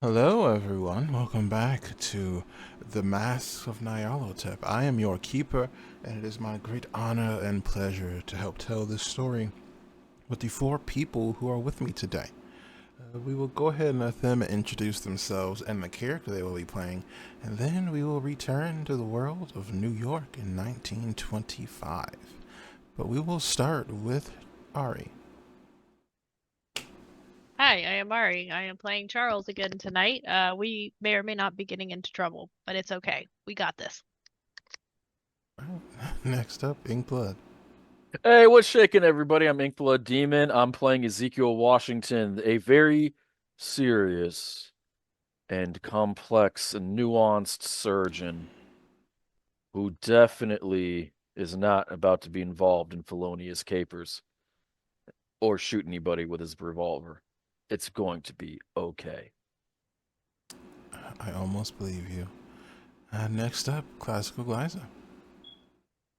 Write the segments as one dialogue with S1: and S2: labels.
S1: Hello, everyone. Welcome back to the Masks of Nyarlathotep. I am your keeper, and it is my great honor and pleasure to help tell this story with the four people who are with me today. We will go ahead and let them introduce themselves and the character they will be playing, and then we will return to the world of New York in 1925. But we will start with Ari.
S2: Hi, I am Mari. I am playing Charles again tonight. We may or may not be getting into trouble, but it's okay. We got this.
S1: Next up, Inkblood.
S3: Hey, what's shaking, everybody? I'm Inkblood Demon. I'm playing Ezekiel Washington, a very serious and complex and nuanced surgeon who definitely is not about to be involved in felonious capers or shoot anybody with his revolver. It's going to be okay.
S1: I almost believe you. Next up, Classical Glyza.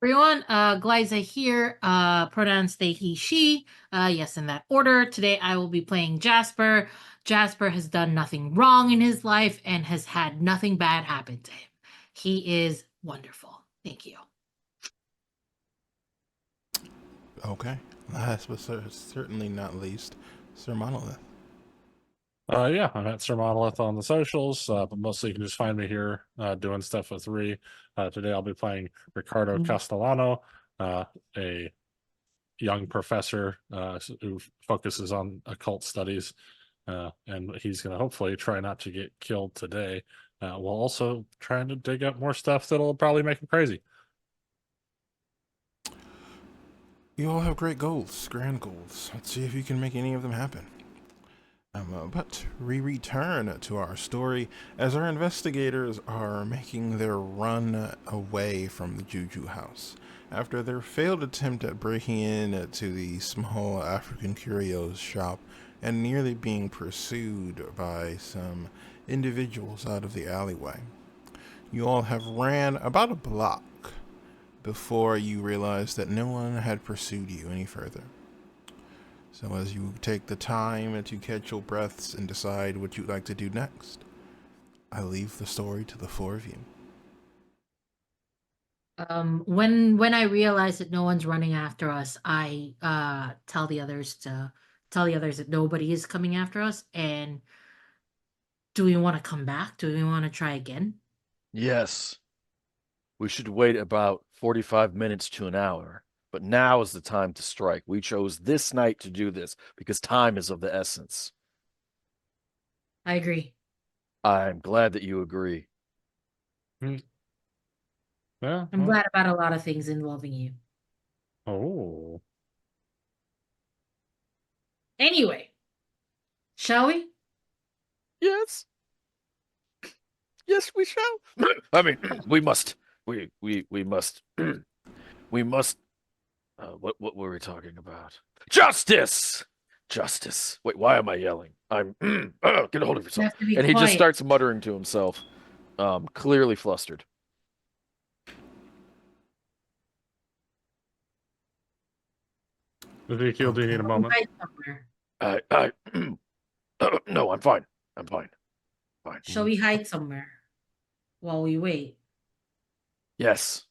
S4: Everyone, Glyza here, pronouns they, he, she, yes, in that order. Today I will be playing Jasper. Jasper has done nothing wrong in his life and has had nothing bad happen to him. He is wonderful. Thank you.
S1: Okay. Last but certainly not least, Sir Monolith.
S5: Yeah, I'm at Sir Monolith on the socials, but mostly you can just find me here doing stuff with Ree. Today I'll be playing Ricardo Castellano, a young professor who focuses on occult studies, and he's going to hopefully try not to get killed today, while also trying to dig up more stuff that'll probably make him crazy.
S1: You all have great goals, grand goals. Let's see if you can make any of them happen. But we return to our story as our investigators are making their run away from the Juju house after their failed attempt at breaking in to the small African curios shop and nearly being pursued by some individuals out of the alleyway. You all have ran about a block before you realize that no one had pursued you any further. So as you take the time to catch your breaths and decide what you'd like to do next, I leave the story to the four of you.
S4: When I realize that no one's running after us, I tell the others that nobody is coming after us. And do we want to come back? Do we want to try again?
S3: Yes, we should wait about 45 minutes to an hour. But now is the time to strike. We chose this night to do this because time is of the essence.
S4: I agree.
S3: I'm glad that you agree.
S5: Yeah.
S4: I'm glad about a lot of things involving you.
S5: Oh.
S4: Anyway, shall we?
S3: Yes. Yes, we shall. I mean, we must. We must. We must. What were we talking about? Justice. Justice. Wait, why am I yelling? I'm. Get a hold of
S4: You
S3: yourself.
S4: have to be
S3: And he just
S4: quiet.
S3: starts muttering to himself, clearly flustered.
S5: Ezekiel, do you need a moment?
S4: Hide somewhere.
S3: No, I'm fine. I'm fine. Fine.
S4: Shall we hide somewhere while we wait?
S3: Yes.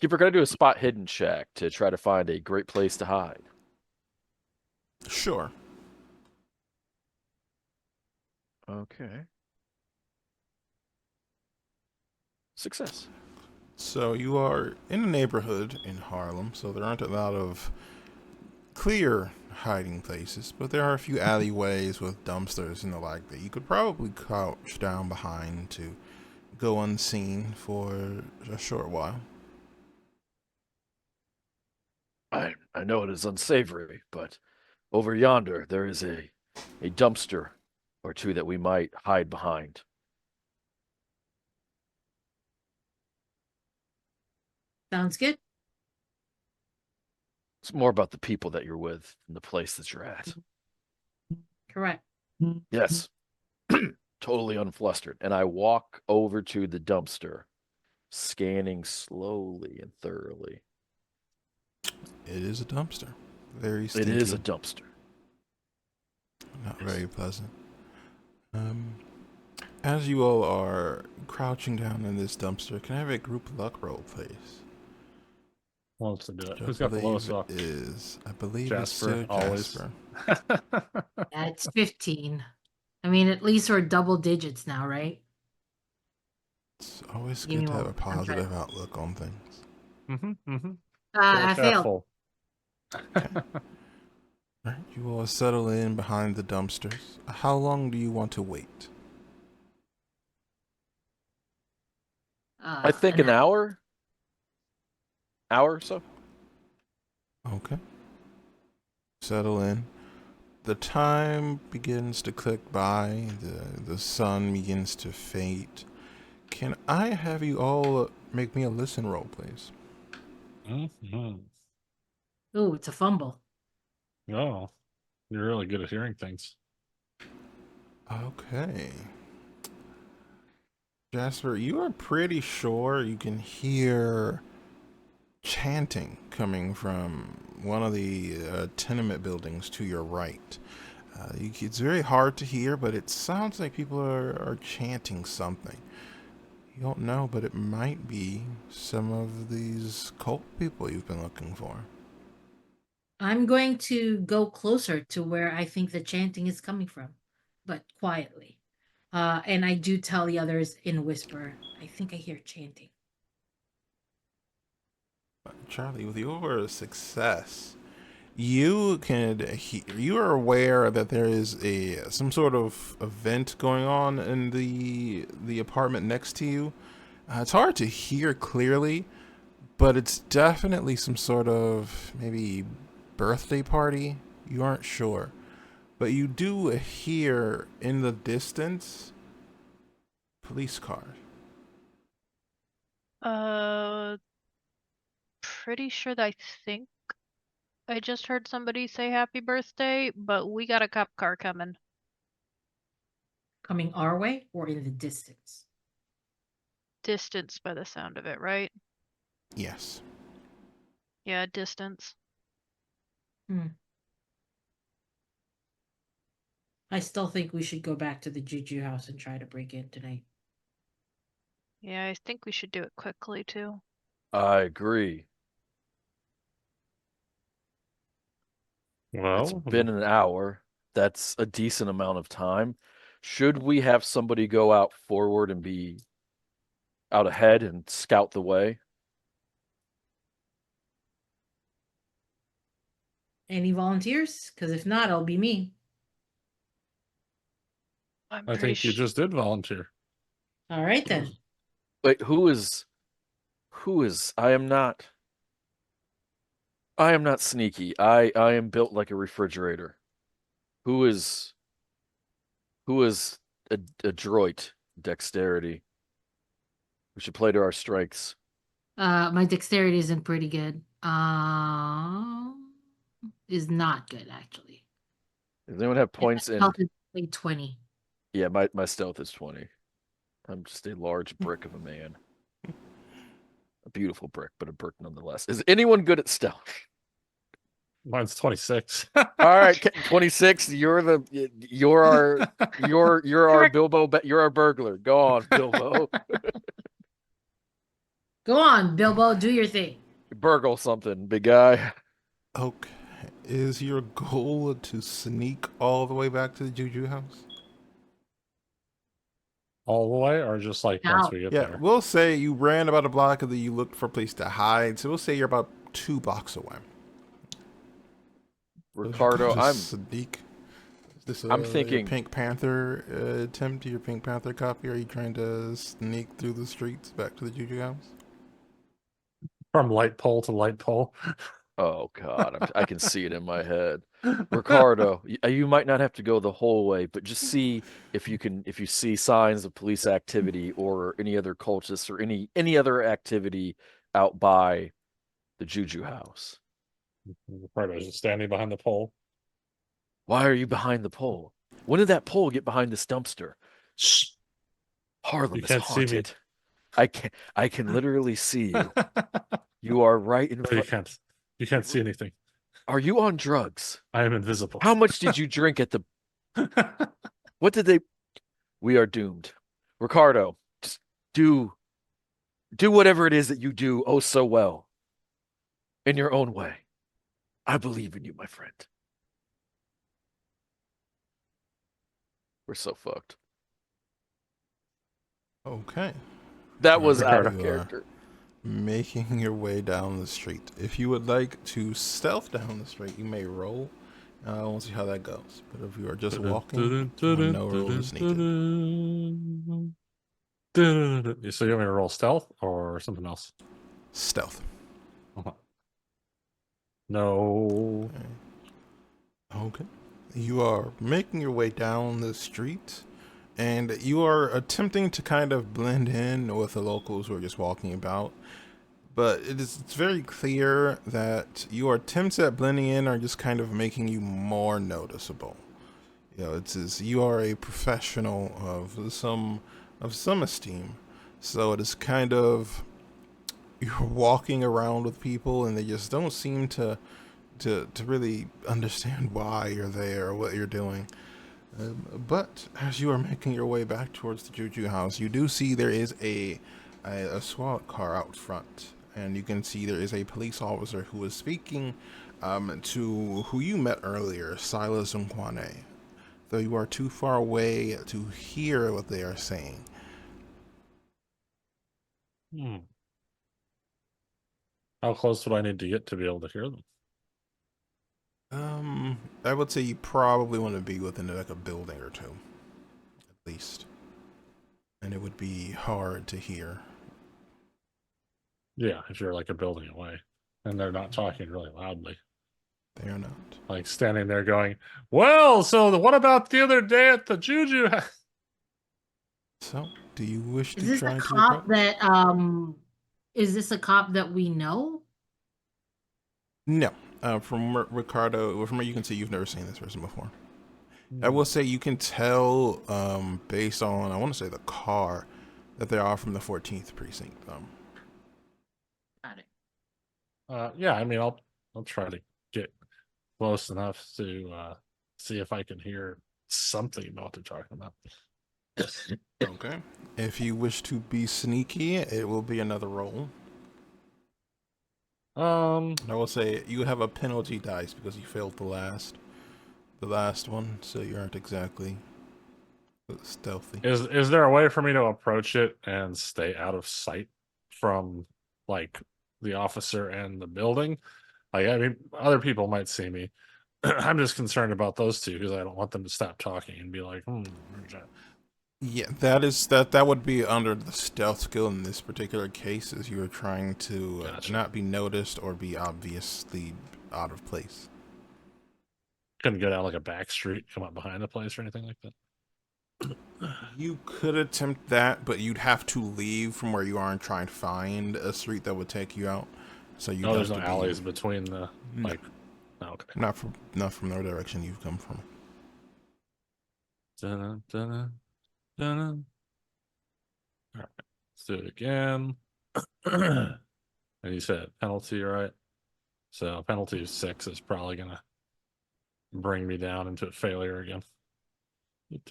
S3: Keeper, gotta do a spot hidden check to try to find a great place to hide.
S1: Sure.
S3: Okay. Success.
S1: So you are in a neighborhood in Harlem, so there aren't a lot of clear hiding places, but there are a few alleyways with dumpsters and the like that you could probably crouch down behind to go unseen for a short while.
S3: I know it is unsavory, but over yonder there is a dumpster or two that we might hide behind.
S4: Sounds good.
S3: It's more about the people that you're with than the place that you're at.
S4: Correct.
S3: Yes. Totally unflustered. And I walk over to the dumpster, scanning slowly and thoroughly.
S1: It is a dumpster. Very
S3: It
S1: stinky.
S3: is a dumpster.
S1: Not very pleasant. Um, as you all are crouching down in this dumpster, can I have a group luck roll, please?
S5: Who wants to do it?
S1: Which
S5: Who's got the lowest luck?
S1: I believe it's
S5: Jasper,
S1: still
S5: always.
S1: Jasper.
S4: Yeah, it's 15. I mean, at least we're double digits now, right?
S1: It's always
S4: Give me
S1: good to have
S4: one.
S1: a positive outlook on things.
S4: I failed.
S5: Full.
S1: All right, you all settle in behind the dumpsters. How long do you want to wait?
S3: I think
S4: An
S3: an hour. Hour or so.
S1: Okay. Settle in. The time begins to click by. The sun begins to fade. Can I have you all make me a listen roll, please?
S4: Ooh, it's a fumble.
S5: Oh, you're really good at hearing things.
S1: Okay. Jasper, you are pretty sure you can hear chanting coming from one of the tenement buildings to your right. It's very hard to hear, but it sounds like people are chanting something. You don't know, but it might be some of these cult people you've been looking for.
S4: I'm going to go closer to where I think the chanting is coming from, but quietly. And I do tell the others in whisper, I think I hear chanting.
S1: Charlie, with your success, you are aware that there is some sort of event going on in the apartment next to you. It's hard to hear clearly, but it's definitely some sort of maybe birthday party. You aren't sure, but you do hear in the distance police cars.
S2: Pretty sure that I think I just heard somebody say happy birthday, but we got a cop car coming.
S4: Coming our way or in the distance?
S2: Distance by the sound of it, right?
S1: Yes.
S2: Yeah, distance.
S4: I still think we should go back to the Juju house and try to break in tonight.
S2: Yeah, I think we should do it quickly too.
S3: I agree. It's
S5: Well,
S3: been an hour. That's a decent amount of time. Should we have somebody go out forward and be out ahead and scout the way?
S4: Any volunteers? Because if not, it'll be me.
S2: I'm
S5: I
S2: pretty
S5: think you just did volunteer.
S4: All right then.
S3: Wait, who is I am not sneaky. I am built like a refrigerator. Who is adroit dexterity? We should play to our strengths.
S4: My dexterity isn't pretty good. Is not good actually.
S3: Does anyone have points
S4: My
S3: in?
S4: health is like 20.
S3: Yeah, my stealth is 20. I'm just a large brick of a man. A beautiful brick, but a brick nonetheless. Is anyone good at stealth?
S5: Mine's 26.
S3: All right, 26. You're our Bilbo. You're our burglar. Go on, Bilbo.
S4: Go on, Bilbo, do your thing.
S3: Burgle something, big guy.
S1: Okay. Is your goal to sneak all the way back to the Juju house?
S5: All the way, or just like
S4: Now.
S5: once we get
S1: Yeah,
S5: there?
S1: we'll say you ran about a block and then you looked for a place to hide. So we'll say you're about 2 blocks away.
S3: Ricardo,
S1: sneak. Is this
S3: I'm
S1: your
S3: thinking
S1: Pink Panther attempt? Your Pink Panther copy? Are you trying to sneak through the streets back to the Juju house?
S5: From light pole to light pole.
S3: Oh God, I can see it in my head. Ricardo, you might not have to go the whole way, but just see if you see signs of police activity or any other cultists or any other activity out by the Juju house.
S5: Ricardo's just standing behind the pole.
S3: Why are you behind the pole? When did that pole get behind this dumpster?
S5: Shh.
S3: Harlem
S5: You
S3: is
S5: can't see me.
S3: haunted. I can literally see you. You are right in
S5: No, you
S3: front.
S5: can't. You can't see anything.
S3: Are you on drugs?
S5: I am invisible.
S3: How much did you drink at the what did they We are doomed. Ricardo, just do whatever it is that you do oh so well. In your own way. I believe in you, my friend. We're so fucked.
S1: Okay.
S3: That was
S1: Ricardo,
S3: out of
S1: you are
S3: character.
S1: making your way down the street. If you would like to stealth down the street, you may roll. I won't see how that goes. But if you are just walking, no roll is needed.
S5: So you want me to roll stealth or something else?
S1: Stealth.
S5: No.
S1: Okay. You are making your way down the street, and you are attempting to kind of blend in with the locals who are just walking about. But it's very clear that your attempts at blending in are just kind of making you more noticeable. You know, you are a professional of some esteem, so it is kind of you're walking around with people, and they just don't seem to really understand why you're there or what you're doing. But as you are making your way back towards the Juju house, you do see there is a SWAT car out front, and you can see there is a police officer who is speaking to who you met earlier, Silas Nkwane. Though you are too far away to hear what they are saying.
S5: How close would I need to get to be able to hear them?
S1: I would say you probably want to be within like a building or two, at least. And it would be hard to hear.
S5: Yeah, if you're like a building away and they're not talking really loudly.
S1: They are not.
S5: Like standing there going, well, so what about the other day at the Juju?
S1: So, do you wish
S4: Is
S1: to
S4: this
S1: try
S4: a
S1: to
S4: cop
S1: approach?
S4: that is this a cop that we know?
S1: No. From Ricardo, from what you can see, you've never seen this person before. I will say you can tell, based on, I want to say the car, that they are from the 14th precinct.
S4: Got it.
S5: Yeah, I mean, I'll try to get close enough to see if I can hear something about what they're talking about.
S1: Okay. If you wish to be sneaky, it will be another roll. I will say you have a penalty dice because you failed the last one, so you aren't exactly stealthy.
S5: Is there a way for me to approach it and stay out of sight from like the officer and the building? Like, I mean, other people might see me. I'm just concerned about those two because I don't want them to stop talking and be like, where's that?
S1: Yeah, that would be under the stealth skill in this particular case, as you are trying to
S5: Gotcha.
S1: not be noticed or be obviously out of place.
S5: Couldn't get out like a back street, come up behind the place or anything like that.
S1: You could attempt that, but you'd have to leave from where you are and try and find a street that would take you out. So you.
S5: Oh, there's no alleys between the like. Oh, okay.
S1: Not from the direction you've come from.
S5: Dun, dun, dun. All right, let's do it again. And you said penalty, right? So penalty of 6 is probably gonna bring me down into a failure again.
S4: What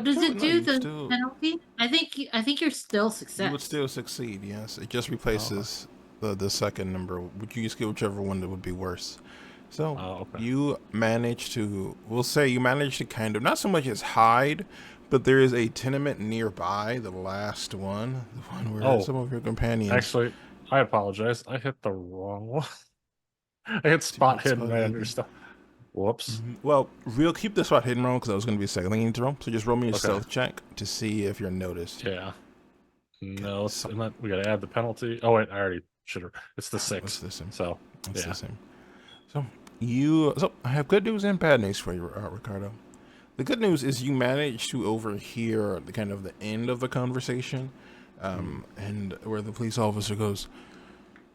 S4: does it do? The
S1: still,
S4: penalty? I think you're still success.
S1: You would still succeed. Yes, it just replaces the second number. Would you just get whichever one that would be worse? So you manage to, we'll say you manage to kind of, not so much as hide, but there is a tenement nearby, the last one, the one where some of your companions.
S5: Actually, I apologize. I hit the wrong one. I hit spot hidden right under stuff. Whoops.
S1: Well, keep the spot hidden roll because that was going to be a second thing you need to roll. So just roll me a stealth check to see if you're noticed.
S5: Yeah. No, we got to add the penalty. Oh, wait, I already should have. It's the 6.
S1: It's the same.
S5: So,
S1: it's the same. So I have good news and bad news for you, Ricardo. The good news is you managed to overhear the kind of the end of the conversation, and where the police officer goes,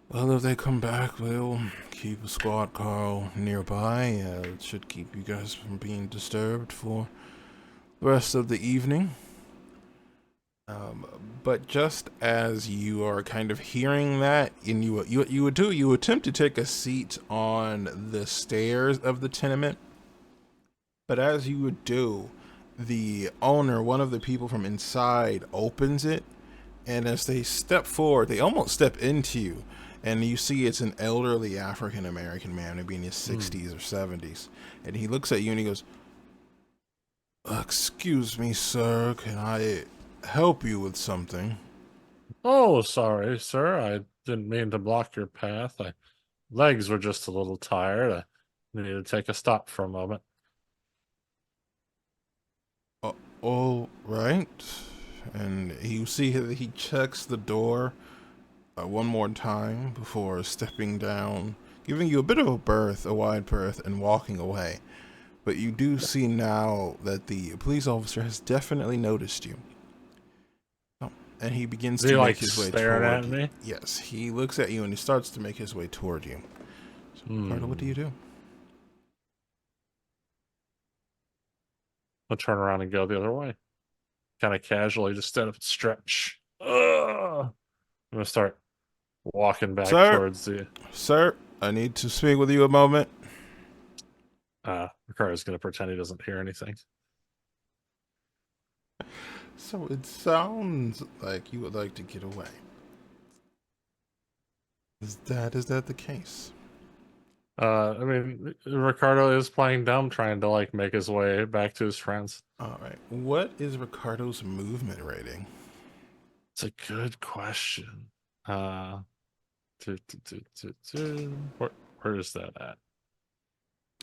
S1: well, if they come back, we'll keep a squad car nearby. It should keep you guys from being disturbed for the rest of the evening. But just as you are kind of hearing that, and you attempt to take a seat on the stairs of the tenement, But as you would do, the owner, one of the people from inside, opens it, and as they step forward, they almost step into you, and you see it's an elderly African American man, maybe in his 60s or 70s, and he looks at you and he goes, "Excuse me, sir, can I help you with something?"
S5: Oh, sorry, sir. I didn't mean to block your path. My legs were just a little tired. I needed to take a stop for a moment.
S1: All right. And you see that he checks the door one more time before stepping down, giving you a bit of a wide berth, and walking away. But you do see now that the police officer has definitely noticed you. Oh, and he begins
S5: Is he,
S1: to
S5: like,
S1: make his way
S5: staring
S1: toward
S5: at
S1: you.
S5: me?
S1: Yes, he looks at you and he starts to make his way toward you. So, Ricardo, what do you do?
S5: I'll turn around and go the other way. Kind of casually, just stand up and stretch. Ugh. I'm gonna start walking back towards the.
S1: Sir, I need to speak with you a moment.
S5: Ricardo's gonna pretend he doesn't hear anything.
S1: So it sounds like you would like to get away. Is that the case?
S5: I mean, Ricardo is playing dumb, trying to like make his way back to his friends.
S1: All right. What is Ricardo's movement rating?
S5: It's a good question. Where is that at?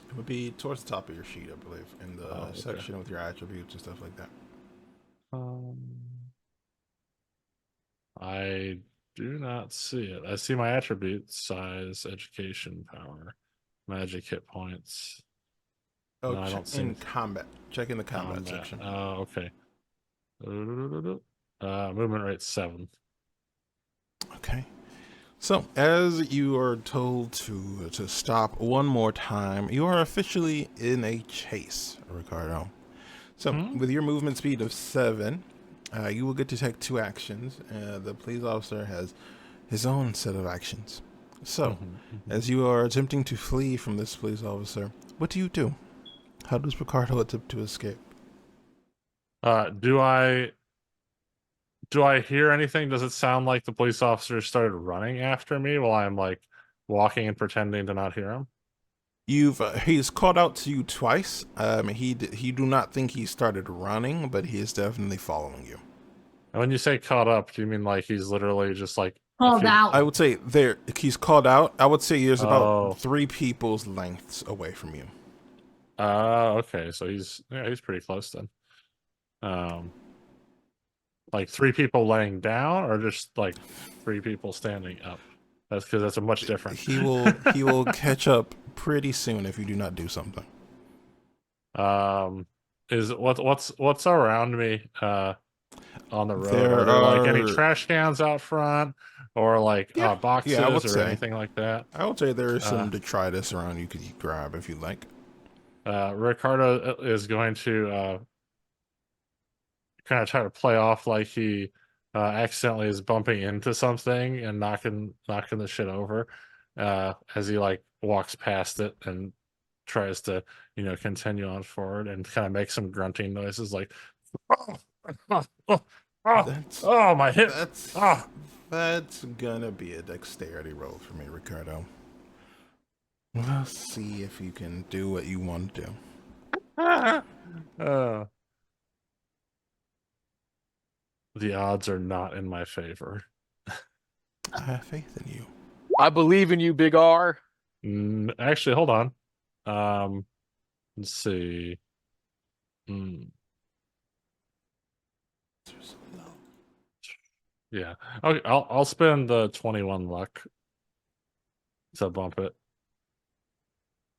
S1: It would be towards the top of your sheet, I believe, in the section with your attributes and stuff like that.
S5: I do not see it. I see my attributes: size, education, power, magic hit points.
S1: Oh,
S5: no, I don't see
S1: in combat. Check in the combat section.
S5: Oh, okay. Movement rate 7.
S1: Okay. So, as you are told to stop one more time, you are officially in a chase, Ricardo. So, with your movement speed of 7, you will get to take 2 actions. The police officer has his own set of actions. So, as you are attempting to flee from this police officer, what do you do? How does Ricardo attempt to escape?
S5: Do I hear anything? Does it sound like the police officer started running after me while I'm like walking and pretending to not hear him?
S1: He's called out to you twice. He do not think he started running, but he is definitely following you.
S5: And when you say caught up, do you mean like he's literally just like
S4: Called out.
S1: I would say he's called out. I would say he's about
S5: Oh.
S1: 3 people's lengths away from you.
S5: Okay, so he's pretty close then. Like 3 people laying down, or just like 3 people standing up? That's because that's a much different.
S1: He will catch up pretty soon if you do not do something.
S5: Is what's around me on the road?
S1: There
S5: Are there like any
S1: are-
S5: trash cans out front, or like boxes
S1: I would
S5: or
S1: say.
S5: anything like that?
S1: I would say there is some detritus around you could grab if you like.
S5: Ricardo is going to kind of try to play off like he accidentally is bumping into something and knocking the shit over as he like walks past it and tries to continue on forward and kind of make some grunting noises like my hip.
S1: That's gonna be a dexterity roll for me, Ricardo. We'll see if you can do what you want to do.
S5: The odds are not in my favor.
S1: I have faith in you.
S3: I believe in you, Big R.
S5: Actually, hold on. Let's see. Yeah. Okay, I'll spend the 21 luck to bump it.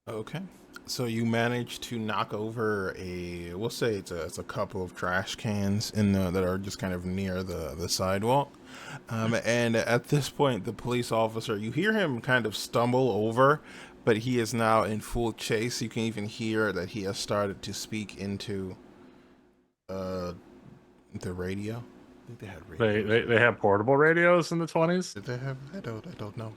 S1: Okay. So you managed to knock over we'll say it's a couple of trash cans that are just kind of near the sidewalk. And at this point, the police officer, you hear him kind of stumble over, but he is now in full chase. You can even hear that he has started to speak into the radio. I think they had radios.
S5: They have portable radios in the 20s?
S1: Did they have? I don't know.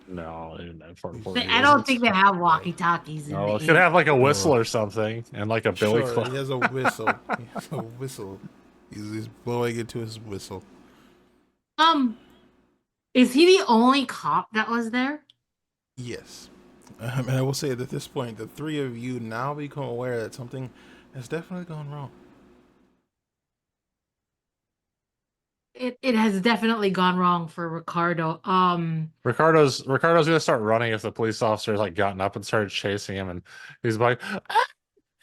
S5: No, in 44
S4: I don't think they have walkie-talkies in
S5: No,
S4: the
S5: it could have like a
S1: Oh.
S5: whistle or something, and like a billy
S1: Sure,
S5: club.
S1: he has a whistle. He has a whistle. He's blowing into his whistle.
S4: Is he the only cop that was there?
S1: Yes. And I will say at this point, the three of you now become aware that something has definitely gone wrong.
S4: It has definitely gone wrong for Ricardo.
S5: Ricardo's gonna start running if the police officer's like gotten up and started chasing him, and he's like, "Ah,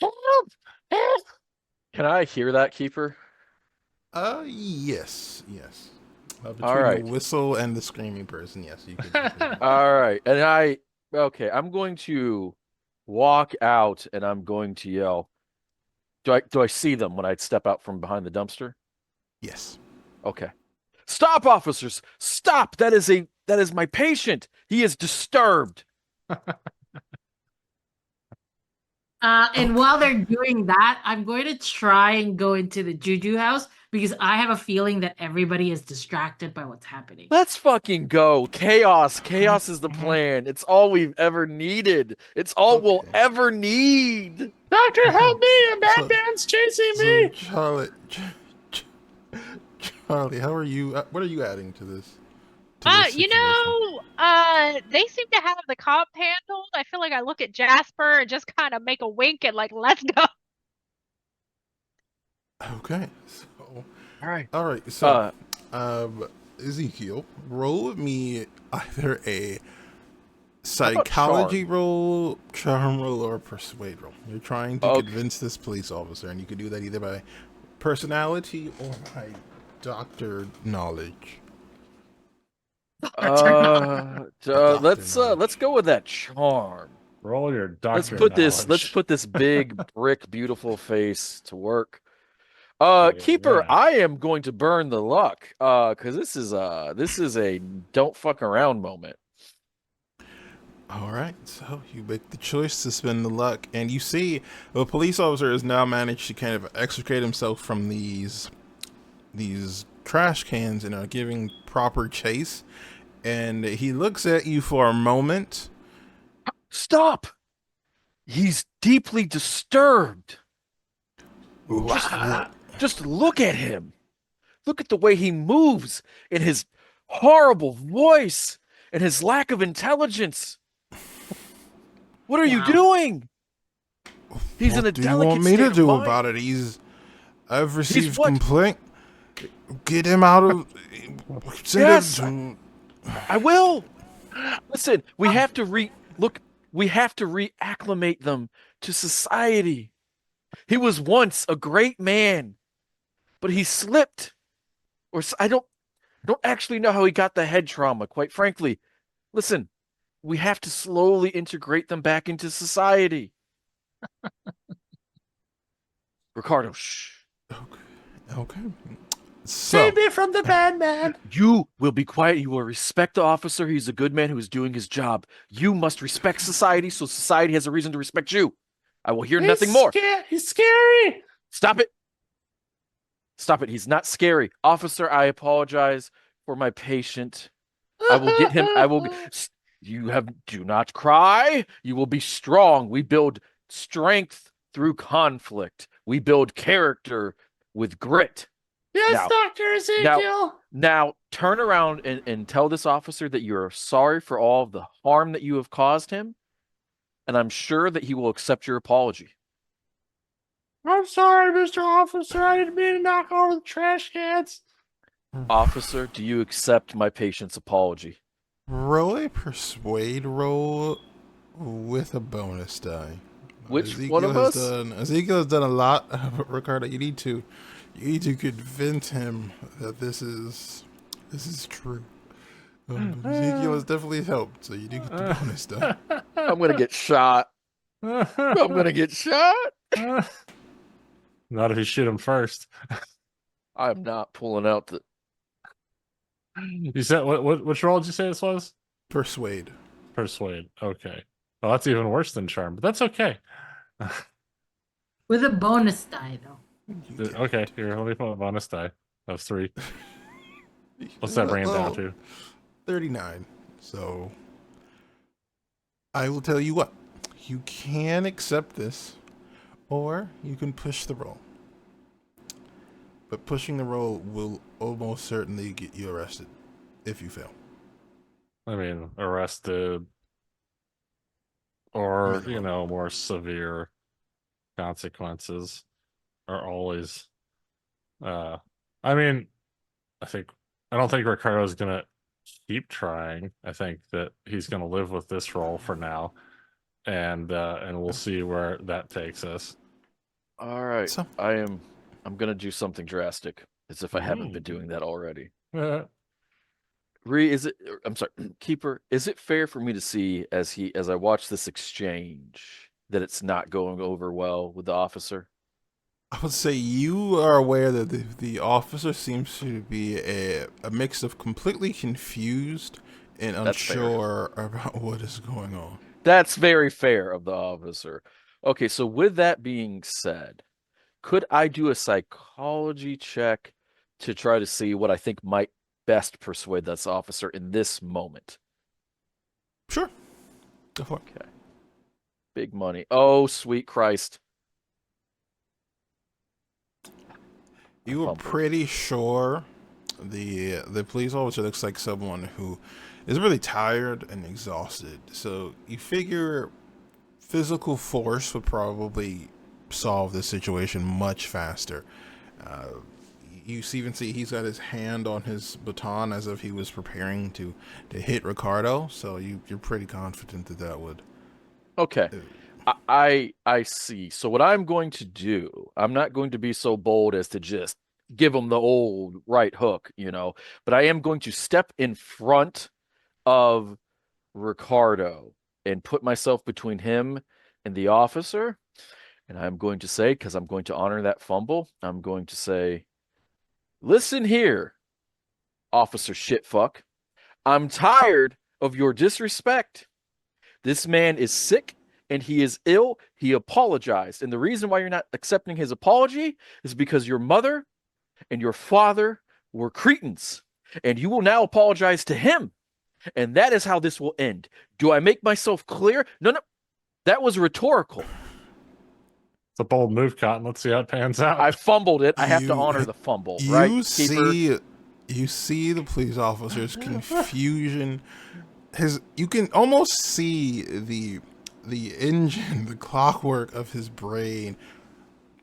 S5: help, help."
S3: Can I hear that, Keeper?
S1: Yes. Between
S3: All right.
S1: the whistle and the screaming person, yes, you could.
S3: All right. And okay, I'm going to walk out and I'm going to yell. Do I see them when I step out from behind the dumpster?
S1: Yes.
S3: Okay. Stop, officers! Stop! That is my patient. He is disturbed.
S4: And while they're doing that, I'm going to try and go into the Juju house because I have a feeling that everybody is distracted by what's happening.
S3: Let's fucking go. Chaos. Chaos is the plan. It's all we've ever needed. It's all we'll
S1: Okay.
S3: ever need.
S5: Doctor, help me! A
S1: So-
S5: Batman's chasing
S1: So,
S5: me.
S1: Charlie, how are you? What are you adding to this? To this
S2: You
S1: situation?
S2: know, they seem to have the cop handled. I feel like I look at Jasper and just kind of make a wink and like, let's go.
S1: Okay. So,
S3: All right.
S1: all right. So, Ezekiel, roll with me either a psychology roll, charm roll, or persuade roll. You're trying to convince this police officer, and you can do that either by personality or by doctor knowledge.
S3: Let's go with that charm.
S5: Roll your doctor.
S3: Let's put this big brick beautiful face to work. Keeper,
S5: yeah.
S3: I am going to burn the luck. Cause this is a don't fuck around moment.
S1: All right, so you make the choice to spend the luck, and you see the police officer has now managed to kind of extricate himself from these trash cans and are giving proper chase. And he looks at you for a moment.
S3: Stop! He's deeply disturbed.
S1: Wow.
S3: Just look at him. Look at the way he moves and his horrible voice and his lack of intelligence. What are you doing? He's in a
S1: What do you
S3: delicate
S1: want me to
S3: state of
S1: do
S3: mind.
S1: about it? I've received
S3: what?
S1: complaint. Get him out of.
S3: Yes.
S1: Him
S3: I will. Listen, we have to reacclimate them to society. He was once a great man, but he slipped. Or I don't actually know how he got the head trauma, quite frankly. Listen, we have to slowly integrate them back into society. Ricardo, shh.
S1: Okay.
S5: Save me from the bad man.
S3: You will be quiet. You will respect the officer. He's a good man who is doing his job. You must respect society so society has a reason to respect you. I will hear nothing more.
S5: He's scary.
S3: Stop it. Stop it. He's not scary. Officer, I apologize for my patient. I will get him. Do not cry. You will be strong. We build strength through conflict. We build character with grit.
S5: Yes, Dr. Ezekiel.
S3: Now turn around and tell this officer that you're sorry for all of the harm that you have caused him. And I'm sure that he will accept your apology.
S5: I'm sorry, Mr. Officer. I didn't mean to knock over the trash cans.
S3: Officer, do you accept my patient's apology?
S1: Roll a persuade roll with a bonus die.
S3: Which one of us?
S1: Ezekiel has done a lot. Ricardo, you need to convince him that this is true. Ezekiel has definitely helped, so you do get the bonus die.
S3: I'm gonna get shot. I'm gonna get shot.
S5: Not if you shoot him first.
S3: I'm not pulling out the.
S5: You said which role did you say this was?
S1: Persuade.
S5: Persuade. Okay. Well, that's even worse than charm, but that's okay.
S4: With a bonus die, though.
S5: Okay, here, let me put a bonus die of 3. What's that bring him down to?
S1: 39. So I will tell you what. You can accept this, or you can push the roll. But pushing the roll will almost certainly get you arrested if you fail.
S5: I mean, arrested or,
S1: Minimum.
S5: more severe consequences are always I mean, I don't think Ricardo's gonna keep trying. I think that he's gonna live with this role for now, and we'll see where that takes us.
S3: All right.
S1: So,
S3: I'm gonna do something drastic, as if I haven't been doing that already. I'm sorry, Keeper, is it fair for me to see as I watch this exchange that it's not going over well with the officer?
S1: I would say you are aware that the officer seems to be a mix of completely confused and
S3: That's fair.
S1: unsure about what is going on.
S3: That's very fair of the officer. Okay, so with that being said, could I do a psychology check to try to see what I think might best persuade this officer in this moment?
S1: Sure. Go for it.
S3: Okay. Big money. Oh, sweet Christ.
S1: You are
S3: fumbled.
S1: pretty sure the police officer looks like someone who is really tired and exhausted. So you figure physical force would probably solve this situation much faster. You even see he's got his hand on his baton as if he was preparing to hit Ricardo. So you're pretty confident that would.
S3: Okay. I see. So what I'm going to do, I'm not going to be so bold as to just give him the old right hook, but I am going to step in front of Ricardo and put myself between him and the officer. And I'm going to say, because I'm going to honor that fumble, I'm going to say, listen here, Officer Shitfuck. I'm tired of your disrespect. This man is sick and he is ill. He apologized. And the reason why you're not accepting his apology is because your mother and your father were cretins. And you will now apologize to him. And that is how this will end. Do I make myself clear? No. That was rhetorical.
S5: It's a bold move, Cotton. Let's see how it pans out.
S3: I fumbled it. I have to honor the fumble, right?
S1: You see the police officer's confusion. You can almost see the engine, the clockwork of his brain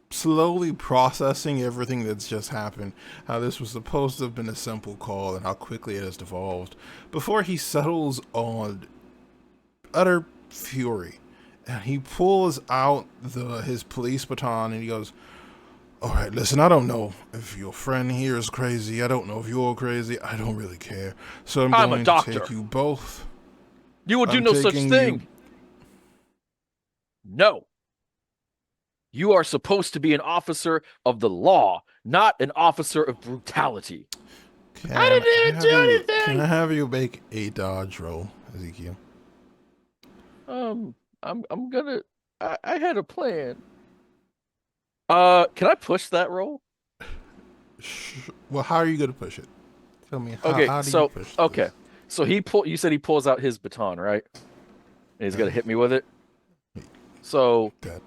S1: slowly processing everything that's just happened, how this was supposed to have been a simple call and how quickly it has devolved, before he settles on utter fury. And he pulls out his police baton and he goes, all right, listen, I don't know if your friend here is crazy. I don't know if you're crazy. I don't really care. So I'm going to take you both.
S3: You will do no such thing. No. You are supposed to be an officer of the law, not an officer of brutality.
S1: I didn't even do anything. Can I have you make a dodge roll, Ezekiel?
S3: I had a plan. Can I push that roll?
S1: Well, how are you gonna push it? Tell me. How do you push
S3: this? So you said he pulls out his baton, right? And he's gonna hit me with it. So
S1: good.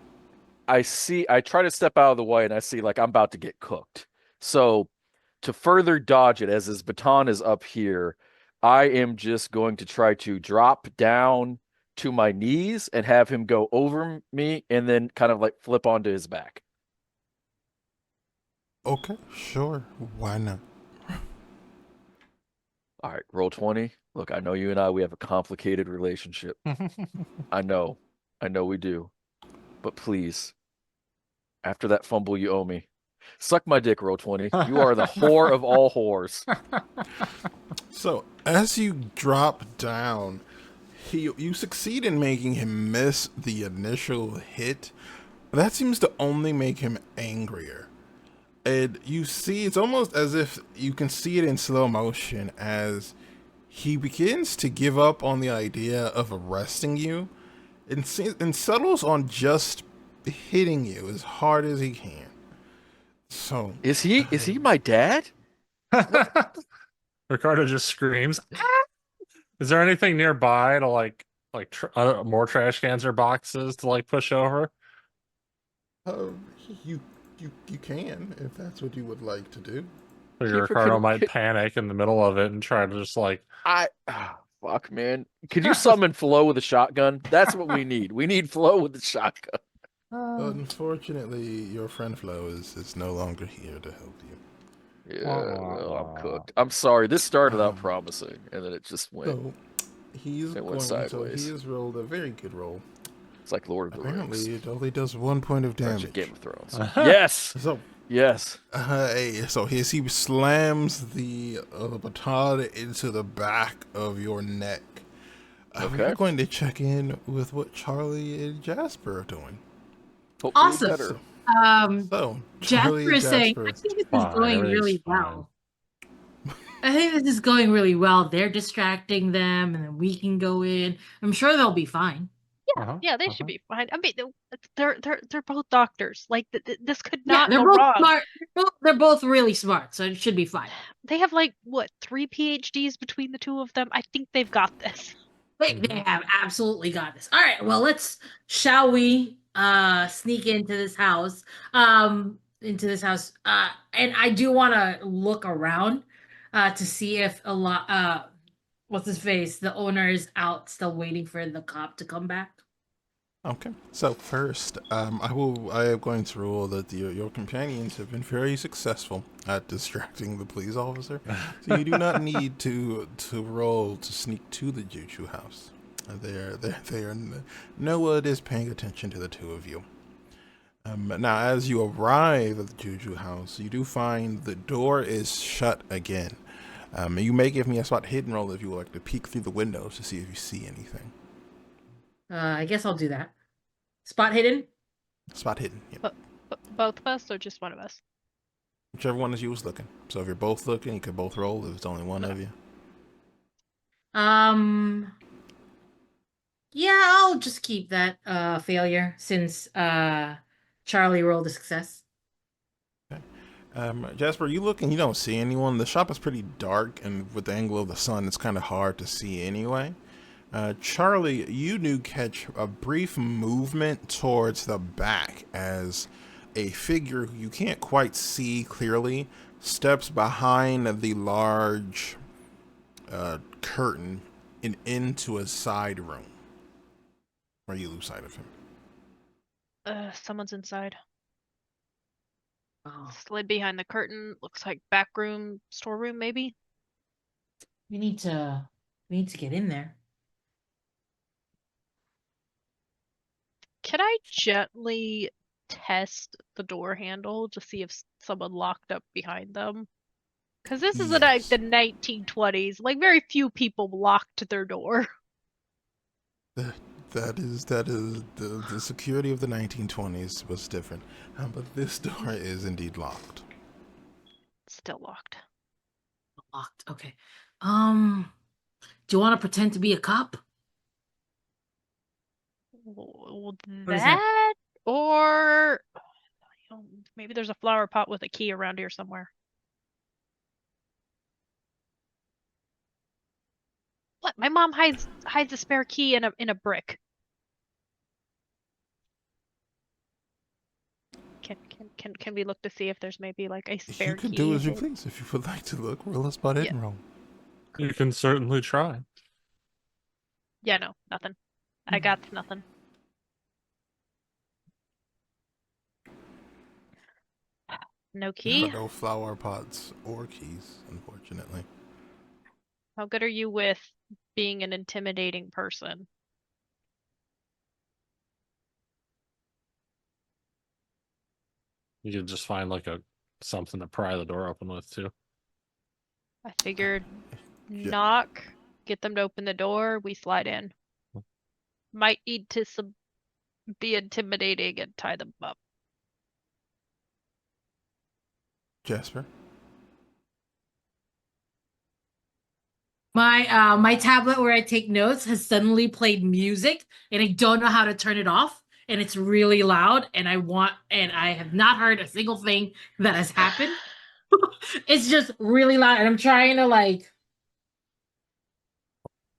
S3: I try to step out of the way and I see like I'm about to get cooked. So to further dodge it, as his baton is up here, I am just going to try to drop down to my knees and have him go over me and then kind of like flip onto his back.
S1: Okay, sure. Why not?
S3: All right, roll 20. Look, I know you and we have a complicated relationship. I know we do. But please, after that fumble you owe me, suck my dick, roll 20. You are the whore of all whores.
S1: So, as you drop down, you succeed in making him miss the initial hit. That seems to only make him angrier. And you see, it's almost as if you can see it in slow motion as he begins to give up on the idea of arresting you and settles on just hitting you as hard as he can. So
S3: is he my dad?
S5: Ricardo just screams. Is there anything nearby to like like more trash cans or boxes to like push over?
S1: You you can if that's what you would like to do.
S5: Figure
S3: Kiefer,
S5: Ricardo might panic in the middle of it and try to just like.
S3: Fuck, man. Could you summon Flo with a shotgun? That's what we need. We need Flo with a shotgun.
S1: Unfortunately, your friend Flo is no longer here to help you.
S3: Yeah, well, I'm cooked. I'm sorry. This started out promising, and then it just went.
S1: So
S3: It went sideways.
S1: So he has rolled a very good roll.
S3: It's like Lord of the Rings.
S1: Apparently, it only does 1 point of damage.
S3: Game of Thrones. Yes.
S1: So
S3: Yes.
S1: so he slams the baton into the back of your neck.
S3: Okay.
S1: We're going to check in with what Charlie and Jasper are doing.
S3: Hopefully
S4: Awesome.
S3: better.
S1: So
S4: Jasper is saying, I think this is going really well. I think this is going really well. They're distracting them, and then we can go in. I'm sure they'll be fine.
S2: Yeah, they should be fine. I mean, they're both doctors. Like this could
S4: Yeah,
S2: not
S4: they're
S2: go
S4: both
S2: wrong.
S4: smart. They're both really smart, so it should be fine.
S2: They have like what 3 PhDs between the two of them. I think they've got this.
S4: They have absolutely got this. All right, well, shall we sneak into this house? And I do want to look around to see if what's his face, the owner is out still waiting for the cop to come back.
S1: Okay. So first, I am going to rule that your companions have been very successful at distracting the police officer. So you do not need to roll to sneak to the Juju house. No one is paying attention to the two of you. Now, as you arrive at the Juju house, you do find the door is shut again. You may give me a spot hidden roll if you would like to peek through the windows to see if you see anything.
S4: I guess I'll do that. Spot hidden?
S1: Spot hidden, yeah.
S2: Both of us or just one of us?
S1: Whichever one is you was looking. So if you're both looking, you could both roll if it's only one of you.
S4: Yeah, I'll just keep that failure since Charlie rolled a success.
S1: Okay. Jasper, you look and you don't see anyone. The shop is pretty dark, and with the angle of the sun, it's kind of hard to see anyway. Charlie, you do catch a brief movement towards the back as a figure who you can't quite see clearly steps behind the large curtain and into a side room where you lose sight of him.
S2: Someone's inside.
S4: Oh.
S2: Slid behind the curtain. Looks like back room, storeroom, maybe.
S4: We need to get in there.
S2: Can I gently test the door handle to see if someone locked up behind them? Because this is like the 1920s. Like very few people locked their door.
S1: That is the security of the 1920s was different, but this door is indeed locked.
S2: Still locked.
S4: Locked. Okay. Do you want to pretend to be a cop?
S2: That or maybe there's a flower pot with a key around here somewhere. What? My mom hides a spare key in a brick. Can we look to see if there's maybe like a spare key?
S1: You can do as you please if you would like to look. Roll a spot hidden roll.
S5: You can certainly try.
S2: Yeah, no, nothing. I got nothing. No key?
S1: No flower pots or keys, unfortunately.
S2: How good are you with being an intimidating person?
S5: You could just find like something to pry the door open with too.
S2: I figured knock, get them to open the door, we slide in. Might need to be intimidating and tie them up.
S1: Jasper?
S4: My tablet where I take notes has suddenly played music and I don't know how to turn it off, and it's really loud, and I have not heard a single thing that has happened. It's just really loud, and I'm trying to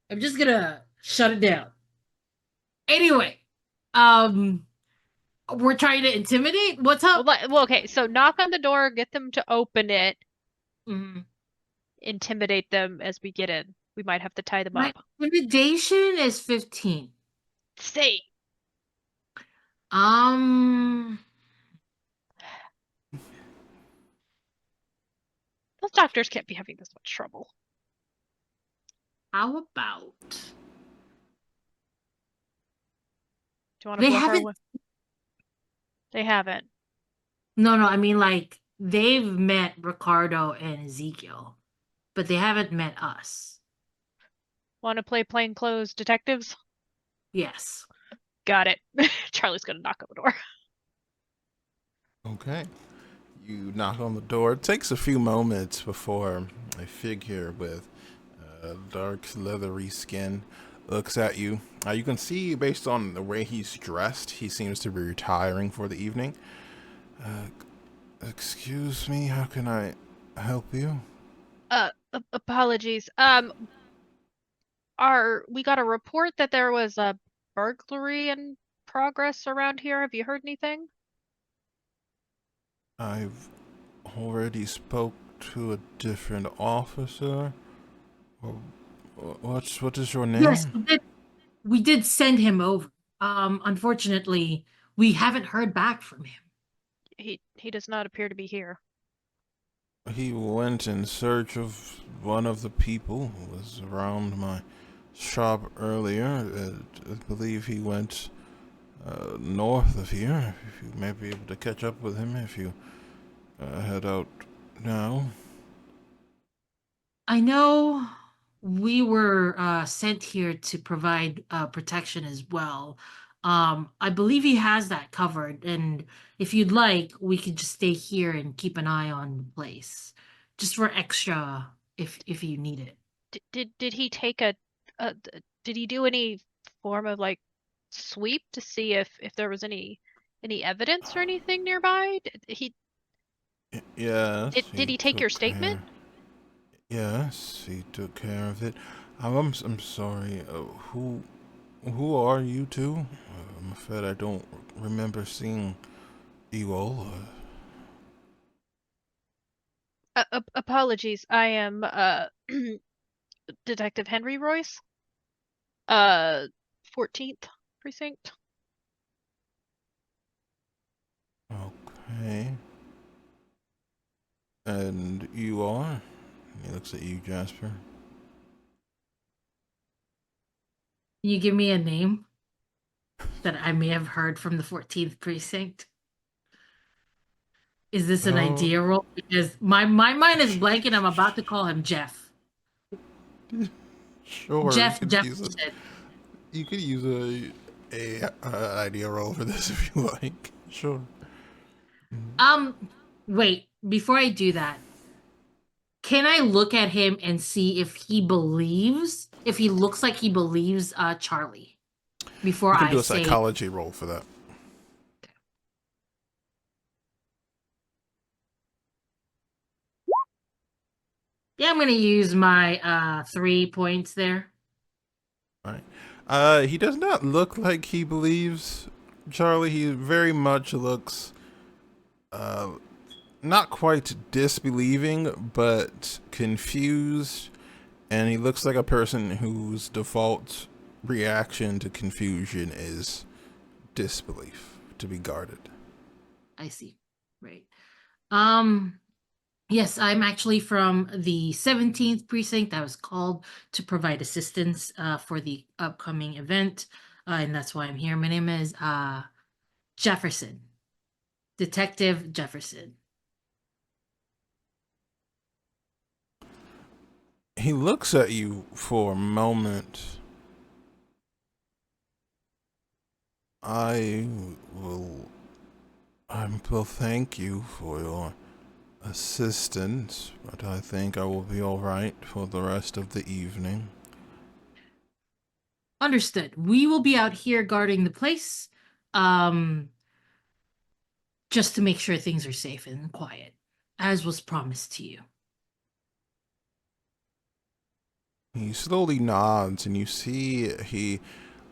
S4: I'm just gonna shut it down. Anyway, we're trying to intimidate. What's up?
S2: Well, okay, so knock on the door, get them to open it,
S4: Mhm.
S2: intimidate them as we get in. We might have to tie them
S4: My
S2: up.
S4: intimidation is 15.
S2: Stay.
S4: Um,
S2: Those doctors can't be having this much trouble.
S4: how about
S2: Do you want to
S4: they
S2: bluff our
S4: haven't?
S2: way? They haven't.
S4: No, I mean like they've met Ricardo and Ezekiel, but they haven't met us.
S2: Want to play plainclothes detectives?
S4: Yes.
S2: Got it. Charlie's gonna knock on the door.
S1: Okay. You knock on the door. It takes a few moments before a figure with dark, leathery skin looks at you. You can see, based on the way he's dressed, he seems to be retiring for the evening. Excuse me, how can I help you?
S2: Apologies. We got a report that there was a burglary in progress around here. Have you heard anything?
S1: I've already spoke to a different officer. What is your name?
S4: Yes, we did send him over. Unfortunately, we haven't heard back from him.
S2: He does not appear to be here.
S1: He went in search of one of the people who was around my shop earlier. I believe he went north of here. If you may be able to catch up with him if you head out now.
S4: I know we were sent here to provide protection as well. I believe he has that covered, and if you'd like, we could just stay here and keep an eye on the place, just for extra if you need it.
S2: Did he take did he do any form of like sweep to see if there was any evidence or anything nearby?
S1: Yes,
S2: Did he take your statement?
S1: Yes, he took care of it. I'm sorry. Who are you two? I'm afraid I don't remember seeing you all.
S2: Apologies. I am Detective Henry Royce. 14th precinct.
S1: Okay. And you are? He looks at you, Jasper.
S4: Can you give me a name that I may have heard from the 14th precinct? Is this an
S1: Oh,
S4: idea roll? Because my mind is blank and I'm about to call him Jeff.
S1: sure.
S4: Jeff Jefferson.
S1: You could use a idea roll for this if you like. Sure.
S4: Wait, before I do that, can I look at him and see if he looks like he believes Charlie before
S1: You can
S4: I
S1: do a
S4: say,
S1: psychology roll for that.
S4: yeah, I'm gonna use my 3 points there.
S1: All right. He does not look like he believes Charlie. He very much looks not quite disbelieving, but confused. And he looks like a person whose default reaction to confusion is disbelief, to be guarded.
S4: I see. Right. Yes, I'm actually from the 17th precinct. I was called to provide assistance for the upcoming event, and that's why I'm here. My name is Jefferson, Detective Jefferson.
S1: He looks at you for a moment. I will thank you for your assistance, but I think I will be all right for the rest of the evening.
S4: Understood. We will be out here guarding the place, um, just to make sure things are safe and quiet, as was promised to you.
S1: He slowly nods, and you see he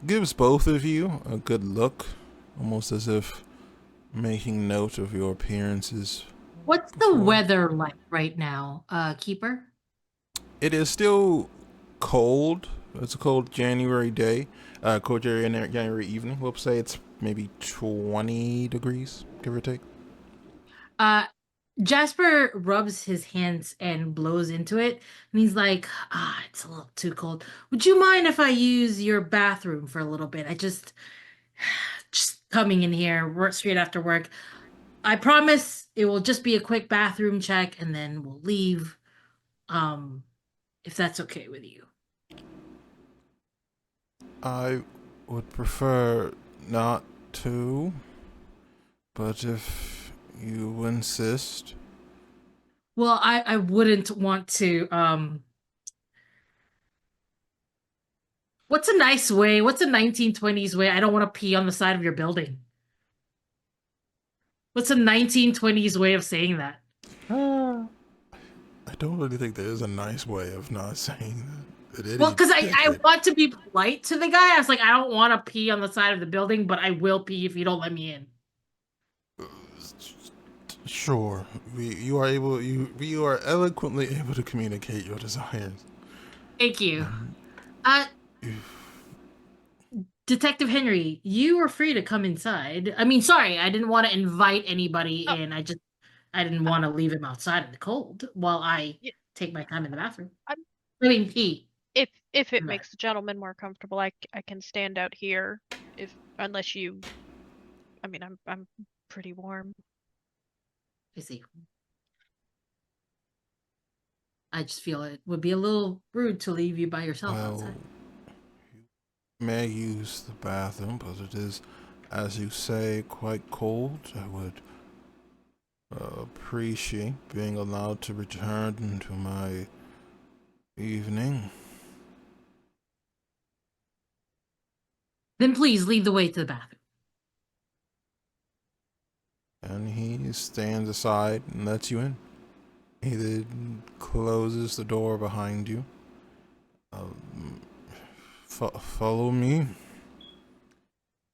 S1: gives both of you a good look, almost as if making note of your appearances.
S4: What's the
S1: Before.
S4: weather like right now, Keeper?
S1: It is still cold. It's a cold January day. Cold January evening. We'll say it's maybe 20 degrees, give or take.
S4: Jasper rubs his hands and blows into it, and he's like, it's a little too cold. Would you mind if I use your bathroom for a little bit? I just coming in here straight after work. I promise it will just be a quick bathroom check, and then we'll leave. If that's okay with you.
S1: I would prefer not to, but if you insist.
S4: Well, I wouldn't want to, what's a nice way? What's a 1920s way? I don't want to pee on the side of your building. What's a 1920s way of saying that?
S1: I don't really think there is a nice way of not saying that.
S4: Well, because I want to be polite to the guy. I was like, I don't want to pee on the side of the building, but I will pee if you don't let me in.
S1: Sure, you are eloquently able to communicate your desires.
S4: Thank you. Detective Henry, you are free to come inside. I mean, sorry, I didn't want to invite anybody in. I didn't want to leave him outside in the cold while I take my time in the bathroom. I mean, pee.
S2: If it makes the gentleman more comfortable, I can stand out here. Unless you, I mean, I'm pretty warm.
S4: I see. I just feel it would be a little rude to leave you by yourself outside.
S1: You may use the bathroom, but it is, as you say, quite cold. I would appreciate being allowed to return to my evening.
S4: Then please lead the way to the bathroom.
S1: And he stands aside and lets you in. He then closes the door behind you. Follow me.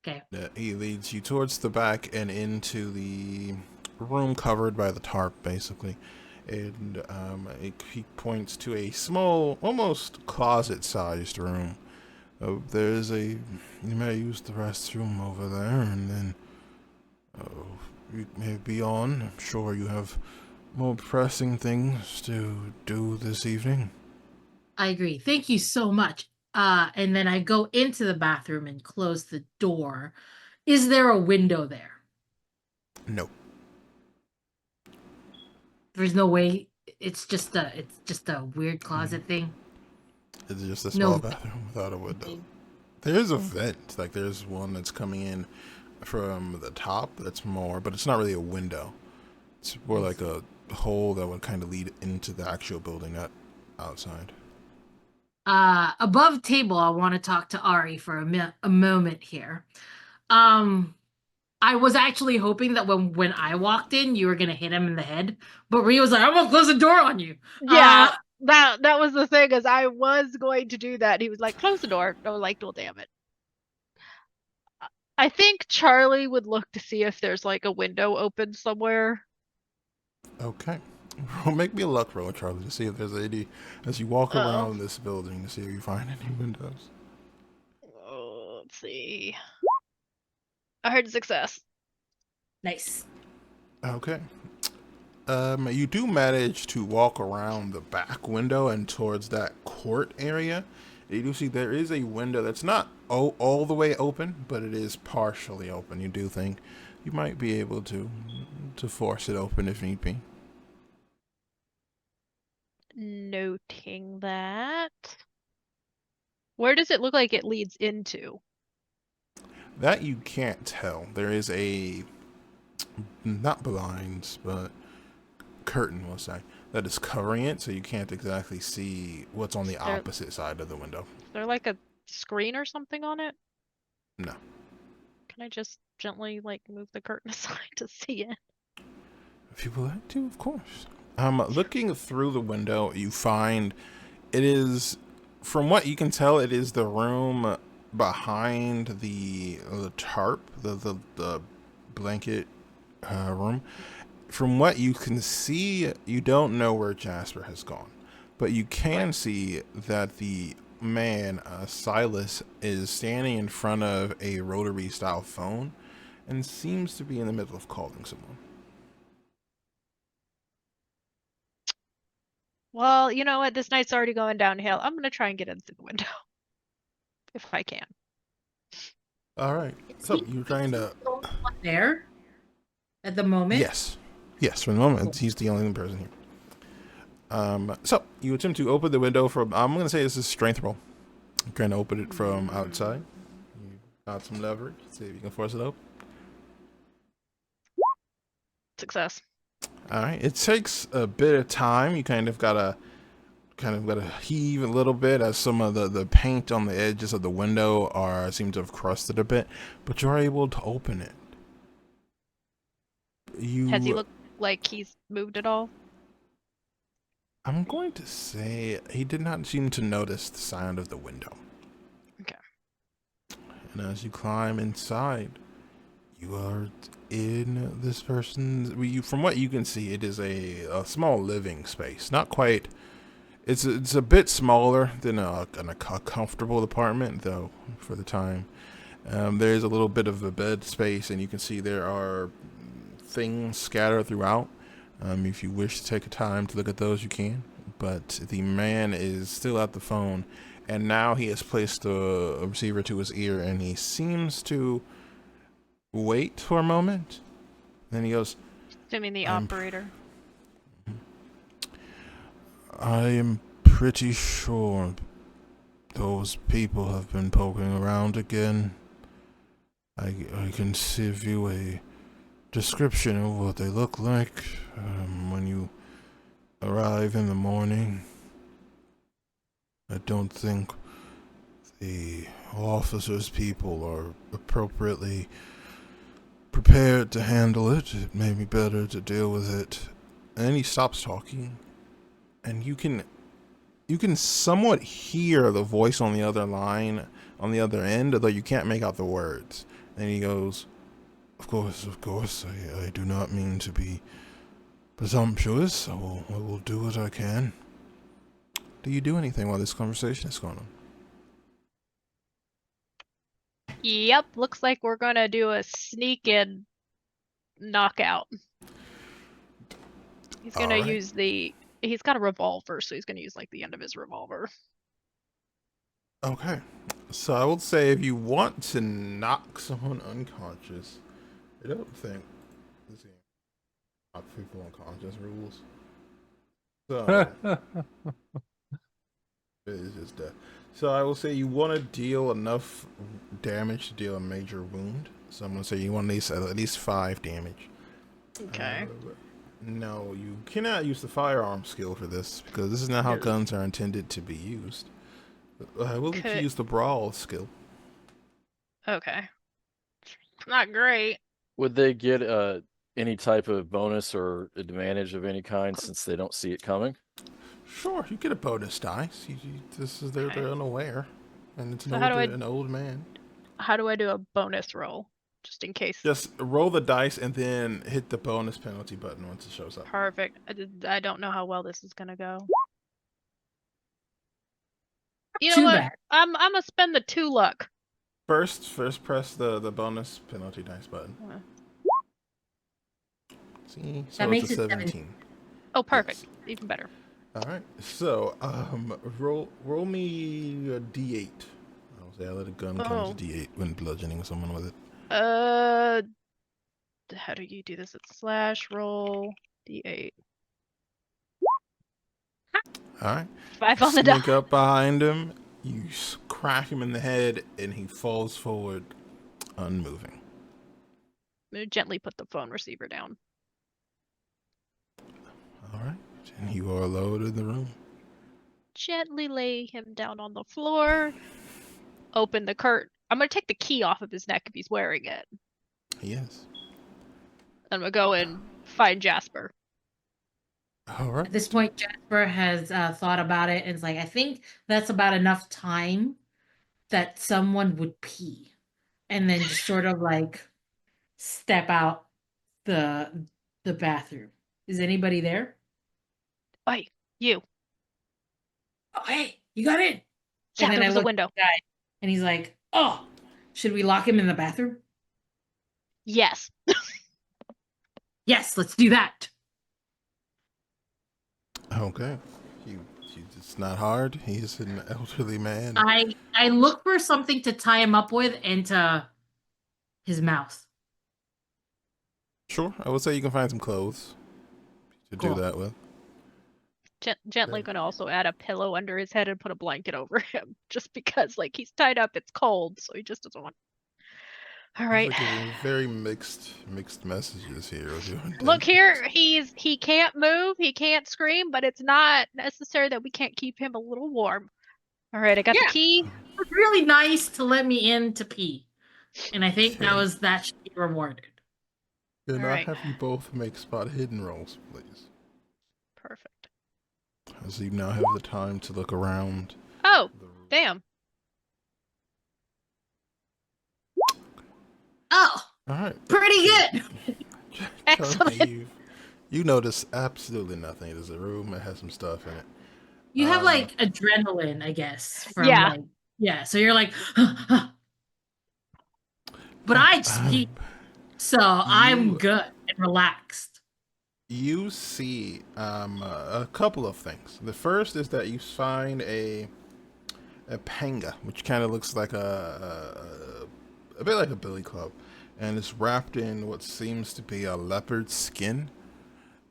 S4: Okay.
S1: He leads you towards the back and into the room covered by the tarp, basically. And he points to a small, almost closet-sized room. You may use the restroom over there, and then you may be on. I'm sure you have more pressing things to do this evening.
S4: I agree. Thank you so much. And then I go into the bathroom and close the door. Is there a window there?
S1: No.
S4: There's no way. It's just a weird closet thing.
S1: It's just a small bathroom without a window. There's a vent, like there's one that's coming in from the top that's more, but it's not really a window. It's more like a hole that would kind of lead into the actual building, not outside.
S4: Above table, I want to talk to Ari for a moment here. I was actually hoping that when I walked in, you were gonna hit him in the head, but Rhea was like, "I'm gonna close the door on you."
S2: Yeah, that was the thing, is I was going to do that. He was like, "Close the door." I was like, "Well, damn it." I think Charlie would look to see if there's like a window open somewhere.
S1: Okay. Well, make me a luck roll, Charlie, to see if there's any, as you walk around this building, to see if you find any windows.
S2: Oh, let's see. I heard success.
S4: Nice.
S1: Okay. You do manage to walk around the back window and towards that court area. You do see there is a window that's not all the way open, but it is partially open. You do think you might be able to force it open if need be.
S2: Noting that. Where does it look like it leads into?
S1: That you can't tell. There is a, not blinds, but curtain, we'll say, that is covering it, so you can't exactly see what's on the opposite side of the window.
S2: Is there like a screen or something on it?
S1: No.
S2: Can I just gently like move the curtain aside to see it?
S1: If you would like to, of course. Looking through the window, you find it is, from what you can tell, it is the room behind the tarp, the blanket room. From what you can see, you don't know where Jasper has gone, but you can see that the man, Silas, is standing in front of a rotary style phone and seems to be in the middle of calling someone.
S2: Well, you know what? This night's already going downhill. I'm gonna try and get in through the window. If I can.
S1: All right. So you're trying to.
S4: There at the moment.
S1: Yes. Yes, for the moment, he's the only person here. So you attempt to open the window from. I'm going to say this is strength roll. You're trying to open it from outside. You got some leverage. See if you can force it open.
S2: Success.
S1: All right. It takes a bit of time. You kind of gotta heave a little bit as some of the paint on the edges of the window seem to have crusted a bit, but you're able to open it.
S2: Has he looked like he's moved at all?
S1: I'm going to say he did not seem to notice the sound of the window.
S2: Okay.
S1: And as you climb inside, you are in this person's. From what you can see, it is a small living space. Not quite. It's a bit smaller than a comfortable apartment, though. For the time, there is a little bit of a bed space, and you can see there are things scattered throughout. If you wish to take a time to look at those, you can. But the man is still at the phone, and now he has placed a receiver to his ear, and he seems to wait for a moment. Then he goes,
S2: Assuming the operator.
S1: I am pretty sure those people have been poking around again. I can give you a description of what they look like when you arrive in the morning. I don't think the officers' people are appropriately prepared to handle it. It may be better to deal with it. And then he stops talking, and you can somewhat hear the voice on the other line, on the other end, although you can't make out the words. And he goes, Of course, I do not mean to be presumptuous. I will do what I can. Do you do anything while this conversation is going on?
S2: Yep, looks like we're gonna do a sneak and knockout. He's gonna
S1: Alright.
S2: use he's got a revolver, so he's gonna use like the end of his revolver.
S1: Okay. So I will say if you want to knock someone unconscious, I don't think this game knock people unconscious rules. So it's just death. So I will say you want to deal enough damage to deal a major wound. So I'm gonna say you want at least 5 damage.
S2: Okay.
S1: No, you cannot use the firearm skill for this because this is not how guns are intended to be used. I will let you use the brawl skill.
S2: Okay. Not great.
S3: Would they get any type of bonus or advantage of any kind since they don't see it coming?
S1: Sure, you get a bonus dice. They're unaware, and it's
S2: So how do
S1: an old man.
S2: How do I do a bonus roll? Just in case.
S1: Just roll the dice and then hit the bonus penalty button once it shows up.
S2: Perfect. I don't know how well this is gonna go. You know what? I'm gonna spend the 2 luck.
S1: First press the bonus penalty dice button. See, so
S4: that
S1: it's
S4: makes
S1: a
S4: it
S1: 17.
S2: Oh, perfect.
S1: Yes.
S2: Even better.
S1: All right. So, roll me a D8. I'll say I let a gun count as a D8 when bludgeoning someone with it.
S2: How do you do this? It's /roll D8.
S1: All right.
S2: 5 on the die.
S1: Sneak up behind him. You crack him in the head, and he falls forward, unmoving.
S2: I'm gonna gently put the phone receiver down.
S1: All right. And you are alone in the room.
S2: Gently lay him down on the floor. Open the curtain. I'm gonna take the key off of his neck if he's wearing it.
S1: Yes.
S2: I'm gonna go and find Jasper.
S1: All right.
S4: At this point, Jasper has thought about it and is like, I think that's about enough time that someone would pee and then just sort of like step out the bathroom. Is anybody there?
S2: Oi, you.
S4: Oh, hey, you got in.
S2: Yeah,
S4: And then
S2: there
S4: I
S2: was a
S4: look
S2: window.
S4: at the guy and he's like, "Oh, should we lock him in the bathroom?"
S2: Yes.
S4: Yes, let's do that.
S1: Okay. It's not hard. He's an elderly man.
S4: I look for something to tie him up with into his mouth.
S1: Sure, I would say you can find some clothes to
S4: Cool.
S1: do that with.
S2: Gently gonna also add a pillow under his head and put a blanket over him, just because like he's tied up, it's cold, so he just doesn't want. All
S1: These
S2: right.
S1: are giving very mixed messages here with your
S2: Look
S1: intentions.
S2: here, he can't move, he can't scream, but it's not necessary that we can't keep him a little warm. All right, I got the
S4: Yeah.
S2: key.
S4: It was really nice to let me in to pee. And I think
S1: Okay.
S4: that should be rewarded.
S1: Can I
S2: Alright.
S1: have you both make spot hidden rolls, please?
S2: Perfect.
S1: As you now have the time to look around.
S2: Oh,
S1: the room.
S2: damn.
S4: Oh,
S1: All right.
S4: pretty good.
S2: Excellent.
S1: You notice absolutely nothing. There's a room that has some stuff in it.
S4: You have like adrenaline, I guess, from
S2: Yeah.
S4: like so you're like but I just pee. So I'm good and relaxed.
S1: You see a couple of things. The first is that you find a panga, which kind of looks like a bit like a billy club, and it's wrapped in what seems to be a leopard skin.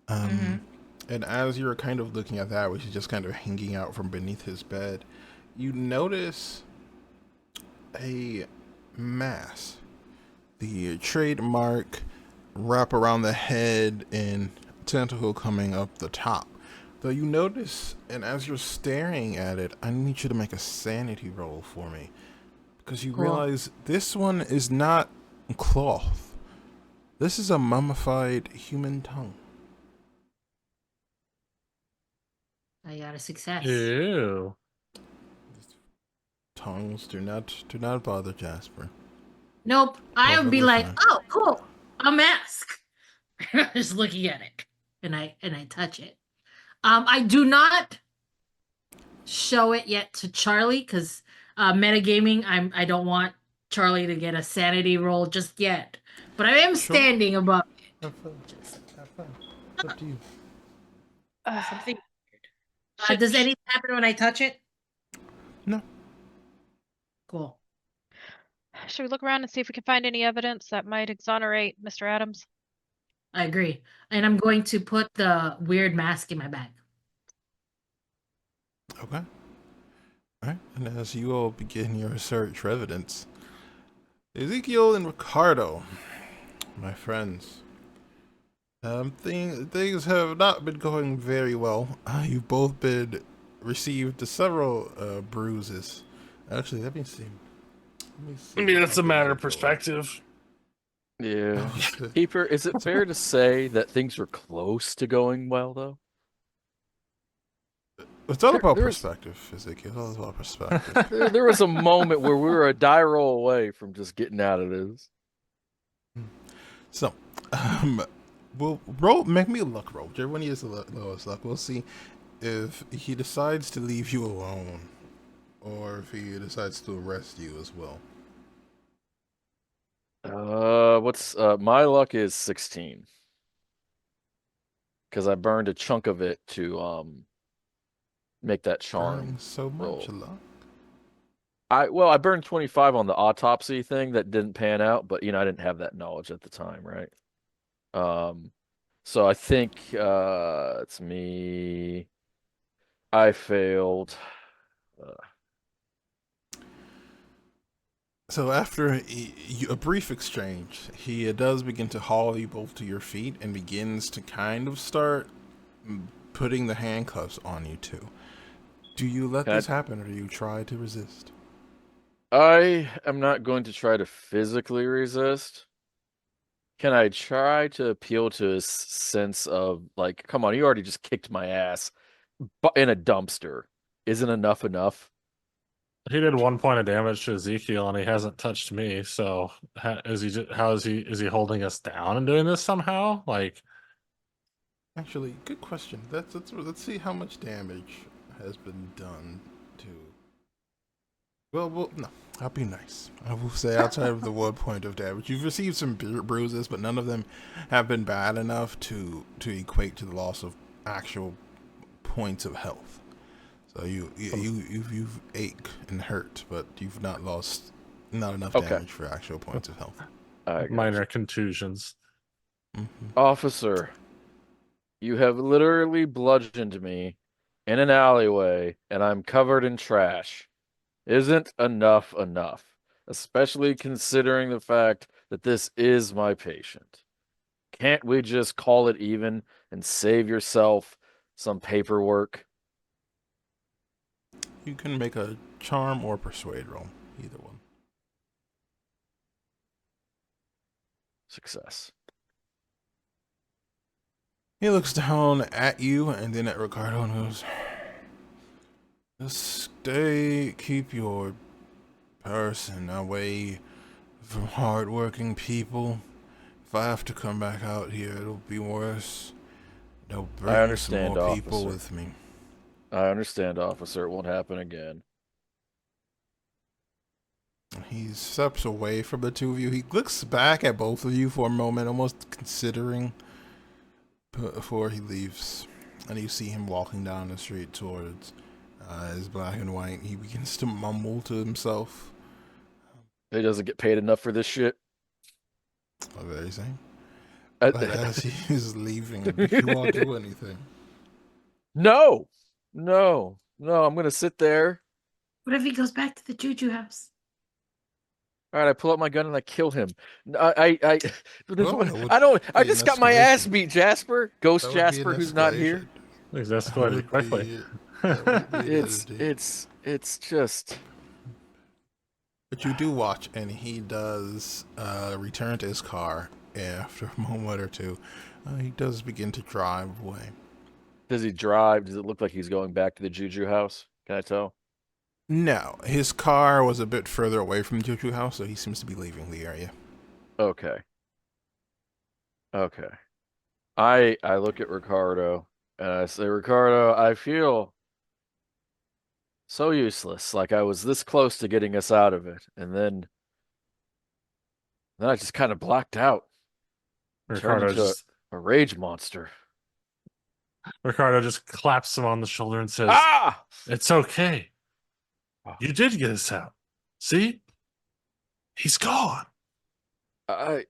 S1: And as you're kind of looking at that, which is just kind of hanging out from beneath his bed, you notice a mask. The trademark wrap around the head and tentacle coming up the top. Though you notice, and as you're staring at it, I need you to make a sanity roll for me. Because you
S4: Cool.
S1: realize this one is not cloth. This is a mummified human tongue.
S4: I got a success.
S5: Ew.
S1: Tongues do not bother Jasper.
S4: Nope. I would be
S1: Perfectly
S4: like,
S1: fine.
S4: "Oh, cool. A mask." Just looking at it. And I touch it. I do not show it yet to Charlie because metagaming, I don't want Charlie to get a sanity roll just yet. But I am
S1: Sure.
S4: standing above it.
S1: Have fun. Have fun. It's up to you.
S4: Something weird.
S2: Should-
S4: Does anything happen when I touch it?
S1: No.
S4: Cool.
S2: Should we look around and see if we can find any evidence that might exonerate Mr. Adams?
S4: I agree. And I'm going to put the weird mask in my bag.
S1: Okay. All right. And as you all begin your search for evidence, Ezekiel and Ricardo, my friends, things have not been going very well. You've both received several bruises. Actually, let me see.
S5: I mean, that's a matter of
S1: How things
S5: perspective.
S3: Yeah.
S1: are going.
S3: Keeper, is it fair to say that things were close to going well, though?
S1: It's all about
S3: there's-
S1: perspective, Ezekiel. It's all about perspective.
S3: There was a moment where we were a die roll away from just getting out of this.
S1: So, we'll roll. Make me a luck roll. Whichever one is the lowest luck. We'll see if he decides to leave you alone, or if he decides to arrest you as well.
S3: What's my luck is 16. Because I burned a chunk of it to make that charm.
S1: Burning so much
S3: roll.
S1: luck.
S3: I burned 25 on the autopsy thing that didn't pan out, but I didn't have that knowledge at the time, right? So I think it's me. I failed.
S1: So after a brief exchange, he does begin to haul you both to your feet and begins to kind of start putting the handcuffs on you two. Do you let this happen, or do you try to resist?
S3: I am not going to try to physically resist. Can I try to appeal to his sense of, like, come on, you already just kicked my ass in a dumpster. Isn't enough?
S5: He did 1 point of damage to Ezekiel, and he hasn't touched me. So, how is he holding us down and doing this somehow? Like,
S1: Actually, good question. Let's see how much damage has been done to. Well, no. I'll be nice. I will say outside of the 1 point of damage, you've received some bruises, but none of them have been bad enough to equate to the loss of actual points of health. So you've ached and hurt, but you've not enough damage for actual points of health.
S5: minor contusions.
S3: Officer, you have literally bludgeoned me in an alleyway, and I'm covered in trash. Isn't enough, especially considering the fact that this is my patient. Can't we just call it even and save yourself some paperwork?
S1: You can make a charm or persuade roll, either one.
S3: Success.
S1: He looks down at you and then at Ricardo and goes, "Just keep your person away from hardworking people. If I have to come back out here, it'll be worse. They'll bring
S3: understand,
S1: some more people
S3: officer.
S1: with me."
S3: I understand, officer. It won't happen again.
S1: He steps away from the two of you. He looks back at both of you for a moment, almost considering before he leaves. And you see him walking down the street towards his black and white. He begins to mumble to himself.
S3: He doesn't get paid enough for this shit.
S1: What are you saying? But as he is leaving, you won't do anything.
S3: No, I'm gonna sit there.
S4: What if he goes back to the Juju house?
S3: All right, I pull out my gun and I kill him. I
S1: be
S3: just
S1: an
S3: got my ass
S1: escalation.
S3: beat, Jasper. Ghost
S1: That would be
S3: Jasper,
S1: an
S3: who's not here.
S5: Things escalated quickly.
S3: It's just.
S1: But you do watch, and he does return to his car after a moment or two. He does begin to drive away.
S3: Does he drive? Does it look like he's going back to the Juju house? Can I tell?
S1: No, his car was a bit further away from Juju house, so he seems to be leaving the area.
S3: Okay. I look at Ricardo and I say, Ricardo, I feel so useless. Like I was this close to getting us out of it, and then I just kind of blacked out. Turned into a rage monster.
S5: Ricardo just claps him on the shoulder and says,
S3: Ah!
S5: "It's okay. You did get us out. See? He's gone."
S3: I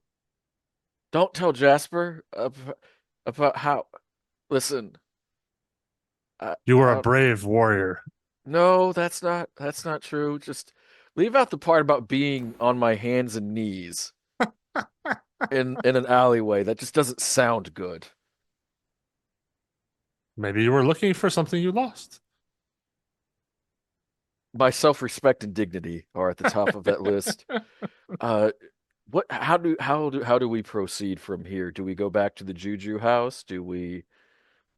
S3: don't tell Jasper about how. Listen.
S5: You were a brave warrior.
S3: No, that's not true. Just leave out the part about being on my hands and knees in an alleyway. That just doesn't sound good.
S5: Maybe you were looking for something you lost.
S3: My self-respect and dignity are at the top of that list. How do we proceed from here? Do we go back to the Juju house? Do we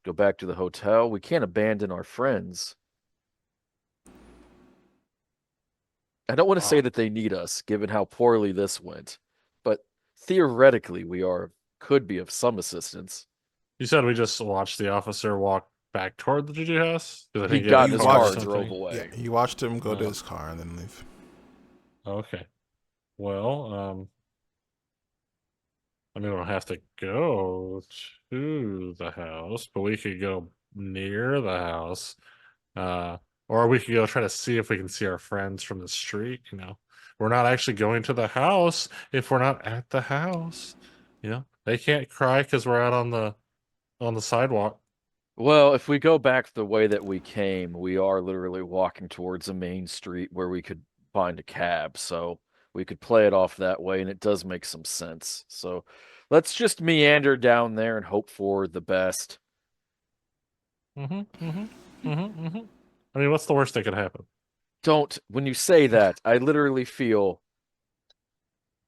S3: go back to the hotel? We can't abandon our friends. I don't want to say that they need us, given how poorly this went, but theoretically could be of some assistance.
S5: You said we just watched the officer walk back toward the Juju house?
S3: He got in his car and drove away.
S1: Yeah, you watched him go to his car and then leave.
S5: Okay. Well, I mean, we don't have to go to the house, but we could go near the house. Or we could go try to see if we can see our friends from the street, you know. We're not actually going to the house if we're not at the house. You know, they can't cry because we're out on the sidewalk.
S3: Well, if we go back the way that we came, we are literally walking towards a main street where we could find a cab, so we could play it off that way, and it does make some sense. So let's just meander down there and hope for the best.
S5: I mean, what's the worst that could happen?
S3: When you say that, I literally feel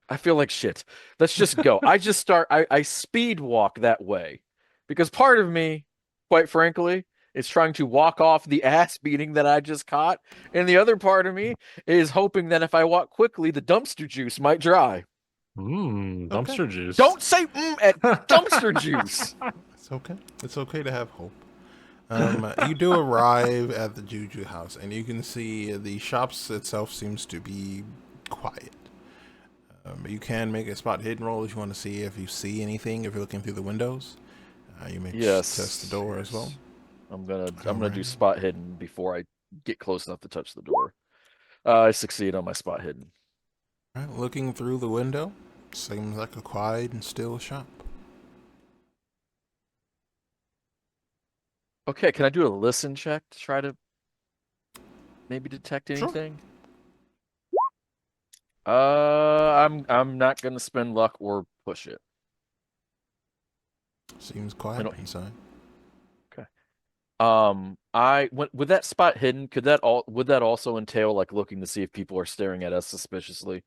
S3: like shit. Let's just go. I speed walk that way because part of me, quite frankly, is trying to walk off the ass beating that I just caught, and the other part of me is hoping that if I walk quickly, the dumpster juice might dry.
S5: Dumpster juice.
S3: Don't say at dumpster juice.
S1: It's okay. It's okay to have hope. You do arrive at the Juju house, and you can see the shops itself seems to be quiet. You can make a spot hidden roll if you want to see if you see anything. If you're looking through the windows, you may test the door as well.
S3: I'm gonna do spot hidden before I get close enough to touch the door. I succeed on my spot hidden.
S1: All right, looking through the window, seems like a quiet and still shop.
S3: Okay, can I do a listen check to try to maybe detect anything? I'm not gonna spend luck or push it.
S1: Seems quiet inside.
S3: With that spot hidden, would that also entail like looking to see if people are staring at us suspiciously?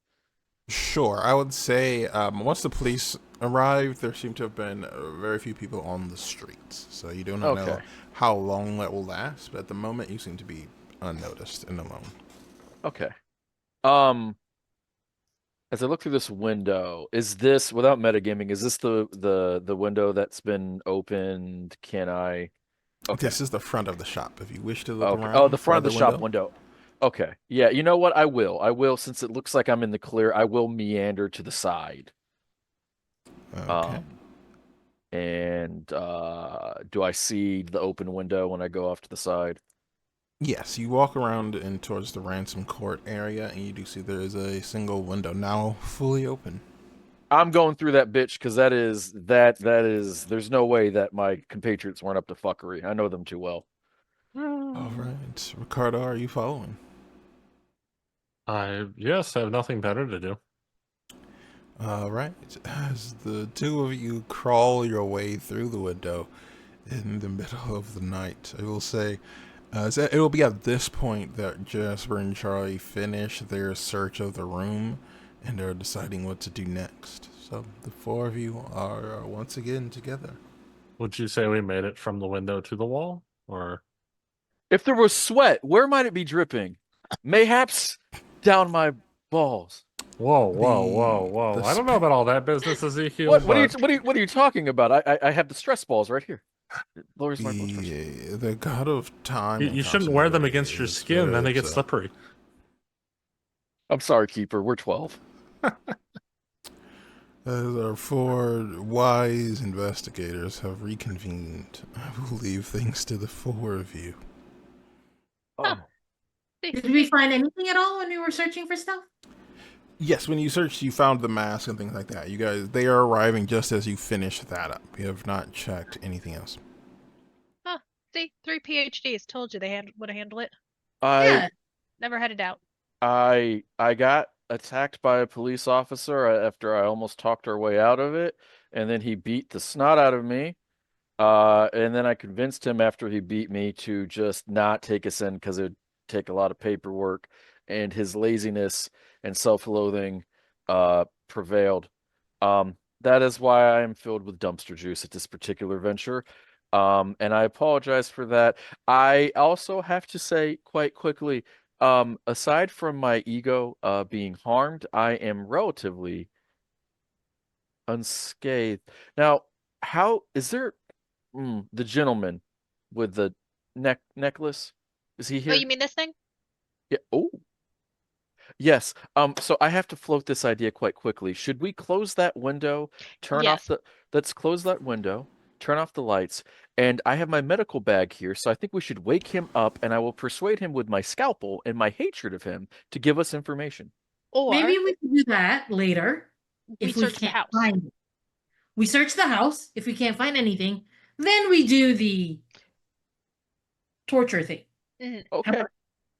S1: Sure, I would say once the police arrived, there seemed to have been very few people on the streets. So you do not know how long that will last, but at the moment you seem to be unnoticed and alone.
S3: Okay. As I look through this window, is this, without metagaming, is this the window that's been opened? Can I? Okay.
S1: This is the front of the shop. If you wish to look around.
S3: Oh, the front of the shop window. Okay. Yeah, you know what? I will, since it looks like I'm in the clear, I will meander to the side.
S1: Okay.
S3: Do I see the open window when I go off to the side?
S1: Yes, you walk around and towards the ransom court area, and you do see there is a single window now fully open.
S3: I'm going through that bitch because that is there's no way that my compatriots weren't up to fuckery. I know them too well.
S1: All right, Ricardo, are you following?
S5: Yes, I have nothing better to do.
S1: All right, as the two of you crawl your way through the window in the middle of the night, I will say, it will be at this point that Jasper and Charlie finish their search of the room and are deciding what to do next. So the four of you are once again together.
S5: Would you say we made it from the window to the wall, or?
S3: If there was sweat, where might it be dripping? Mayhaps down my balls.
S5: Whoa! I don't know about all that business, Ezekiel.
S3: What are you talking about? I have the stress balls right here. It lowers my blood pressure.
S1: The god of time.
S5: You shouldn't wear them against your skin, then they get slippery.
S3: I'm sorry, Keeper. We're 12.
S1: As our four wise investigators have reconvened, I will leave things to the four of you.
S3: Oh.
S4: Did we find anything at all when we were searching for stuff?
S1: Yes, when you searched, you found the mask and things like that. You guys, they are arriving just as you finish that up. You have not checked anything else.
S2: Huh. See, 3 PhDs told you they would handle it.
S4: Yeah.
S2: Never had a doubt.
S3: I got attacked by a police officer after I almost talked our way out of it, and then he beat the snot out of me. And then I convinced him after he beat me to just not take us in because it would take a lot of paperwork, and his laziness and self-loathing prevailed. That is why I am filled with dumpster juice at this particular venture. And I apologize for that. I also have to say quite quickly, aside from my ego being harmed, I am relatively unscathed. Now, how is there the gentleman with the necklace? Is he here?
S2: Oh, you mean this thing?
S3: Yeah. Oh. Yes. So I have to float this idea quite quickly. Should we close that window? Let's close that window, turn off the lights, and I have my medical bag here, so I think we should wake him up, and I will persuade him with my scalpel and my hatred of him to give us information.
S2: Or
S4: maybe we can do that later if we can't find it. We search the house. If we can't find anything, then we do the torture thing.
S3: Okay.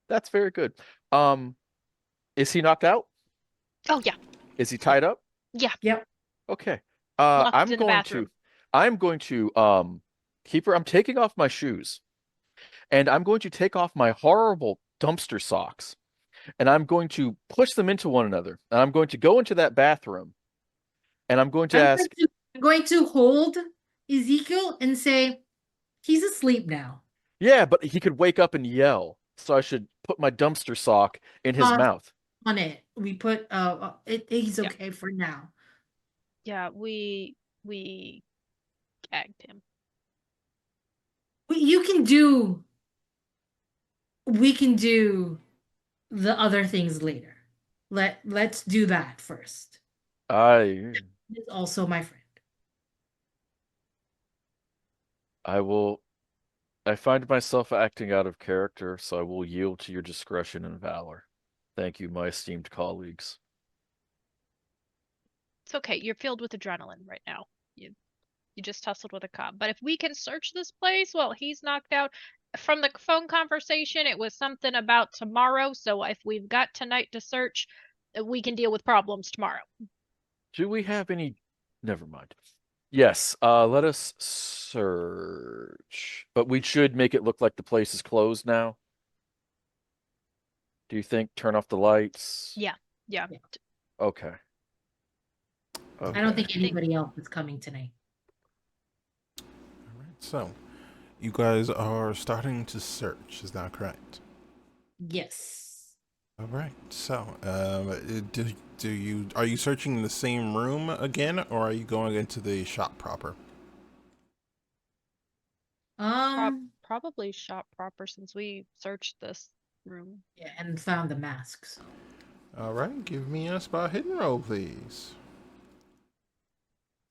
S3: That's very good. Is he knocked out?
S2: Oh yeah.
S3: Is he tied up?
S2: Yeah.
S4: Yep.
S3: Okay.
S2: I'm
S3: going to Keeper, I'm taking off my shoes. And I'm going to take off my horrible dumpster socks. And I'm going to push them into one another. And I'm going to go into that bathroom. And I'm going to ask.
S4: I'm going to hold Ezekiel and say, he's asleep now.
S3: Yeah, but he could wake up and yell. So I should put my dumpster sock in his mouth.
S4: On it. We put he's
S2: Yeah.
S4: okay for now.
S2: Yeah, we gagged him.
S4: We can do the other things later. Let's do that first.
S3: I
S4: He's also my friend.
S3: will. I find myself acting out of character, so I will yield to your discretion and valor. Thank you, my esteemed colleagues.
S2: It's okay. You're filled with adrenaline right now. You just tussled with a cop. But if we can search this place while he's knocked out, from the phone conversation, it was something about tomorrow. So if we've got tonight to search, we can deal with problems tomorrow.
S3: Do we have any? Never mind. Yes, let us search. But we should make it look like the place is closed now. Do you think turn off the lights?
S2: Yeah.
S3: Okay.
S4: I don't think
S2: Okay.
S4: anybody else is coming tonight.
S1: All right. So, you guys are starting to search. Is that correct?
S4: Yes.
S1: All right. So, are you searching the same room again, or are you going into the shop proper?
S2: Probably shop proper since we searched this room.
S4: Yeah, and found the masks.
S1: All right. Give me a spot hidden roll, please.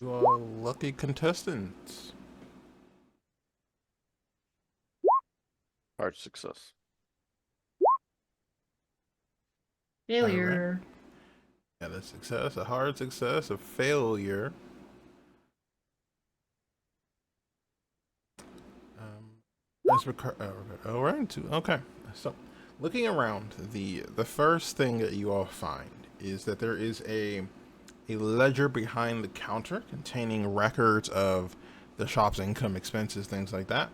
S1: You are lucky contestants.
S3: Hard success.
S4: Failure.
S1: Yeah, a success, a hard success, a failure. All right. Okay. So, looking around, the first thing that you all find is that there is a ledger behind the counter containing records of the shop's income, expenses, things like that.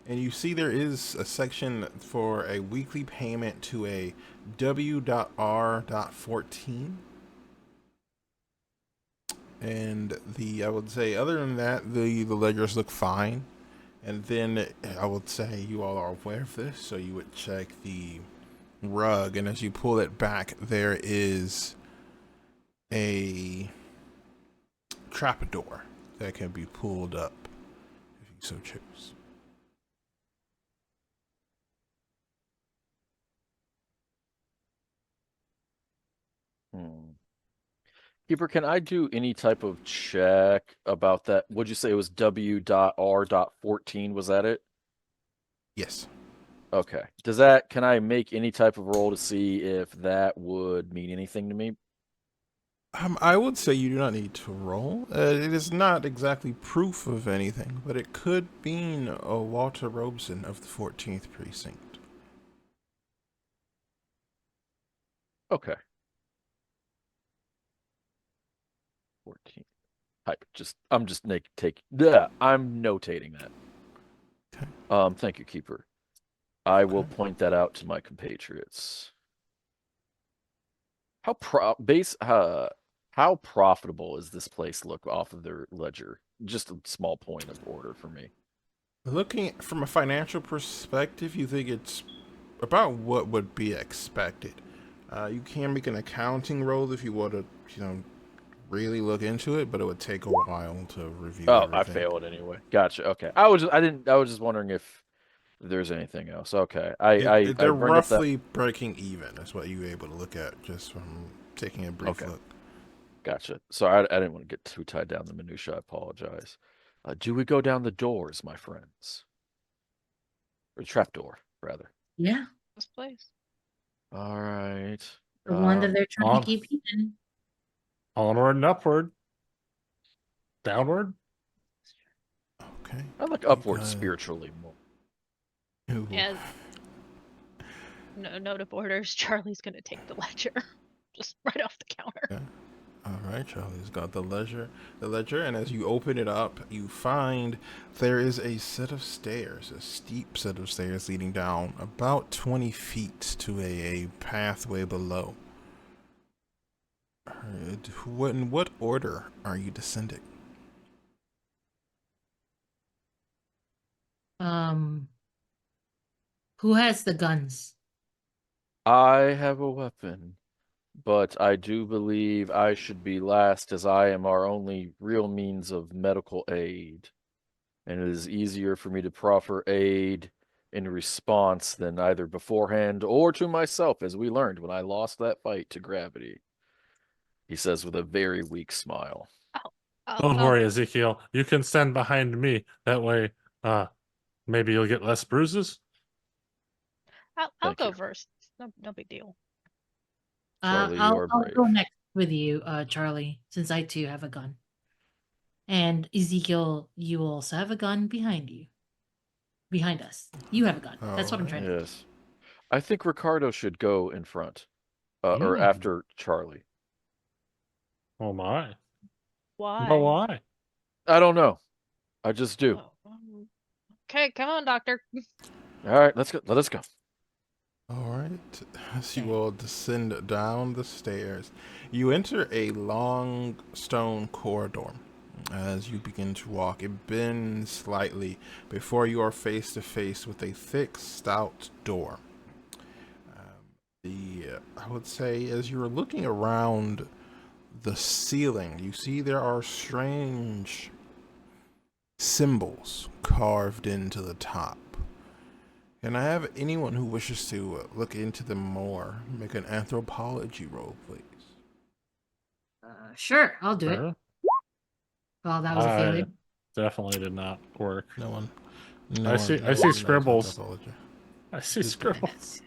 S1: And you see there is a section for a weekly payment to a W.R.14. And I would say, other than that, the ledgers look fine. And then I would say you all are aware of this, so you would check the rug, and as you pull it back, there is a trapdoor that can be pulled up if you so choose.
S3: Keeper, can I do any type of check about that? Would you say it was W.R.14? Was that it?
S1: Yes.
S3: Okay. Can I make any type of roll to see if that would mean anything to me?
S1: I would say you do not need to roll. It is not exactly proof of anything, but it could mean a Walter Robeson of the 14th Precinct.
S3: Okay. 14. Type. I'm notating that.
S1: Okay.
S3: Thank you, Keeper. I will point that out to my compatriots. How profitable is this place look off of their ledger? Just a small point of order for me.
S1: Looking from a financial perspective, you think it's about what would be expected. You can make an accounting roll if you want to, really look into it, but it would take a while to review.
S3: Oh,
S1: everything.
S3: I failed anyway. Gotcha. Okay. I was just wondering if there's anything else. Okay.
S1: They're roughly breaking even. That's what you were able to look at just from taking a brief look.
S3: Gotcha. Sorry, I didn't want to get too tied down the minutia. I apologize. Do we go down the doors, my friends? Or trapdoor, rather.
S4: Yeah.
S2: This place.
S3: All right.
S4: The one that they're trying to keep hidden.
S5: Onward and upward. Downward?
S1: Okay.
S3: I like upward spiritually more.
S2: Yeah. No note of orders. Charlie's gonna take the ledger, just right off the counter.
S1: Yeah. All right, Charlie's got the ledger, and as you open it up, you find there is a set of stairs, a steep set of stairs leading down about 20 feet to a pathway below. In what order are you descending?
S4: Who has the guns?
S3: I have a weapon, but I do believe I should be last as I am our only real means of medical aid. And it is easier for me to proffer aid in response than either beforehand or to myself, as we learned when I lost that fight to gravity. He says with a very weak smile.
S5: Don't worry, Ezekiel. You can stand behind me. That way, maybe you'll get less bruises.
S2: I'll
S3: Thank
S2: go
S3: you.
S2: first. No big deal.
S3: Charlie, you
S4: I'll
S3: are
S4: I'll
S3: brave.
S4: go next with you, Charlie, since I too have a gun. And Ezekiel, you also have a gun behind you. Behind us. You have a gun. That's what I'm trying to say.
S3: Yes. I think Ricardo should go in front. Or
S5: Mm.
S3: after Charlie.
S5: Oh my.
S2: Why?
S5: But why?
S3: I don't know. I just do.
S2: Oh, okay, come on, doctor.
S3: All right, let's go. Let us go.
S1: All right. As you all descend down the stairs, you enter a long stone corridor. As you begin to walk, it bends slightly before you are face to face with a thick, stout door. I would say, as you're looking around the ceiling, you see there are strange symbols carved into the top. Can I have anyone who wishes to look into them more make an anthropology roll, please?
S4: Sure, I'll do it.
S5: Sure.
S4: Well, that was a failure.
S5: Definitely did not work.
S1: No one.
S5: I see
S1: knows
S5: scribbles.
S1: anthropology.
S5: I see scribbles.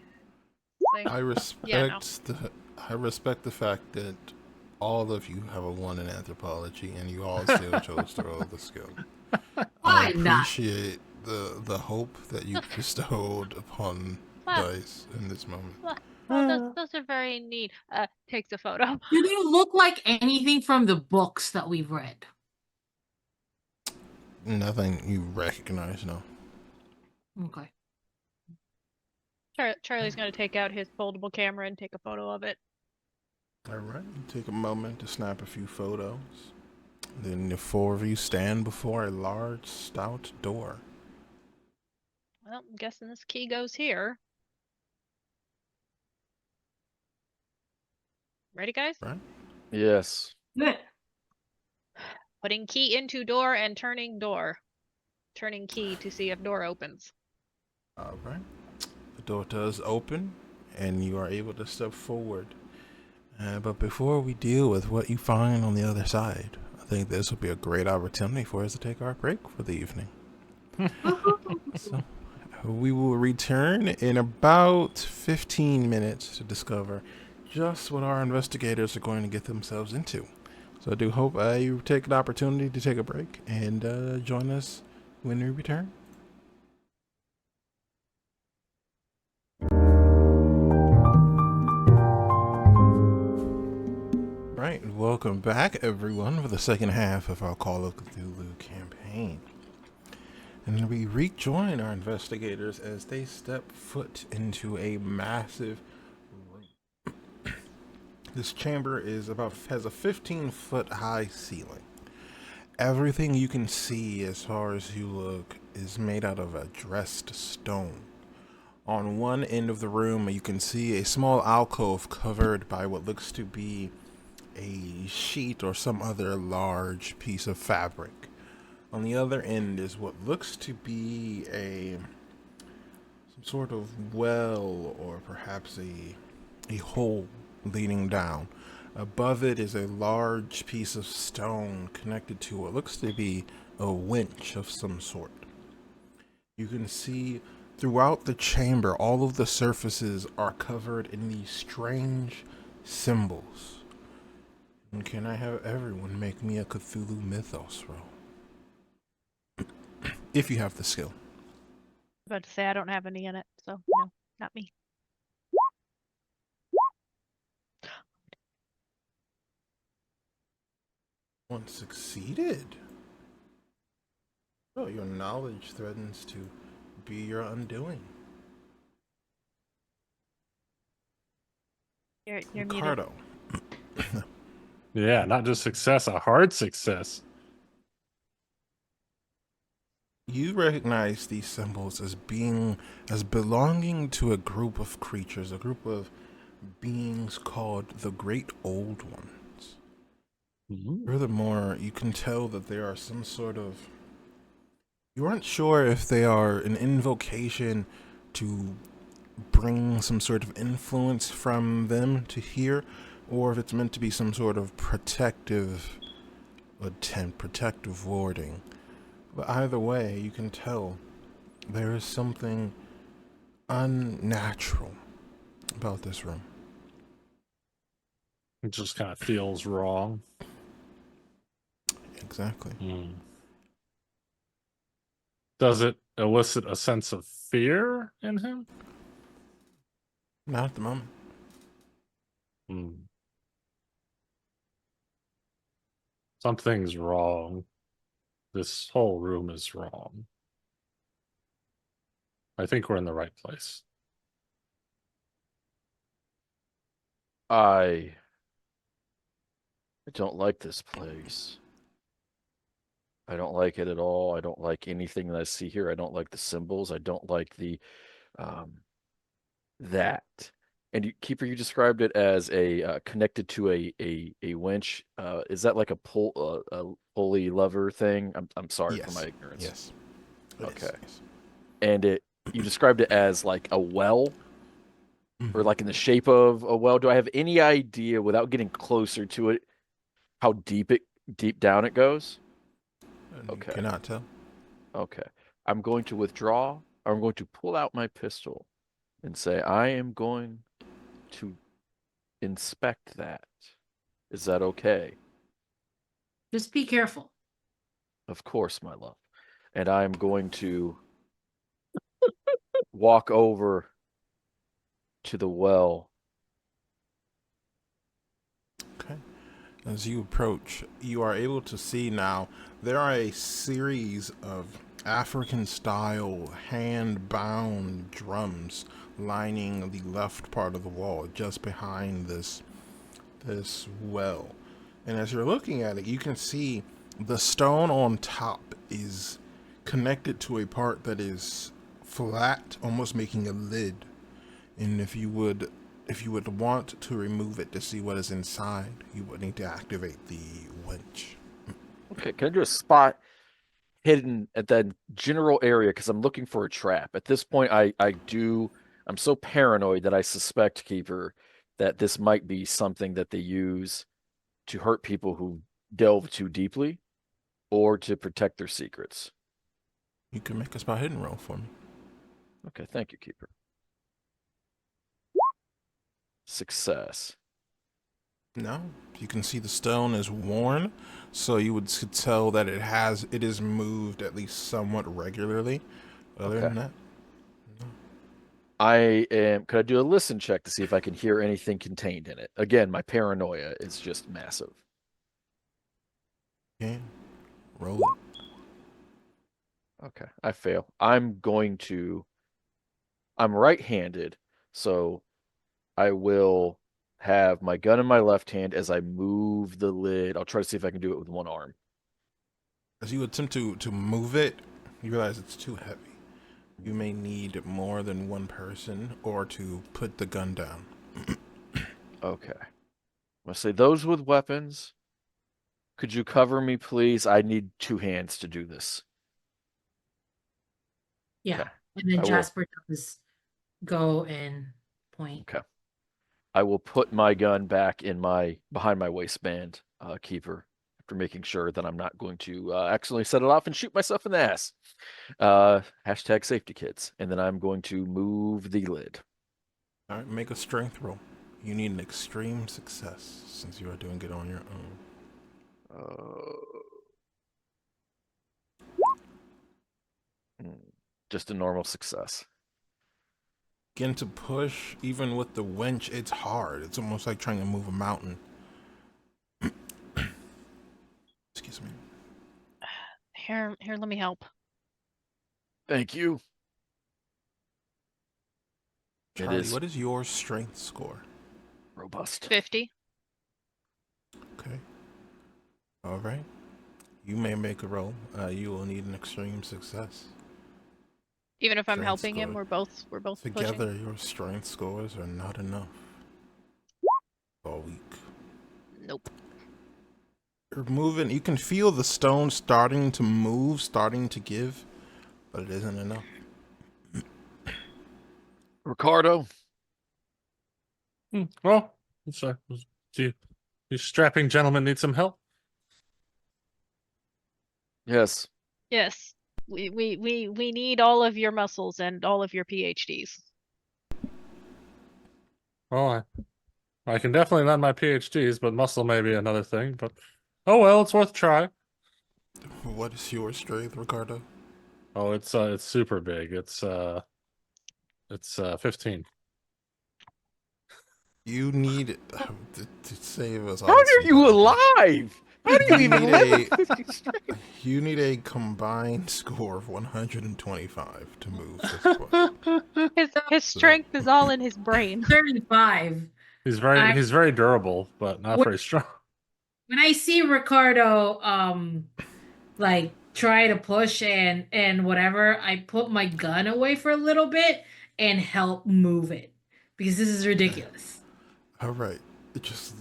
S2: Same.
S1: I respect I respect the fact that all of you have a 1 in anthropology, and you all still chose to roll the skill. I
S4: Why not?
S1: appreciate the hope that you bestowed upon dice in this moment.
S2: Well, those are very neat. Takes a photo.
S4: Do they look like anything from the books that we've read?
S1: Nothing you recognize, no.
S4: Okay.
S2: Charlie's gonna take out his foldable camera and take a photo of it.
S1: All right, take a moment to snap a few photos. Then the 4 of you stand before a large, stout door.
S2: Well, I'm guessing this key goes here. Ready, guys?
S1: Right?
S3: Yes.
S4: Good.
S2: Putting key into door and turning door. Turning key to see if door opens.
S1: All right. The door does open, and you are able to step forward. But before we deal with what you find on the other side, I think this will be a great opportunity for us to take our break for the evening. So we will return in about 15 minutes to discover just what our investigators are going to get themselves into. So I do hope you take an opportunity to take a break and join us when we return. Right, welcome back everyone for the second half of our Call of Cthulhu campaign. And we rejoin our investigators as they step foot into a massive room. This chamber has a 15-foot high ceiling. Everything you can see as far as you look is made out of a dressed stone. On one end of the room, you can see a small alcove covered by what looks to be a sheet or some other large piece of fabric. On the other end is what looks to be some sort of well or perhaps a hole leading down. Above it is a large piece of stone connected to what looks to be a winch of some sort. You can see throughout the chamber, all of the surfaces are covered in these strange symbols. And can I have everyone make me a Cthulhu Mythos roll? If you have the skill.
S2: I was about to say I don't have any in it, so no, not me.
S1: One succeeded. Oh, your knowledge threatens to be your undoing.
S2: You're muted.
S1: Ricardo.
S5: Yeah, not just success, a hard success.
S1: You recognize these symbols as belonging to a group of creatures, a group of beings called the Great Old Ones. Furthermore, you can tell that they are some sort of... You aren't sure if they are an invocation to bring some sort of influence from them to here, or if it's meant to be some sort of protective attempt, protective warding. But either way, you can tell there is something unnatural about this room.
S5: It just kind of feels wrong.
S1: Exactly.
S5: Does it elicit a sense of fear in him?
S1: Not at the moment.
S5: Something's wrong. This whole room is wrong. I think we're in the right place.
S3: I don't like this place. I don't like it at all. I don't like anything that I see here. I don't like the symbols. I don't like the that. And Keeper, you described it as a connected to a winch. Is that like a pulley lever thing? I'm sorry for my ignorance.
S1: Yes.
S3: Okay. And you described it as like a well, or like in the shape of a well. Do I have any idea, without getting closer to it, how deep down it goes?
S1: Okay. Cannot tell.
S3: Okay. I'm going to withdraw. I'm going to pull out my pistol and say, I am going to inspect that. Is that okay?
S4: Just be careful.
S3: Of course, my love. And I'm going to walk over to the well.
S1: Okay. As you approach, you are able to see now there are a series of African-style hand-bound drums lining the left part of the wall, just behind this well. And as you're looking at it, you can see the stone on top is connected to a part that is flat, almost making a lid. And if you would want to remove it to see what is inside, you would need to activate the winch.
S3: Okay, can I do a spot hidden at that general area? Because I'm looking for a trap. At this point, I'm so paranoid that I suspect, Keeper, that this might be something that they use to hurt people who delve too deeply or to protect their secrets.
S1: You can make a spot hidden roll for me.
S3: Okay, thank you, Keeper. Success.
S1: No, you can see the stone is worn, so you would tell that it is moved at least somewhat regularly. Other than that, no.
S3: Could I do a listen check to see if I can hear anything contained in it? Again, my paranoia is just massive.
S1: Yeah, roll it.
S3: Okay, I fail. I'm right-handed, so I will have my gun in my left hand as I move the lid. I'll try to see if I can do it with one arm.
S1: As you attempt to move it, you realize it's too heavy. You may need more than one person or to put the gun down.
S3: Okay. I'm going to say, those with weapons, could you cover me, please? I need two hands to do this.
S4: Yeah.
S3: Okay.
S4: And then Jasper does go and point.
S3: Okay. I will put my gun back behind my waistband, Keeper, after making sure that I'm not going to accidentally set it off and shoot myself in the ass. Hashtag safety kids. And then I'm going to move the lid.
S1: All right, make a strength roll. You need an extreme success since you are doing it on your own.
S3: Just a normal success.
S1: Begin to push, even with the winch, it's hard. It's almost like trying to move a mountain. Excuse me.
S2: Here, let me help.
S3: Thank you.
S1: Charlie, what is your strength score?
S3: Robust.
S2: 50.
S1: Okay. All right. You may make a roll. You will need an extreme success.
S2: Even if I'm
S1: Strength
S2: helping him,
S1: score.
S2: we're both
S1: Together,
S2: pushing.
S1: your strength scores are not enough. All weak.
S2: Nope.
S1: You're moving. You can feel the stone starting to move, starting to give, but it isn't enough.
S3: Ricardo,
S5: Well, so, do you strapping gentlemen need some help?
S3: yes.
S2: Yes. We need all of your muscles and all of your PhDs.
S5: Well, I can definitely lend my PhDs, but muscle may be another thing. But oh well, it's worth a try.
S1: What is your strength, Ricardo?
S5: Oh, it's super big. It's 15.
S1: You need it to save us all.
S3: How are
S1: some
S3: you
S1: time.
S3: alive? How do you
S1: You
S3: even
S1: need
S3: live
S1: a-
S3: with 50 strength?
S1: You need a combined score of 125 to move this quest.
S2: His strength is all in his brain.
S4: 35.
S5: He's
S4: I-
S5: very durable, but not
S4: What-
S5: very strong.
S4: When I see Ricardo like try to push and whatever, I put my gun away for a little bit and help move it because this is ridiculous.
S1: All right. It just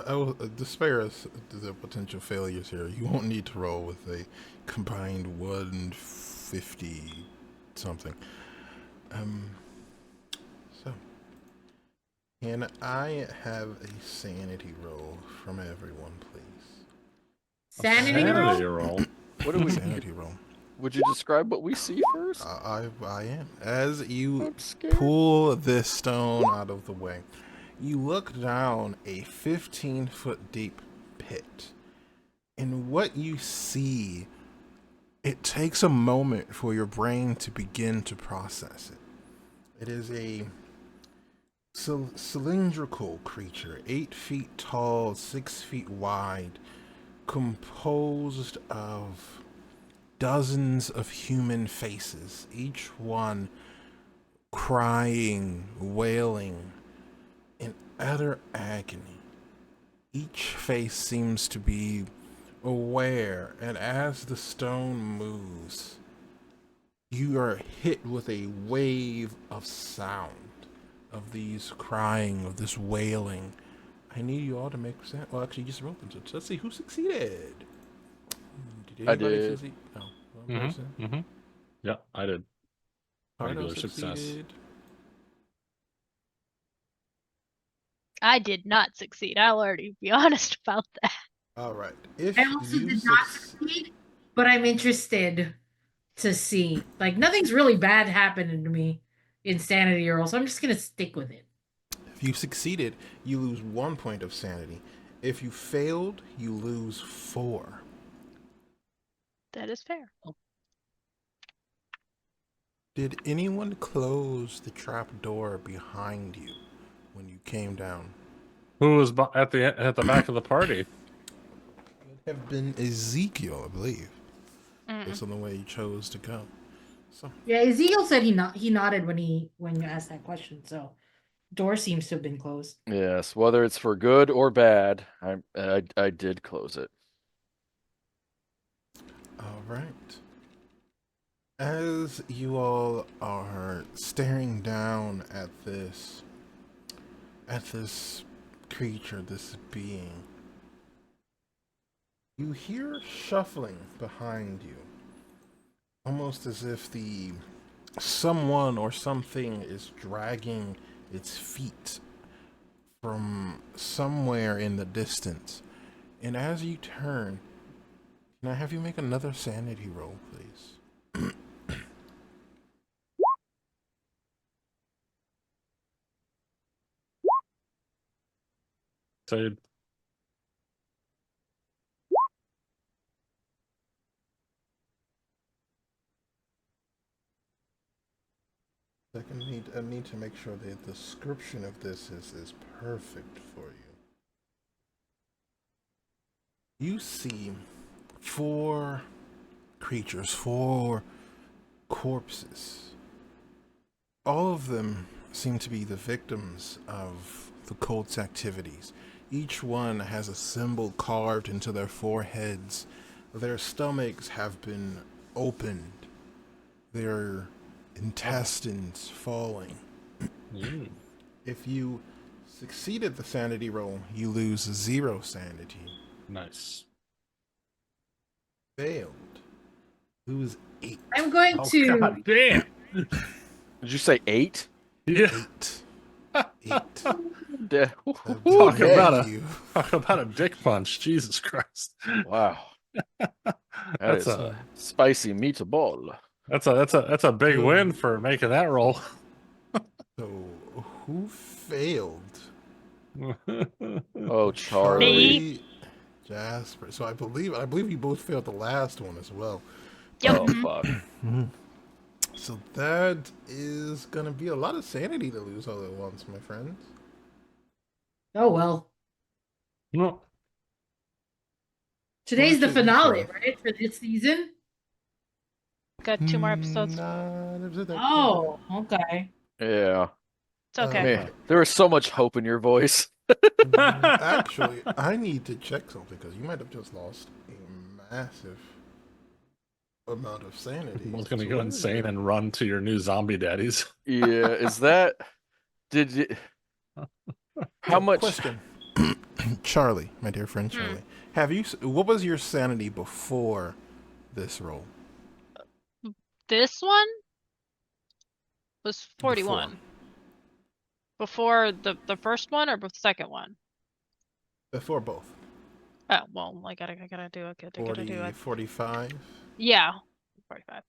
S1: I will despair us the potential failures here. You won't need to roll with a combined 150 something. So can I have a sanity roll from everyone, please?
S4: Sanity roll?
S5: roll.
S3: What do we
S1: Sanity roll.
S3: Would you describe what we see first?
S1: I am. As you
S3: I'm scared.
S1: pull this stone out of the way, you look down a 15-foot deep pit. And what you see, it takes a moment for your brain to begin to process it. It is a cylindrical creature, 8 feet tall, 6 feet wide, composed of dozens of human faces, each one crying, wailing in utter agony. Each face seems to be aware, and as the stone moves, you are hit with a wave of sound of these crying, of this wailing. I need you all to make sense. Well, actually, you just rolled them. So let's see who succeeded. Did
S3: I
S1: anybody
S3: did.
S1: succeed? No. One person.
S5: Mm-hmm. Yeah, I did.
S1: Ricardo
S5: Regular success.
S1: succeeded.
S2: I did not succeed. I'll already be honest about that.
S1: All right. If
S4: I also
S1: you
S4: did not
S1: suc-
S4: succeed, but I'm interested to see. Like nothing's really bad happening to me in sanity roll, so I'm just gonna stick with it.
S1: if you succeeded, you lose 1 point of sanity. If you failed, you lose 4.
S2: That is fair.
S1: Did anyone close the trap door behind you when you came down?
S5: Who was at the back of the party?
S1: It would have been Ezekiel, I believe.
S2: Mm-mm.
S1: Based on the way you chose to go. So
S4: Yeah, Ezekiel said he nodded when you asked that question, so door seems to have been closed.
S3: Yes, whether it's for good or bad, I did close it.
S1: all right. As you all are staring down at this creature, this being, you hear shuffling behind you, almost as if someone or something is dragging its feet from somewhere in the distance. And as you turn, can I have you make another sanity roll, please?
S5: So
S1: I need to make sure the description of this is perfect for you. You see 4 creatures, 4 corpses. All of them seem to be the victims of the cult's activities. Each one has a symbol carved into their foreheads their stomachs have been opened, their intestines falling.
S5: Mm.
S1: If you succeeded the sanity roll, you lose 0 sanity.
S5: Nice.
S1: Failed, lose 8.
S4: I'm going
S5: Oh,
S4: to.
S5: God damn.
S3: Did you say 8?
S5: Yeah.
S1: 8.
S5: Talk
S3: Okay.
S5: about a dick punch. Jesus Christ.
S3: Wow. That
S5: That's
S3: is
S5: a
S3: spicy meatball.
S5: that's a big win for making that roll.
S1: So, who failed?
S3: Oh, Charlie.
S1: Jasper. So I believe you both failed the last one as well.
S2: Yep.
S3: Oh, fuck.
S1: So that is gonna be a lot of sanity to lose all at once, my friends.
S4: Oh well.
S5: No.
S4: Today's the
S1: What you-
S4: finale,
S1: so-
S4: right, for this season?
S2: Got 2 more episodes.
S4: Oh, okay.
S3: Yeah.
S2: It's okay.
S3: Man, there was so much hope in your voice.
S1: Actually, I need to check something because you might have just lost a massive amount of sanity.
S5: One's gonna
S1: So
S5: go
S1: what is
S5: insane
S1: it?
S5: and run to your new zombie daddies.
S3: Yeah, is that... Did you... How much...
S1: Question. Charlie, my dear friend Charlie, what was your sanity before this roll?
S2: This one was 41. Before the first one or the second one?
S1: Before both.
S2: Oh well, I gotta do it. Gotta do
S1: 40,
S2: it.
S1: 45.
S2: Yeah, 45.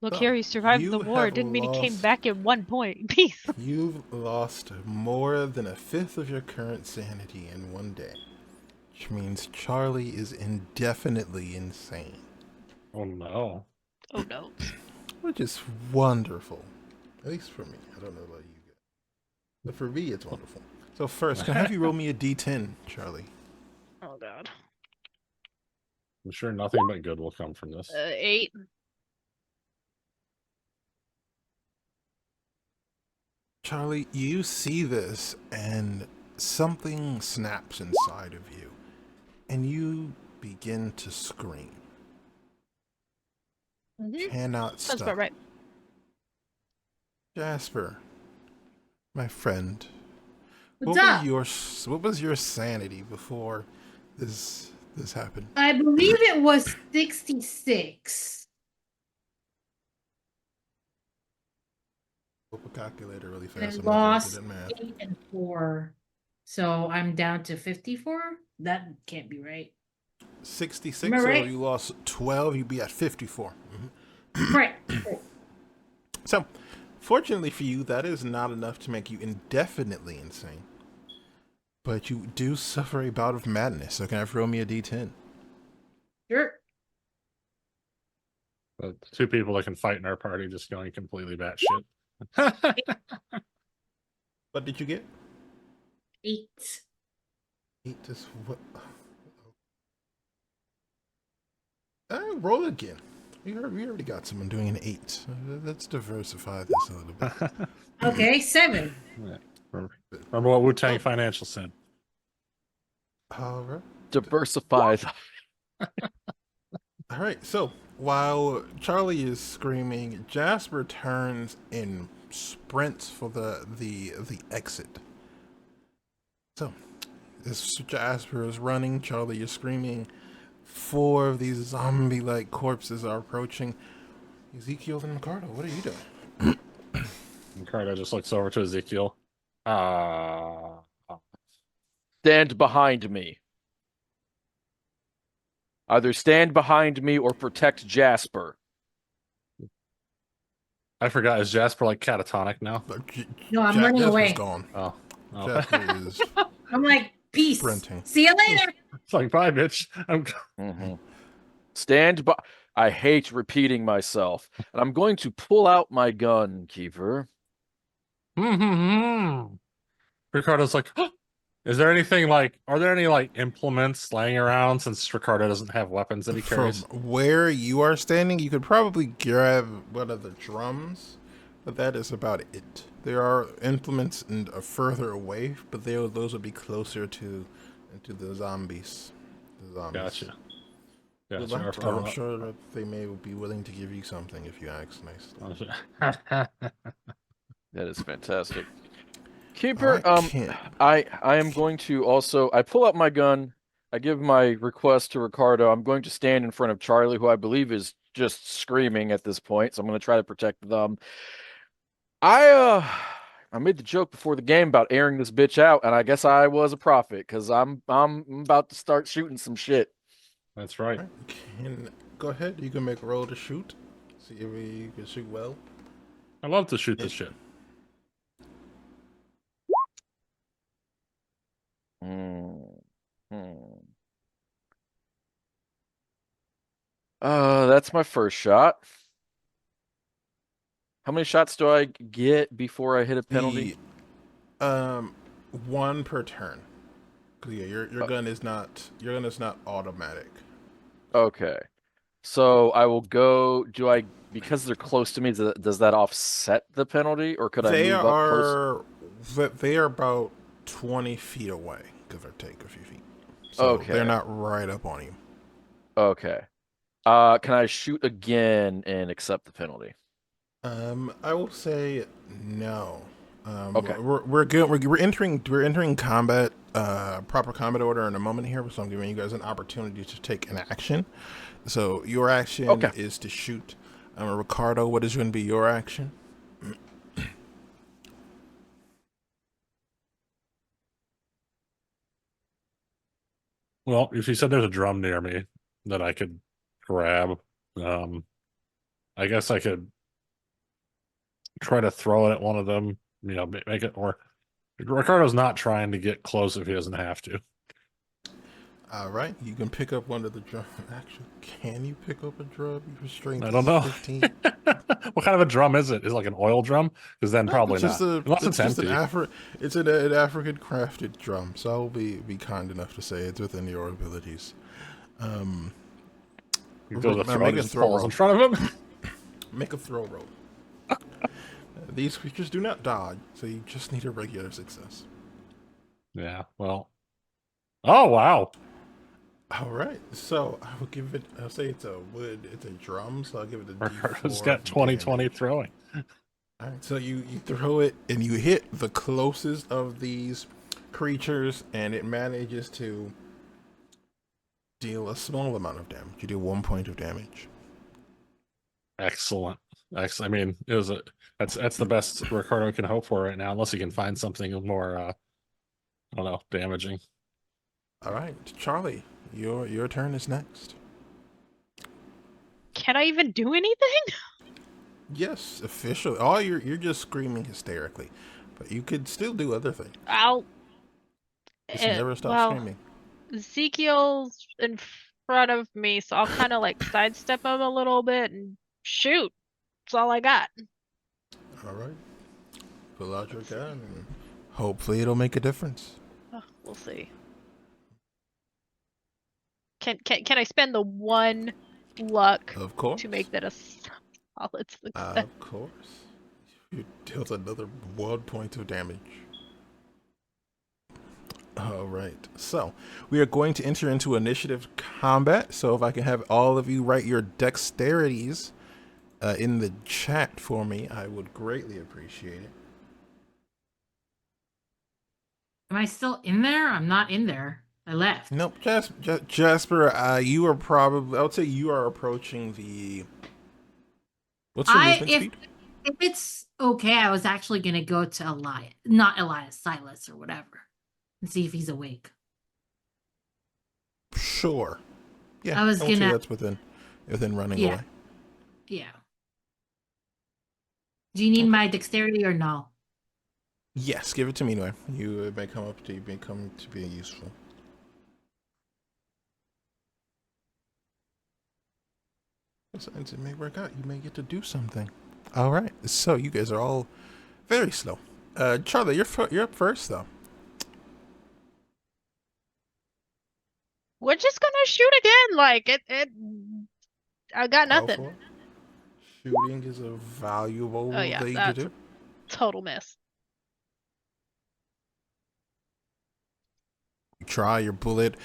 S2: Look
S1: So,
S2: here, he survived
S1: you
S2: the war.
S1: have
S2: Didn't mean he came
S1: lost-
S2: back in 1 point. Peace.
S1: You've lost more than a fifth of your current sanity in 1 day, which means Charlie is indefinitely insane,
S5: Oh no.
S2: Oh no.
S1: which is wonderful. At least for me. I don't know about you guys. But for me, it's wonderful. So first, can I have you roll me a d10, Charlie?
S2: Oh god.
S5: I'm sure nothing but good will come from this.
S2: 8.
S1: Charlie, you see this, and something snaps inside of you, and you begin to scream. Cannot
S2: Sounds
S1: stop.
S2: about right.
S1: Jasper, my friend,
S4: What's up?
S1: what was your sanity before this happened?
S4: I believe it was 66.
S1: Flip a calculator really
S4: And I
S1: fast. I'm not very
S4: lost
S1: good at math.
S4: 8 and 4. So I'm down to 54? That can't be right.
S1: 66,
S4: Am I
S1: so
S4: right?
S1: you lost 12, you'd be at 54.
S4: Right.
S1: So, fortunately for you, that is not enough to make you indefinitely insane. But you do suffer a bout of madness, so can I roll me a d10?
S4: Sure.
S5: The 2 people that can fight in our party just going completely batshit.
S1: What did you get?
S4: 8.
S1: 8 is what? Roll again. We already got someone doing an 8. Let's diversify this a little bit.
S4: Okay, 7.
S5: Remember what Wu-Tang Financial said.
S1: All right.
S3: Diversified.
S1: All right. So while Charlie is screaming, Jasper turns and sprints for the exit. So as Jasper is running, Charlie is screaming. 4 of these zombie-like corpses are approaching. Ezekiel and Ricardo, what are you doing?
S5: And Carter just looks over to Ezekiel.
S3: Stand behind me. Either stand behind me or protect Jasper.
S5: I forgot. Is Jasper like catatonic now?
S4: No, I'm running
S1: Jasper's
S4: away.
S1: gone.
S5: Oh.
S1: Jasper is
S4: I'm like, peace.
S1: sprinting.
S4: See you later.
S5: It's like, bye, bitch.
S3: Stand by. I hate repeating myself. And I'm going to pull out my gun, Keeper.
S5: Ricardo's like, is there anything like, are there any like implements laying around since Ricardo doesn't have weapons that he
S1: From
S5: carries?
S1: where you are standing, you could probably grab one of the drums, but that is about it. There are implements further away, but those would be closer to the zombies. The zombies.
S5: Gotcha.
S1: Would
S5: Gotcha.
S1: like to, I'm sure that they may be willing to give you something if you ask nicely.
S3: That is fantastic.
S1: All
S3: Keeper,
S1: right, Ken.
S3: I am going to also I pull out my gun, I give my request to Ricardo. I'm going to stand in front of Charlie, who I believe is just screaming at this point, so I'm going to try to protect them. I made the joke before the game about airing this bitch out, and I guess I was a prophet because I'm about to start shooting some shit.
S5: That's right.
S1: All right, Ken, go ahead. You can make a roll to shoot. See if you can shoot well.
S5: I love to shoot this shit.
S3: That's my first shot. How many shots do I get before I hit a penalty?
S1: One per turn. 'Cause, yeah, your gun is not automatic.
S3: Okay. So I will go. Because they're close to me, does that offset the penalty, or could I move up close?
S1: They are about 20 feet away, give or take a few feet. So
S3: Okay.
S1: they're not right up on you.
S3: Okay. Can I shoot again and accept the penalty?
S1: I will say no.
S3: Okay.
S1: We're good. We're entering combat, proper combat order in a moment here. So I'm giving you guys an opportunity to take an action. So your action is to shoot. Ricardo, what is going to be your action?
S5: Well, if you said there's a drum near me that I could grab, I guess I could try to throw it at one of them, make it, or Ricardo's not trying to get close if he doesn't have to.
S1: All right, you can pick up one of the drum. Actually, can you pick up a drum? Your strength
S5: I don't know.
S1: 15.
S5: What kind of a drum is it? Is it like an oil drum? Because then probably
S1: It's
S5: not. Unless it's
S1: just
S5: empty.
S1: It's an African crafted drum, so I'll be kind enough to say it's within your abilities.
S5: You go to throw
S1: make
S5: it,
S1: a
S5: just
S1: throw
S5: falls
S1: roll.
S5: in front of him.
S1: Make a throw roll. These creatures do not dodge, so you just need a regular success.
S5: Yeah, well. Oh, wow.
S1: All right, so I will give it. I'll say it's a drum, so I'll give it a
S5: Ricardo's
S1: D4
S5: got 20/20
S1: damage.
S5: throwing.
S1: All right, so you throw it and you hit the closest of these creatures, and it manages to deal a small amount of damage. You do 1 point of damage.
S5: Excellent. I mean, that's the best Ricardo can hope for right now, unless he can find something more, I don't know, damaging.
S1: All right, Charlie, your turn is next.
S2: Can I even do anything?
S1: Yes, officially. All you're just screaming hysterically, but you could still do other things.
S2: I'll.
S1: Just never stop screaming.
S2: Ezekiel's in front of me, so I'll kind of like sidestep him a little bit and shoot. That's all I got.
S1: All right, pull out your gun and hopefully it'll make a difference.
S2: We'll see. Can I spend the one luck
S1: Of course.
S2: to make that a solid success?
S1: Of course. You dealt another 1 point of damage. All right. So we are going to enter into initiative combat. So if I can have all of you write your dexterities in the chat for me, I would greatly appreciate it.
S4: Am I still in there? I'm not in there. I left.
S1: Nope, Jasper, you are probably, I would say you are approaching the, what's your movement speed?
S4: If it's okay, I was actually going to go to Elias, not Elias, Silas or whatever, and see if he's awake.
S1: Sure. Yeah,
S4: I was
S1: would say
S4: gonna-
S1: that's within running
S4: Yeah.
S1: away.
S4: Yeah. Do you need my dexterity or no?
S1: Yes, give it to me anyway. You may come to be useful. Sometimes it may work out. You may get to do something. All right. So you guys are all very slow. Charlie, you're up first though.
S2: We're just gonna shoot again. Like it. I got
S1: Go
S2: nothing.
S1: for it. Shooting is a valuable
S2: Oh, yeah,
S1: thing to
S2: that's
S1: do.
S2: Total miss.
S1: You try your bullet.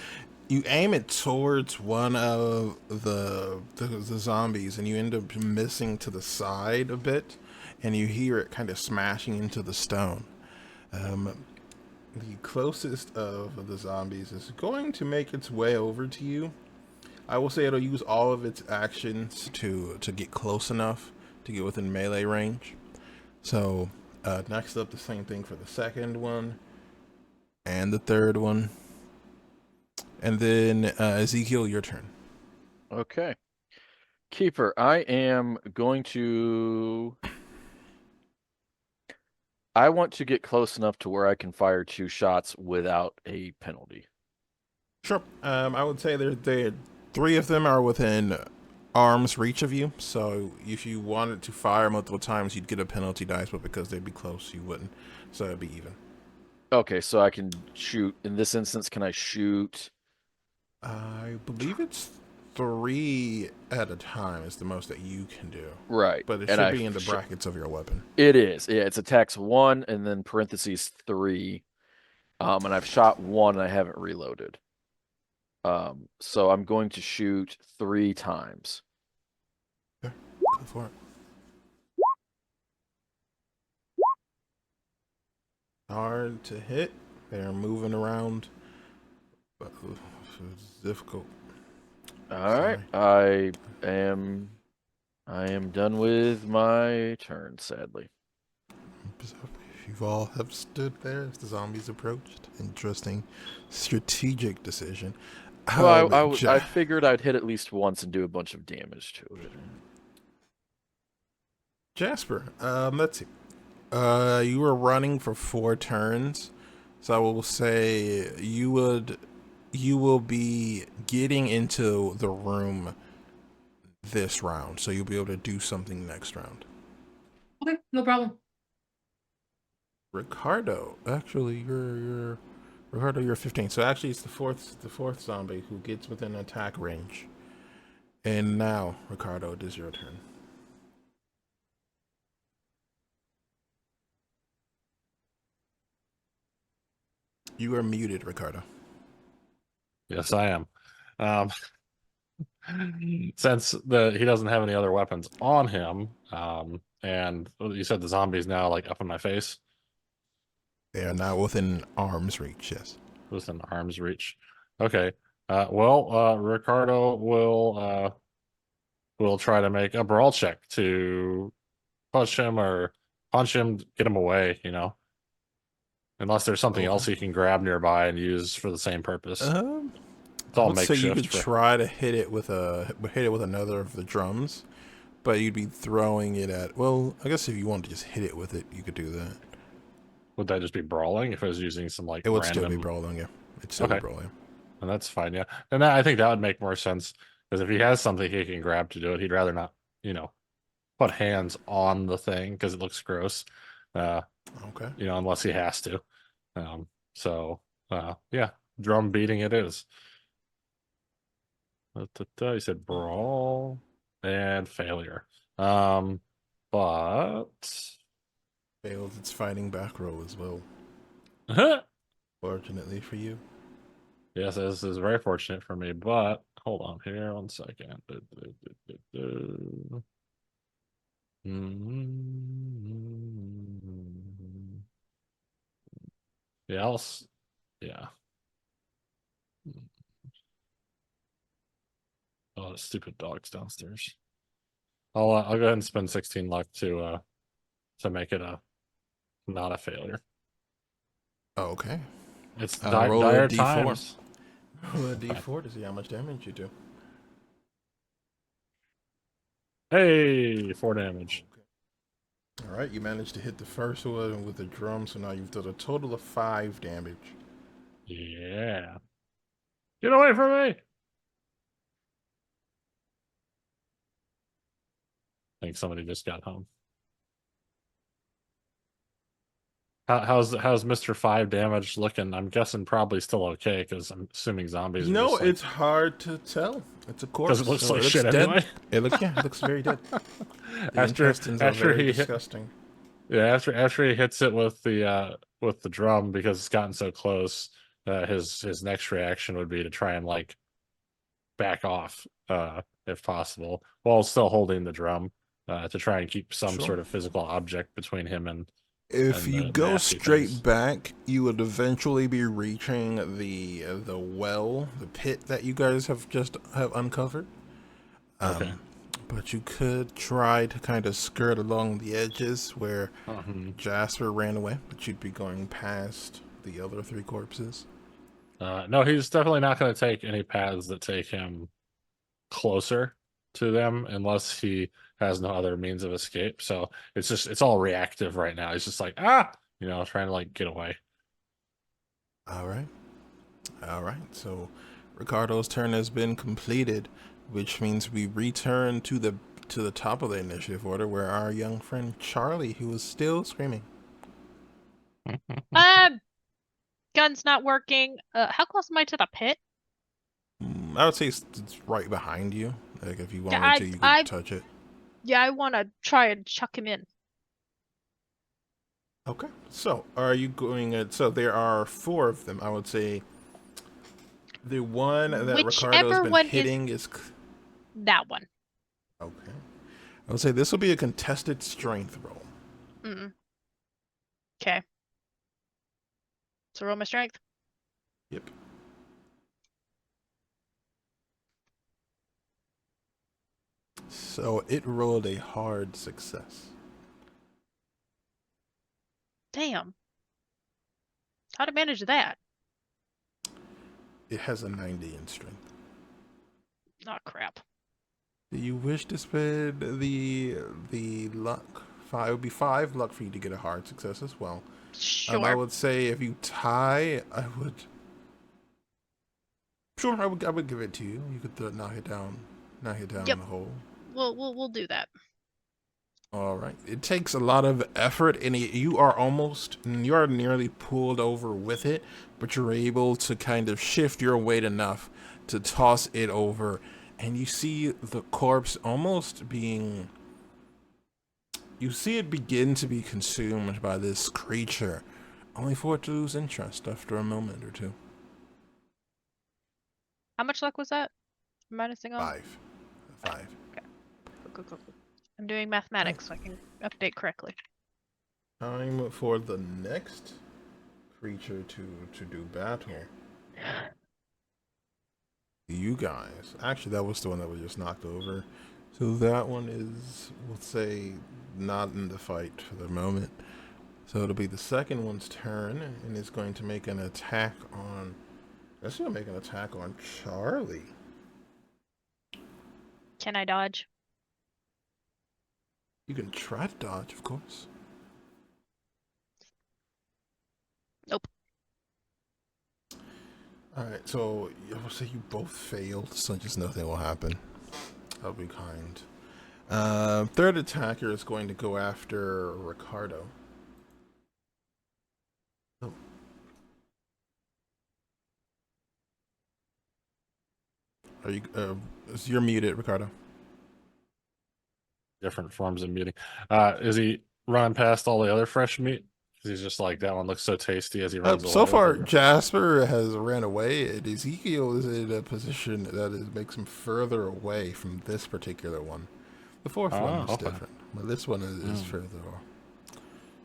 S1: You aim it towards one of the zombies, and you end up missing to the side a bit, and you hear it kind of smashing into the stone. The closest of the zombies is going to make its way over to you. I will say it'll use all of its actions to get close enough to get within melee range. So next up, the same thing for the second one and the third one. And then Ezekiel, your turn.
S3: Okay. Keeper, I am going to... I want to get close enough to where I can fire 2 shots without a penalty.
S1: Sure. I would say there 3 of them are within arm's reach of you. So if you wanted to fire multiple times, you'd get a penalty dice, but because they'd be close, you wouldn't. So it'd be even.
S3: Okay, so I can shoot. In this instance, can I shoot?
S1: I believe it's 3 at a time is the most that you can do.
S3: Right.
S1: But it
S3: and
S1: should be in the brackets of your weapon.
S3: It is. Yeah, it's attacks 1 and then parentheses 3. And I've shot 1 and I haven't reloaded. So I'm going to shoot 3 times.
S1: Okay, go for it. Hard to hit. They're moving around. But it's difficult.
S3: All right. I am done with my turn, sadly.
S1: So if you all have stood there as the zombies approached. Interesting strategic decision.
S3: Well, I figured I'd hit at least once and do a bunch of damage to it.
S1: Jasper, let's see. You were running for 4 turns, so I will say you will be getting into the room this round, so you'll be able to do something next round.
S4: Okay, no problem.
S1: Ricardo, actually, you're 15. So actually, it's the fourth zombie who gets within attack range. And now, Ricardo, it is your turn. You are muted, Ricardo.
S5: Yes, I am. Since he doesn't have any other weapons on him, and you said the zombie's now like up in my face.
S1: They are now within arm's reach. Yes.
S5: Within arm's reach. Okay. Ricardo will try to make a brawl check to punch him, get him away. Unless there's something else he can grab nearby and use for the same purpose. It's all
S1: let's say you could
S5: makeshift.
S1: try to hit it with another of the drums, but you'd be throwing it at. Well, I guess if you wanted to just hit it with it, you could do that.
S5: Would that just be brawling if I was using some like
S1: It would
S5: random...
S1: still be brawling, yeah. It'd still be brawling.
S5: And that's fine, yeah. And I think that would make more sense because if he has something he can grab to do it, he'd rather not, put hands on the thing because it looks gross.
S1: Okay.
S5: Unless he has to. Yeah, drum beating it is. You said brawl and failure. But
S1: Fails its fighting back roll as well. Fortunately for you.
S5: Yes, this is very fortunate for me, but hold on here 1 second. Yeah, yeah. Oh, the stupid dog's downstairs. I'll go ahead and spend 16 luck to make it not a failure.
S1: Oh, okay.
S5: It's
S1: roll
S5: dire
S1: a D4.
S5: times.
S1: Roll a D4 to see how much damage you do.
S5: Hey, 4 damage.
S1: Okay. All right, you managed to hit the first one with the drum, so now you've done a total of 5 damage.
S5: Yeah. Get away from me! I think somebody just got home. How's Mr. 5 damage looking? I'm guessing probably still okay because I'm assuming zombies.
S1: It's hard to tell. It's a corpse.
S5: Because it looks
S1: so
S5: like
S1: it
S5: shit
S1: dead.
S5: anyway.
S1: It looks very dead. The
S5: after
S1: intestines are very
S5: he
S1: disgusting.
S5: Yeah, after he hits it with the drum, because it's gotten so close, his next reaction would be to try and like back off, if possible, while still holding the drum, to try and keep some
S1: Sure.
S5: sort of physical object between him and
S1: If you
S5: the
S1: go
S5: nasty
S1: straight
S5: things.
S1: back, you would eventually be reaching the well, the pit that you guys have uncovered.
S5: Okay.
S1: But you could try to kind of skirt along the edges where
S5: Mhm.
S1: Jasper ran away, but you'd be going past the other three corpses.
S5: No, he's definitely not going to take any paths that take him closer to them unless he has no other means of escape. So it's all reactive right now. He's just like, trying to like get away.
S1: All right. All right. So Ricardo's turn has been completed, which means we return to the top of the initiative order where our young friend Charlie, who is still screaming.
S2: Gun's not working. How close am I to the pit?
S1: I would say it's right behind you. Like if you
S2: Yeah,
S1: wanted to, you could touch it.
S2: Yeah, I want to try and chuck him in.
S1: Okay. So are you going? So there are four of them. I would say the one that Ricardo's
S2: Whichever
S1: been
S2: one
S1: hitting
S2: is
S1: is
S2: that one.
S1: okay. I would say this will be a contested strength roll.
S2: Okay. So roll my strength.
S1: Yep. So it rolled a hard success.
S2: Damn. How'd it manage that?
S1: It has a 90 in strength.
S2: Oh crap.
S1: Do you wish to spend the luck? It would be 5 luck for you to get a hard success as well.
S2: Sure.
S1: I would say if you tie, I would. Sure, I would give it to you. You could knock it down
S2: Yep.
S1: in the hole.
S2: We'll do that.
S1: All right. It takes a lot of effort, and you are nearly pulled over with it, but you're able to kind of shift your weight enough to toss it over, and you see the corpse almost being. You see it begin to be consumed by this creature, only for it to lose interest after a moment or two.
S2: How much luck was that? Minusing all?
S1: 5. 5.
S2: Cool. I'm doing mathematics so I can update correctly.
S1: Time for the next creature to do battle. You guys. Actually, that was the one that was just knocked over. So that one is, we'll say, not in the fight for the moment. So it'll be the second one's turn, and it's going to make an attack on. It's going to make an attack on Charlie.
S2: Can I dodge?
S1: You can try to dodge, of course.
S2: Nope.
S1: Alright, so I will say you both failed, so just nothing will happen. I'll be kind. Third attacker is going to go after Ricardo. Oh. Are you? You're muted, Ricardo.
S5: Different forms of muting. Is he running past all the other fresh meat? He's just like, that one looks so tasty as he runs away.
S1: So far,
S5: with it.
S1: Jasper has ran away, and Ezekiel is in a position that makes him further away from this particular one. The fourth one is different, but this one is further off.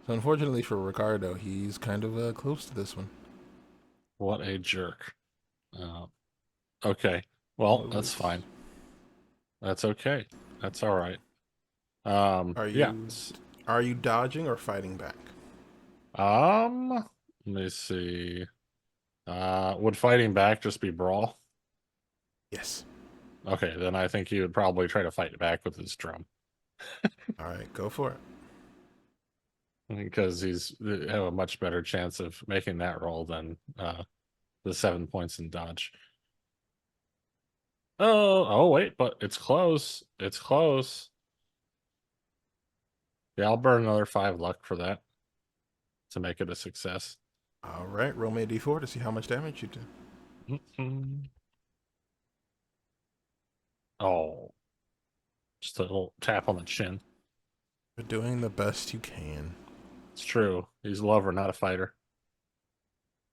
S1: So unfortunately for Ricardo, he's kind of close to this one.
S5: What a jerk. Okay. Well, that's fine. That's okay. That's all right.
S1: Are you dodging or fighting back?
S5: Let me see. Would fighting back just be brawl?
S1: Yes.
S5: Okay, then I think he would probably try to fight back with his drum.
S1: All right, go for it.
S5: Because he's have a much better chance of making that roll than the 7 points in dodge. Oh wait, but it's close. It's close. Yeah, I'll burn another 5 luck for that to make it a success.
S1: All right, roll me a d4 to see how much damage you do.
S5: Oh, just a little tap on the chin.
S1: You're doing the best you can.
S5: It's true. He's a lover, not a fighter.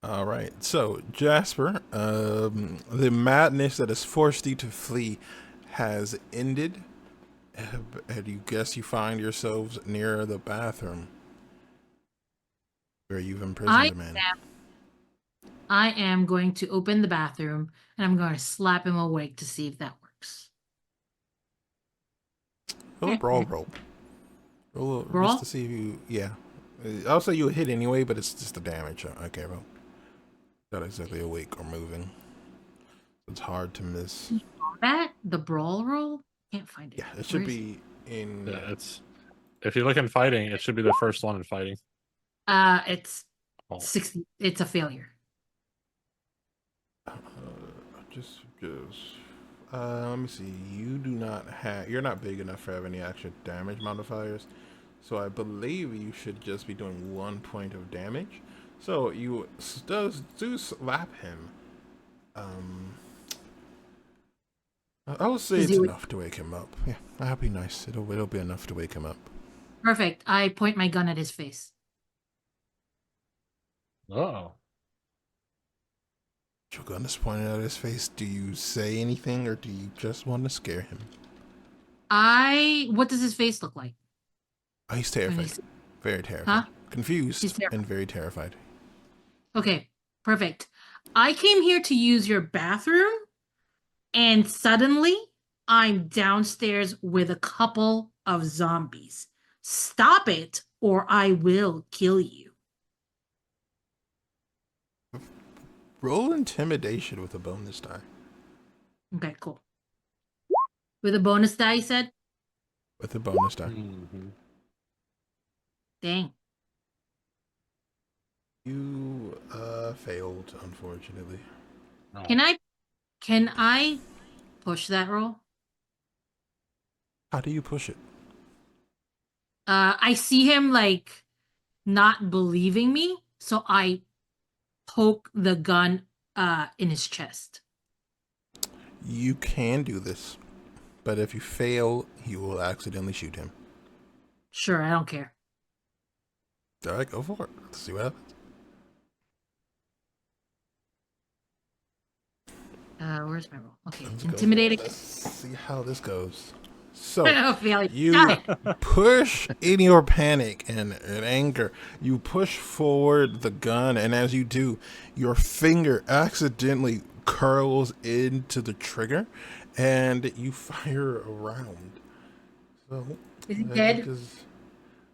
S1: All right. So, Jasper, the madness that has forced you to flee has ended. And you guess you find yourselves near the bathroom where you've imprisoned a man.
S4: I am going to open the bathroom and I'm going to slap him awake to see if that works.
S1: Roll a brawl roll. Roll
S4: Brawl?
S1: just to see if you. Yeah. I'll say you hit anyway, but it's just the damage. Okay, well. Not exactly awake or moving. It's hard to miss.
S4: That? The brawl roll? Can't find it.
S1: Yeah, it should be in.
S5: Yeah, it's if you look in fighting, it should be the first one in fighting.
S4: It's
S5: Oh.
S4: 60. It's a failure.
S1: Let me see. You do not have. You're not big enough to have any extra damage modifiers, so I believe you should just be doing 1 point of damage. So you do slap him. I would say it's enough to wake him up. Yeah, that'd be nice. It'll be enough to wake him up.
S4: Perfect. I point my gun at his face.
S5: Oh.
S1: Your gun is pointed at his face. Do you say anything, or do you just want to scare him?
S4: What does his face look like?
S1: Oh, he's terrified. Very terrified.
S4: Huh?
S1: Confused and very terrified.
S4: Okay, perfect. I came here to use your bathroom, and suddenly I'm downstairs with a couple of zombies. Stop it, or I will kill you.
S1: Roll intimidation with a bonus die.
S4: Okay, cool. With a bonus die, you said?
S1: With a bonus die.
S5: Mm-hmm.
S4: Dang.
S1: You failed, unfortunately.
S5: Oh.
S4: Can I push that roll?
S1: How do you push it?
S4: I see him like not believing me, so I poke the gun in his chest.
S1: You can do this, but if you fail, you will accidentally shoot him.
S4: Sure, I don't care.
S1: All right, go for it. Let's see what happens.
S4: Where's my roll? Okay,
S1: Let's
S4: intimidating.
S1: Let's see how this goes. So
S4: Failure.
S1: you push in your panic and anger. You push forward the gun, and as you do, your finger accidentally curls into the trigger, and you fire a round. So
S4: Is he dead?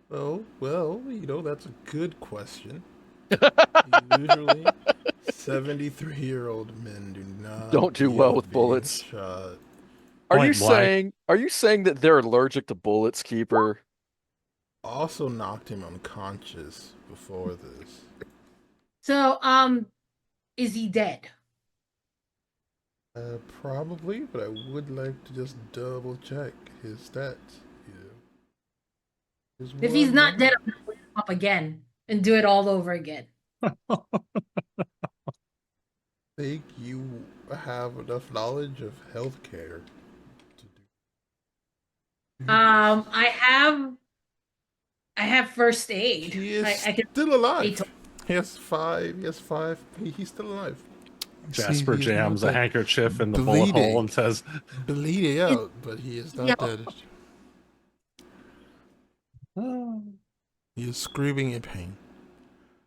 S1: Well, that's a good question. Usually, 73-year-old men do not
S3: Don't do well with
S1: being
S3: bullets.
S1: shot.
S3: Are you
S5: Point blank.
S3: saying that they're allergic to bullets, Keeper?
S1: Also knocked him unconscious before this.
S4: So, is he dead?
S1: Probably, but I would like to just double check his stats.
S4: If he's not dead, I'm gonna wake him up again and do it all over again.
S1: Think you have enough knowledge of healthcare to do.
S4: I have first aid.
S1: He is
S4: I can
S1: still alive. He has five. He's still alive.
S5: Jasper
S1: he's
S5: jams
S1: not
S5: a
S1: dead.
S5: handkerchief in the bullet hole and says,
S1: bleeding out, but he is not dead. He is screaming in pain.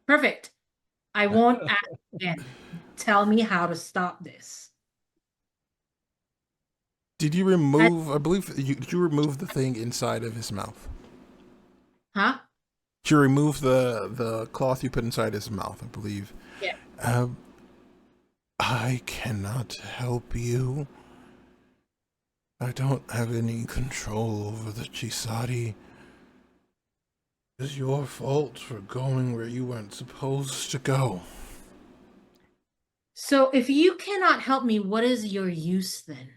S4: Perfect. I won't ask again. Tell me how to stop this.
S1: Did you remove? I believe did you remove the thing inside of his mouth?
S4: Huh?
S1: Did you remove the cloth you put inside his mouth? I believe.
S4: Yeah.
S1: I cannot help you. I don't have any control over the CoC7e. It's your fault for going where you weren't supposed to go.
S4: So if you cannot help me, what is your use then?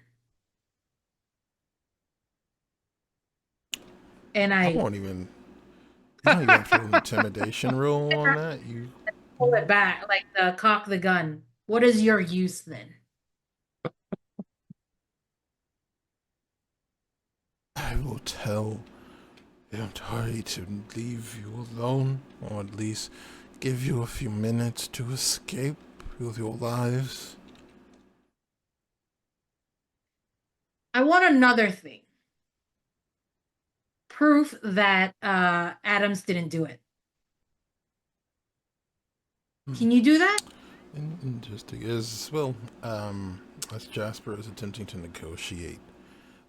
S4: And
S1: I won't even. You don't even have to intimidation roll on that. You
S4: pull it back, like the cock the gun. What is your use then?
S1: I will tell I'm sorry to leave you alone, or at least give you a few minutes to escape with your lives.
S4: I want another thing. Proof that Adams didn't do it. Can you do that?
S1: Interesting. As well, as Jasper is attempting to negotiate,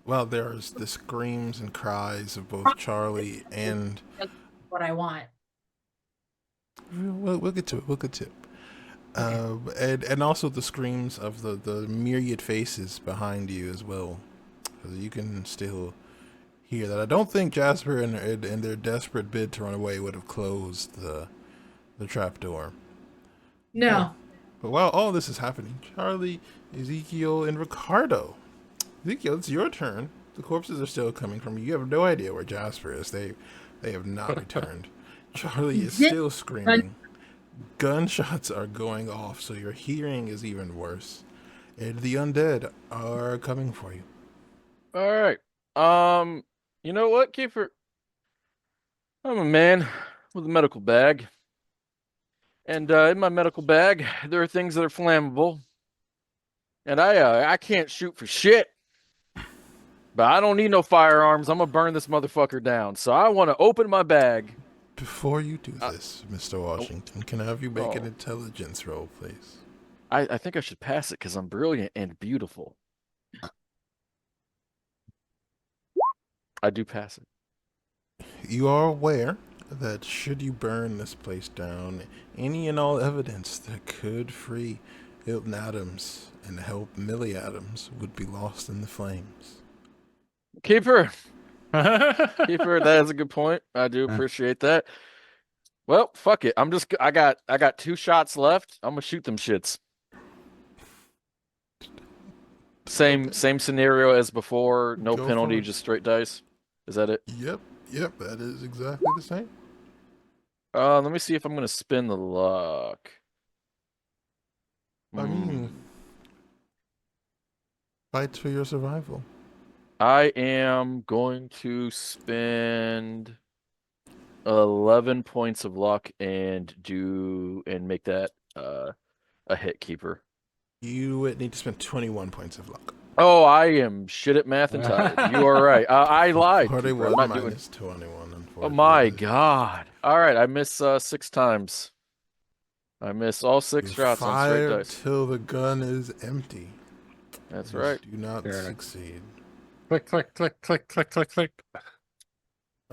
S1: well, there's the screams and cries of both Charlie and.
S4: That's what I want.
S1: We'll get to it. We'll get to it.
S4: Okay.
S1: And also the screams of the myriad faces behind you as well, because you can still hear that. I don't think Jasper and their desperate bid to run away would have closed the trapdoor.
S4: No.
S1: But while all this is happening, Charlie, Ezekiel, and Ricardo. Ezekiel, it's your turn. The corpses are still coming from you. You have no idea where Jasper is. They have not returned. Charlie is still screaming. Gunshots are going off, so your hearing is even worse. And the undead are coming for you.
S3: All right. You know what, Kiefer? I'm a man with a medical bag. And in my medical bag, there are things that are flammable. And I can't shoot for shit. But I don't need no firearms. I'm gonna burn this motherfucker down. So I want to open my bag.
S1: Before you do this, Mr. Washington, can I have you make an
S3: Oh.
S1: intelligence roll, please?
S3: I think I should pass it because I'm brilliant and beautiful. I do pass it.
S1: You are aware that should you burn this place down, any and all evidence that could free Hilton Adams and help Millie Adams would be lost in the flames.
S3: Keeper, that is a good point. I do appreciate that. Well, fuck it. I got 2 shots left. I'm gonna shoot them shits. Same scenario as before. No
S1: Go
S3: penalty,
S1: for it.
S3: just straight dice. Is that it?
S1: Yep, that is exactly the same.
S3: Let me see if I'm gonna spin the luck.
S1: I mean, fights for your survival.
S3: I am going to spend 11 points of luck and make that a hit, Keeper.
S1: You would need to spend 21 points of luck.
S3: Oh, I am shit at math and tired. You are right. I lied. Keeper.
S1: 41
S3: I'm not
S1: minus 21, unfortunately.
S3: Oh my god! All right, I miss 6 times. I miss all 6 shots on straight
S1: Fire
S3: dice.
S1: till the gun is empty.
S3: That's
S1: You
S3: right.
S1: Do not
S5: Fair.
S1: succeed.
S5: Click, click, click, click, click, click, click.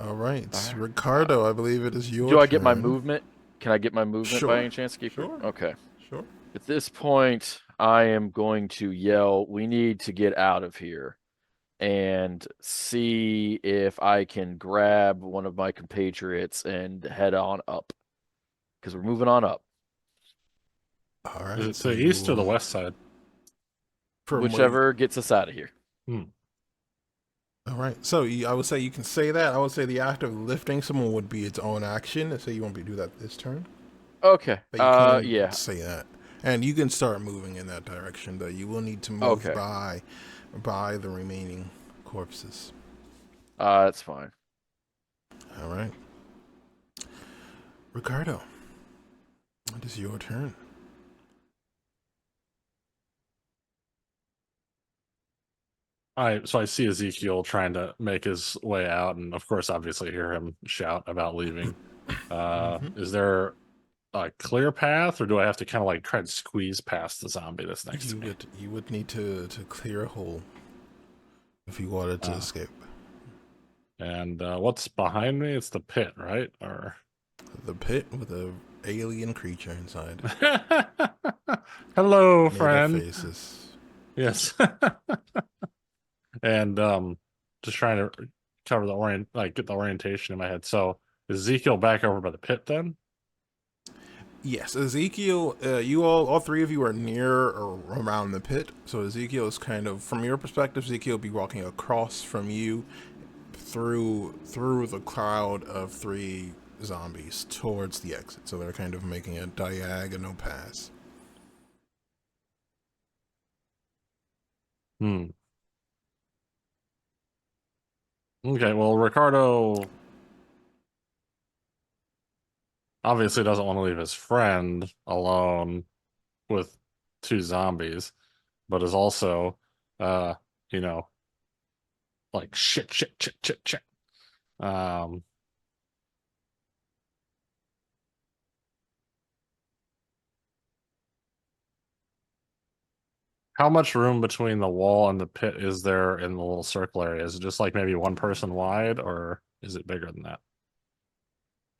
S1: All right,
S3: All right.
S1: Ricardo, I believe it is your
S3: Do I get my
S1: turn.
S3: movement? Can I get my movement
S1: Sure.
S3: by any chance, Keeper?
S1: Sure.
S3: Okay.
S1: Sure.
S3: At this point, I am going to yell, "We need to get out of here," and see if I can grab one of my compatriots and head on up. Because we're moving on up.
S1: All right.
S5: Is it to the east or the west side?
S1: From
S3: Whichever gets us out of here.
S1: All right. So I would say you can say that. I would say the act of lifting someone would be its own action. So you won't be do that this turn.
S3: Okay.
S1: But you can
S3: Yeah.
S1: say that. And you can start moving in that direction, though. You will need to move
S3: Okay.
S1: by the remaining corpses.
S3: That's fine.
S1: All right. Ricardo, it is your turn.
S5: So I see Ezekiel trying to make his way out, and of course, obviously, hear him shout about leaving. Is there a clear path, or do I have to kind of like try to squeeze past the zombie that's next to me?
S1: You would need to clear a hole if you wanted to escape.
S5: And what's behind me? It's the pit, right? Or
S1: The pit with a alien creature inside.
S5: hello,
S1: Made of
S5: friend.
S1: faces.
S5: Yes. And just trying to cover the get the orientation in my head. So is Ezekiel back over by the pit then?
S1: Yes, Ezekiel, you all 3 of you are near or around the pit. So Ezekiel is kind of, from your perspective, Ezekiel will be walking across from you through the crowd of 3 zombies towards the exit. So they're kind of making a diagonal pass.
S5: Okay, well, Ricardo obviously doesn't want to leave his friend alone with 2 zombies, but is also, you know, like shit. Um, how much room between the wall and the pit is there in the little circle area? Is it just like maybe 1 person wide, or is it bigger than that?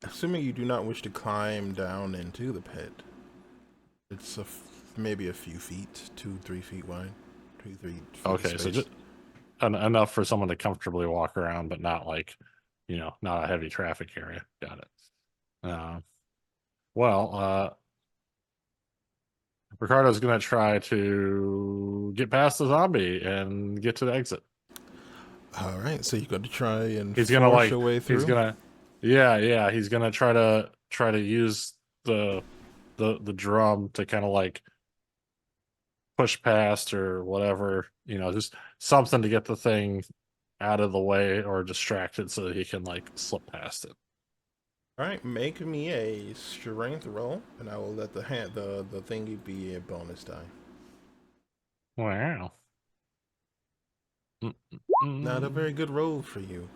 S1: Assuming you do not wish to climb down into the pit, it's maybe a few feet, 2-3 feet wide, 2-3 feet
S5: Okay,
S1: of
S5: so
S1: space.
S5: just enough for someone to comfortably walk around, but not like, not a heavy traffic area. Got it. Well, Ricardo's gonna try to get past the zombie and get to the exit.
S1: All right, so you're going to try and
S5: He's
S1: force
S5: gonna like
S1: your way through.
S5: he's gonna he's gonna try to use the drum to kind of like push past or whatever, just something to get the thing out of the way or distracted so that he can like slip past it.
S1: All right, make me a strength roll, and I will let the thingy be a bonus die.
S5: Wow.
S1: Not a very good roll for you.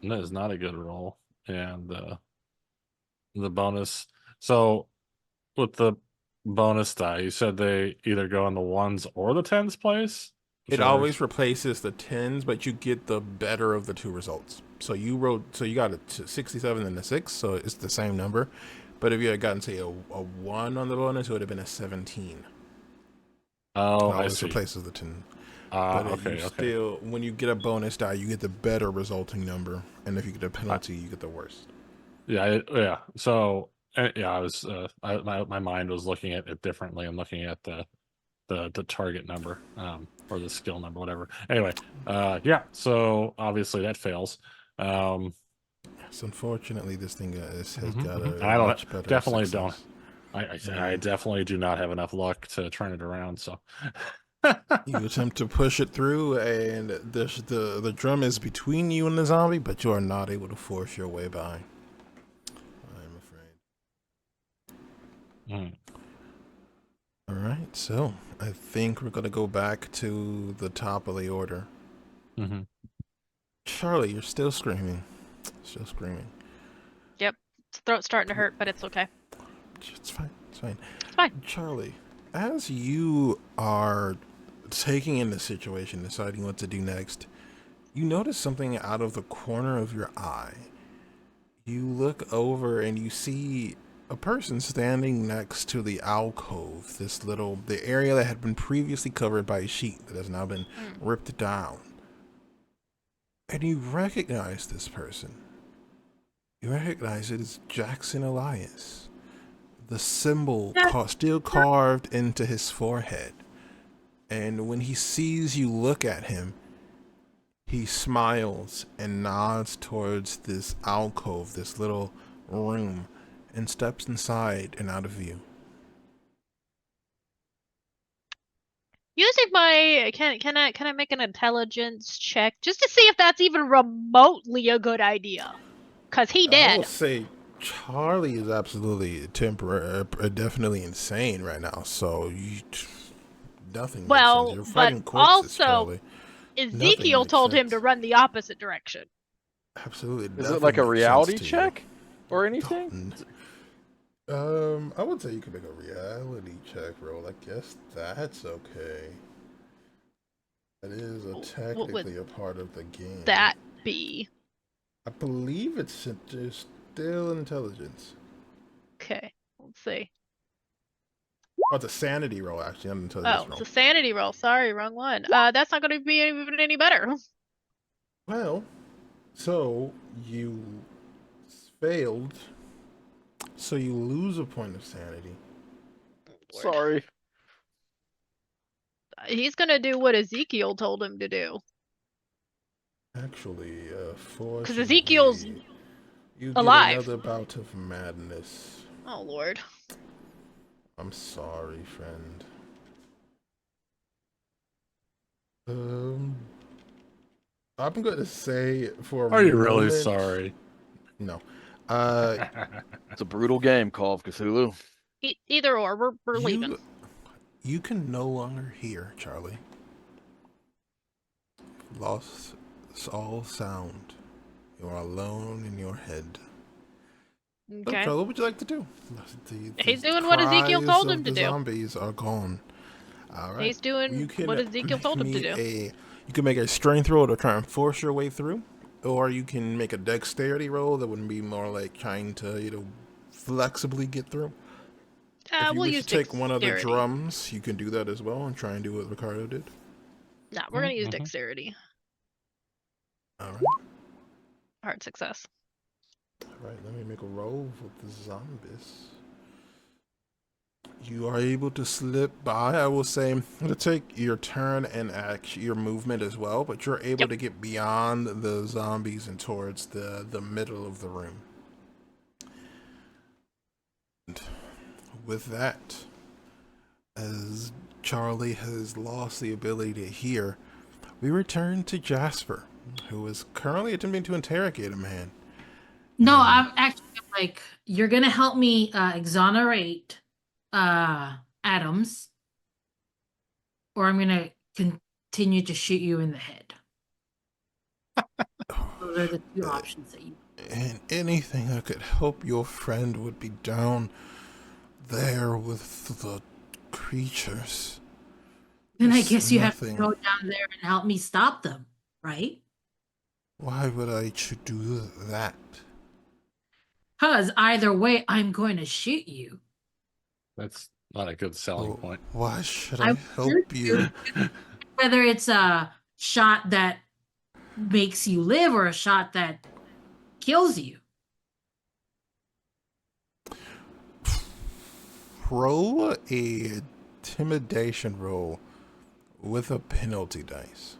S5: That is not a good roll. And the bonus. So with the bonus die, you said they either go in the 1s or the 10s place?
S1: It
S5: Whichever.
S1: always replaces the 10s, but you get the better of the 2 results. So you got a 67 and a 6, so it's the same number. But if you had gotten, say, a 1 on the bonus, it would have been a 17.
S5: Oh,
S1: It
S5: I
S1: always
S5: see.
S1: replaces the 10. But
S5: Okay.
S1: still, when you get a bonus die, you get the better resulting number. And if you get a penalty, you get the worst.
S5: Yeah. So, yeah, I was, my mind was looking at it differently. I'm looking at the target number, or the skill number, whatever. Anyway, yeah. So obviously that fails.
S1: So unfortunately, this thing has got
S5: I
S1: a
S5: don't
S1: much better
S5: definitely
S1: success.
S5: don't. I definitely do not have enough luck to turn it around. So
S1: You attempt to push it through, and the drum is between you and the zombie, but you are not able to force your way by. I'm afraid. All right, so I think we're gonna go back to the top of the order. Charlie, you're still screaming. Still screaming.
S2: Yep. Throat's starting to hurt, but it's okay.
S1: It's fine. It's fine.
S2: It's fine.
S1: Charlie, as you are taking in the situation, deciding what to do next, you notice something out of the corner of your eye. You look over and you see a person standing next to the alcove, the area that had been previously covered by a sheet that has now been ripped down. And you recognize this person. You recognize it as Jackson Elias. The symbol still carved into his forehead. And when he sees you look at him, he smiles and nods towards this alcove, this little room, and steps inside and out of view.
S2: Using my can I make an intelligence check just to see if that's even remotely a good idea? Cause he
S1: I
S2: dead.
S1: will say Charlie is absolutely definitely insane right now. So nothing makes sense. You're fighting corpses,
S2: also
S1: Charlie.
S2: Ezekiel told him to run the opposite direction.
S1: Absolutely.
S3: Is it like a reality check or anything?
S1: I would say you could make a reality check roll. I guess that's okay. That is technically a part of the game.
S2: That be?
S1: I believe it's still intelligence.
S2: Okay, let's see.
S1: Oh, it's a sanity roll, actually. Not an intelligence roll.
S2: It's a sanity roll. Sorry, wrong one. That's not going to be even any better.
S1: Well, so you failed, so you lose a point of sanity.
S2: Lord.
S3: Sorry.
S2: He's going to do what Ezekiel told him to do.
S1: Actually,
S2: because Ezekiel's
S1: you
S2: alive.
S1: get another bout of madness.
S2: Oh, Lord.
S1: I'm sorry, friend. I'm going to say for a
S5: Are you
S1: moment,
S5: really sorry?
S1: No.
S3: It's a brutal game, Call of Cthulhu.
S2: Either or, we're leaving.
S1: You can no longer hear, Charlie. Lost all sound. You are alone in your head. So,
S2: Okay.
S1: Charlie, what would you like to do?
S2: He's doing what Ezekiel
S1: cries
S2: told
S1: of
S2: him to
S1: the
S2: do.
S1: Zombies are gone. All right.
S2: He's doing what Ezekiel told him to do.
S1: You can make a strength roll to try and force your way through, or you can make a dexterity roll that would be more like trying to, flexibly get through. If you
S2: We'll
S1: wish
S2: use
S1: to take one of the
S2: dexterity.
S1: drums, you can do that as well and try and do what Ricardo did.
S2: No, we're gonna use
S5: Mhm.
S2: dexterity.
S1: All right.
S2: Hard success.
S1: All right, let me make a roll with the zombies. You are able to slip by. I will say it'll take your turn and your movement as well, but you're able to get beyond the zombies and towards the middle of the room. And with that, as Charlie has lost the ability to hear, we return to Jasper, who is currently attempting to interrogate a man.
S4: No, I'm actually like, you're gonna help me exonerate Adams, or I'm gonna continue to shoot you in the head. Those are the two options that you.
S1: And anything that could help your friend would be down there with the creatures.
S4: Then I
S1: There's
S4: guess you have to
S1: nothing.
S4: go down there and help me stop them, right?
S1: Why would I do that?
S4: Because either way, I'm going to shoot you.
S5: That's not a good selling
S1: Oh,
S5: point.
S1: why should
S4: I
S1: I help you?
S4: Whether it's a shot that makes you live or a shot that kills you.
S1: Roll a intimidation roll with a penalty dice.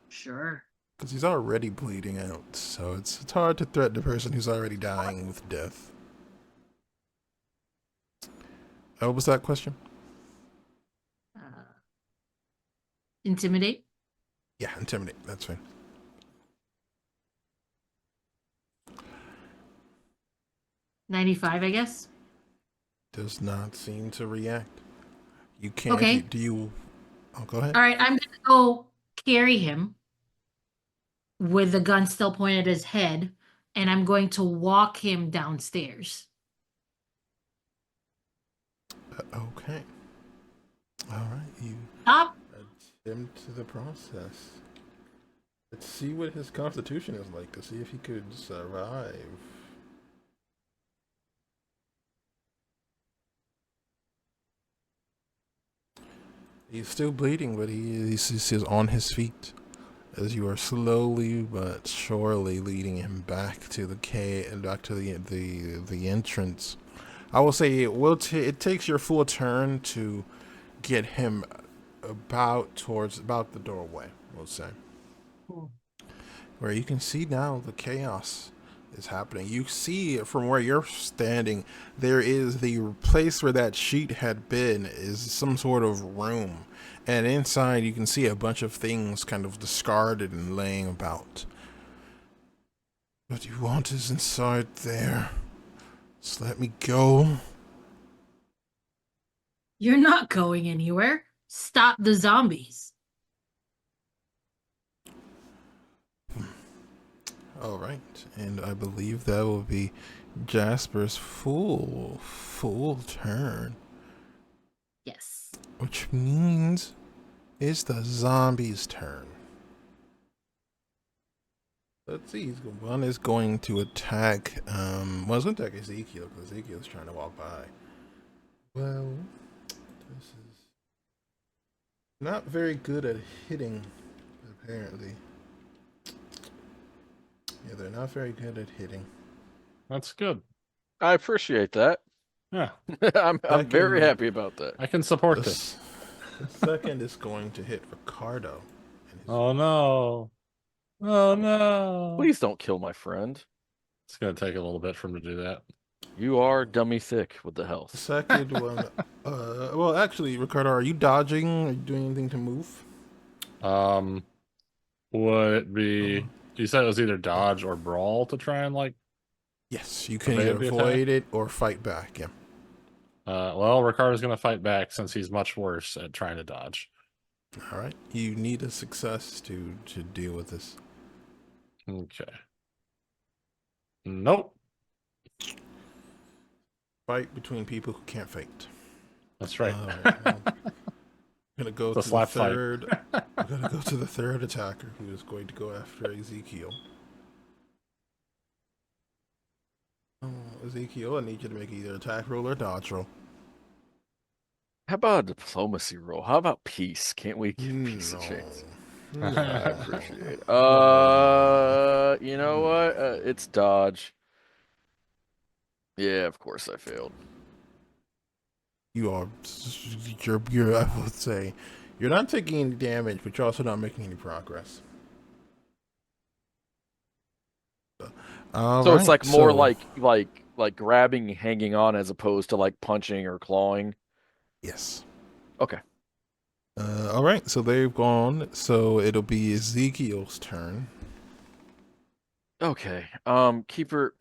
S4: Sure.
S1: Because he's already bleeding out, so it's hard to threaten a person who's already dying with death. What was that question?
S4: Intimidate.
S1: Yeah, intimidate. That's fine.
S4: $95, I guess.
S1: Does not seem to react. You can't.
S4: Okay.
S1: Do you? Oh, go ahead.
S4: All right, I'm gonna go carry him with the gun still pointed at his head, and I'm going to walk him downstairs.
S1: Okay. All right. You
S4: Stop.
S1: attempt the process. Let's see what his constitution is like to see if he could survive. He's still bleeding, but he's on his feet as you are slowly but surely leading him back to the cave and back to the entrance. I will say it takes your full turn to get him about the doorway. We'll say where you can see now the chaos is happening. You see from where you're standing, there is the place where that sheet had been is some sort of room, and inside you can see a bunch of things kind of discarded and laying about. What you want is inside there. Just let me go.
S4: You're not going anywhere. Stop the zombies.
S1: All right, and I believe that will be Jasper's full turn,
S4: Yes.
S1: which means it's the zombie's turn. Let's see. One is going to attack. Well, it's going to attack Ezekiel because Ezekiel's trying to walk by. Well, this is not very good at hitting, apparently. Yeah, they're not very good at hitting.
S5: That's good.
S3: I appreciate that.
S5: Yeah,
S3: I'm very happy about that.
S5: I can support this.
S1: The second is going to hit Ricardo.
S5: Oh no. Oh no.
S3: Please don't kill my friend.
S5: It's going to take a little bit for him to do that.
S3: You are dummy thick with the
S1: The
S3: health.
S1: second one, well, actually, Ricardo, are you dodging? Are you doing anything to move?
S5: Would it be, you said it was either dodge or brawl to try and like
S1: Yes, you can
S5: Evade
S1: either
S5: the attack?
S1: avoid it or fight back. Yeah.
S5: Well, Ricardo's going to fight back since he's much worse at trying to dodge.
S1: All right. You need a success to deal with this.
S5: Okay. Nope.
S1: Fight between people who can't fight.
S5: That's right.
S1: All right. Well, I'm gonna go
S5: It's a
S1: to the
S5: slap fight.
S1: third. I'm gonna go to the third attacker, who is going to go after Ezekiel. Oh, Ezekiel, I need you to make either attack roll or dodge roll.
S3: How about a diplomacy roll? How about peace? Can't we give peace a
S1: No.
S3: chance?
S1: No.
S3: I appreciate it. You know what? It's dodge. Yeah, of course I failed.
S1: You are, I would say, you're not taking any damage, but you're also not making any progress. All
S3: So it's
S1: right,
S3: like more
S1: so-
S3: like grabbing, hanging on, as opposed to like punching or clawing.
S1: Yes.
S3: Okay.
S1: All right, so they've gone. So it'll be Ezekiel's turn.
S3: Okay. Keeper.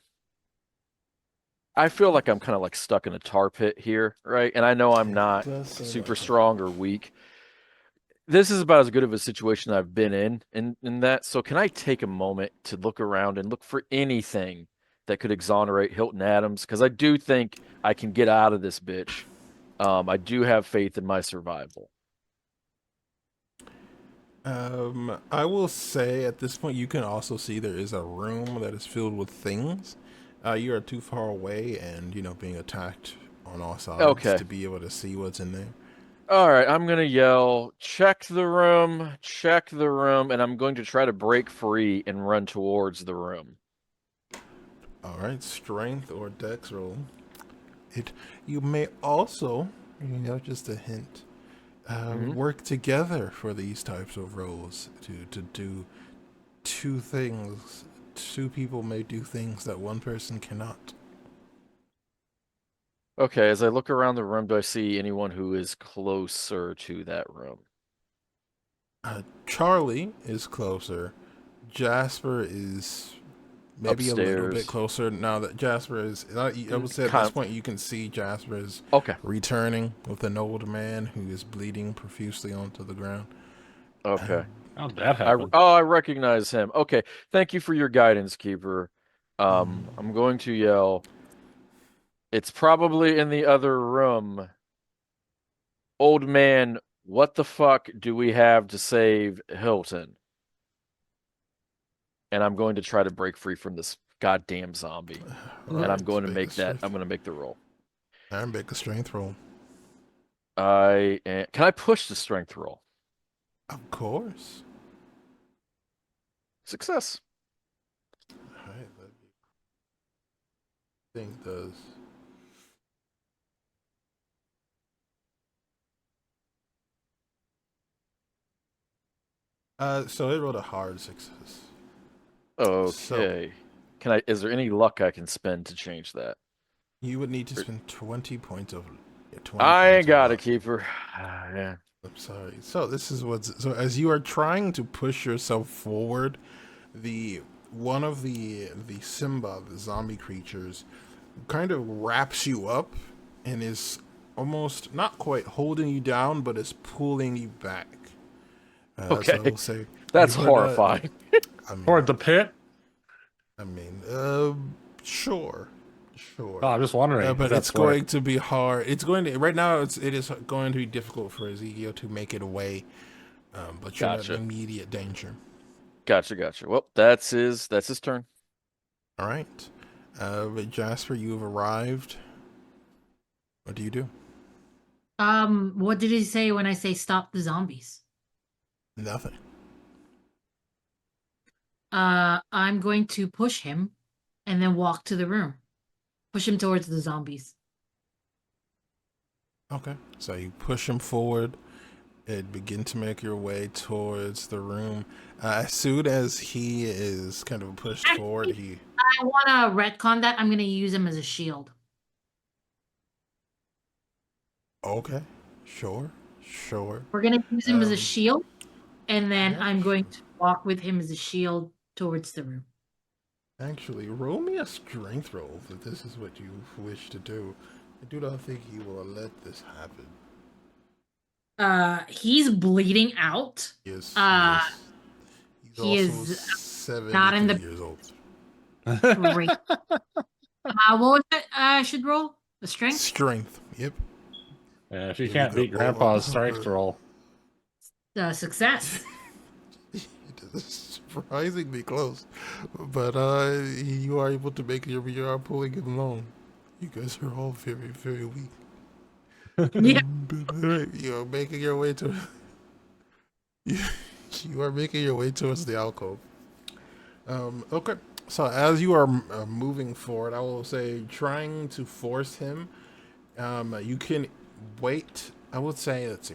S3: I feel like I'm kind of like stuck in a tar pit here, right? And I know I'm not
S1: Does seem
S3: super
S1: like that.
S3: strong or weak. This is about as good of a situation I've been in that. So can I take a moment to look around and look for anything that could exonerate Hilton Adams? Because I do think I can get out of this bitch. I do have faith in my survival.
S1: I will say at this point you can also see there is a room that is filled with things. You are too far away and, being attacked on all sides
S3: Okay.
S1: to be able to see what's in there.
S3: All right, I'm going to yell, check the room, and I'm going to try to break free and run towards the room.
S1: All right, strength or dex roll. You may also, just a hint, work together for these types of roles to do two things. Two people may do things that one person cannot.
S3: Okay, as I look around the room, do I see anyone who is closer to that room?
S1: Charlie is closer. Jasper is maybe a little bit
S3: Upstairs.
S1: closer. Now that Jasper is, I would say at this point you can see Jasper is
S3: Okay.
S1: returning with an old man who is bleeding profusely onto the ground.
S3: Okay.
S5: How'd that happen?
S3: I recognize him. Okay. Thank you for your guidance, Keeper. I'm going to yell, it's probably in the other room. Old man, what the fuck do we have to save Hilton? And I'm going to try to break free from this goddamn zombie. And I'm going to make that. I'm going to make the roll.
S1: And make a strength roll.
S3: Can I push the strength roll?
S1: Of course.
S3: Success.
S1: All right. Thing does. So it rolled a hard success.
S3: Okay. Is there any luck I can spend to change that?
S1: You would need to spend 20 points of. 20
S3: I
S1: points
S3: ain't got
S1: of
S3: it,
S1: luck.
S3: Keeper. Yeah.
S1: I'm sorry. So this is so as you are trying to push yourself forward, one of the Simba, the zombie creatures, kind of wraps you up and is almost not quite holding you down, but is pulling you back.
S3: Okay.
S1: So I will say
S3: That's
S1: you would,
S3: horrifying.
S5: Toward the pit?
S1: Sure.
S5: Oh, I'm just wondering.
S1: But
S5: if
S1: it's
S5: that's where-
S1: going to be hard. It's going to right now. It is going to be difficult for Ezekiel to make it away. But you're not in immediate danger.
S3: Gotcha. Well, that's his turn.
S1: All right. But Jasper, you have arrived. What do you do?
S4: What did he say when I say stop the zombies?
S1: Nothing.
S4: I'm going to push him and then walk to the room. Push him towards the zombies.
S1: Okay. So you push him forward and begin to make your way towards the room. As soon as he is kind of pushed forward,
S4: I want to retcon that. I'm going to use him as a shield.
S1: Okay. Sure.
S4: We're going to use him as a
S1: Um,
S4: shield, and then
S1: yeah,
S4: I'm going to walk with him as a shield towards the room.
S1: Actually, roll me a strength roll if this is what you wish to do. I do not think you will let this happen.
S4: He's bleeding out.
S1: Yes,
S4: Uh,
S1: yes. He's
S4: he
S1: also
S4: is not in
S1: 73
S4: the
S1: years old.
S4: great. What was it? I should roll the strength.
S1: Strength. Yep.
S5: Yeah, if you
S1: Here we
S5: can't
S1: go.
S5: beat Grandpa's strength roll.
S4: Success.
S1: It is surprisingly close, but you are able to make you are pulling him along. You guys are all very, very weak.
S4: Yeah.
S1: But, you are making your way to. You are making your way towards the alcove. Okay. So as you are moving forward, I will say trying to force him. You can wait. I would say, let's see.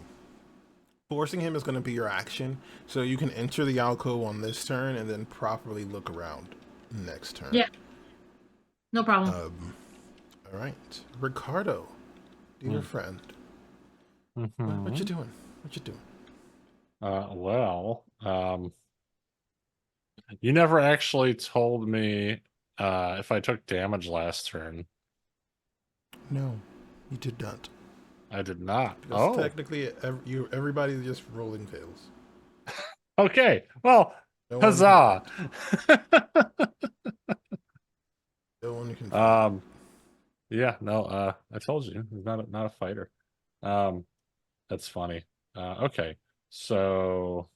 S1: Forcing him is going to be your action, so you can enter the alcove on this turn and then properly look around next turn.
S4: Yeah. No problem.
S1: All right, Ricardo, dear friend, what you doing? What you doing?
S5: Well, you never actually told me if I took damage last turn.
S1: No, you did not.
S5: I did not.
S1: Because technically, everybody's just rolling fails.
S5: Okay. Well,
S1: No one
S5: huzzah!
S1: No one can fight.
S5: Yeah. No. I told you, he's not a fighter. That's funny. Okay. So,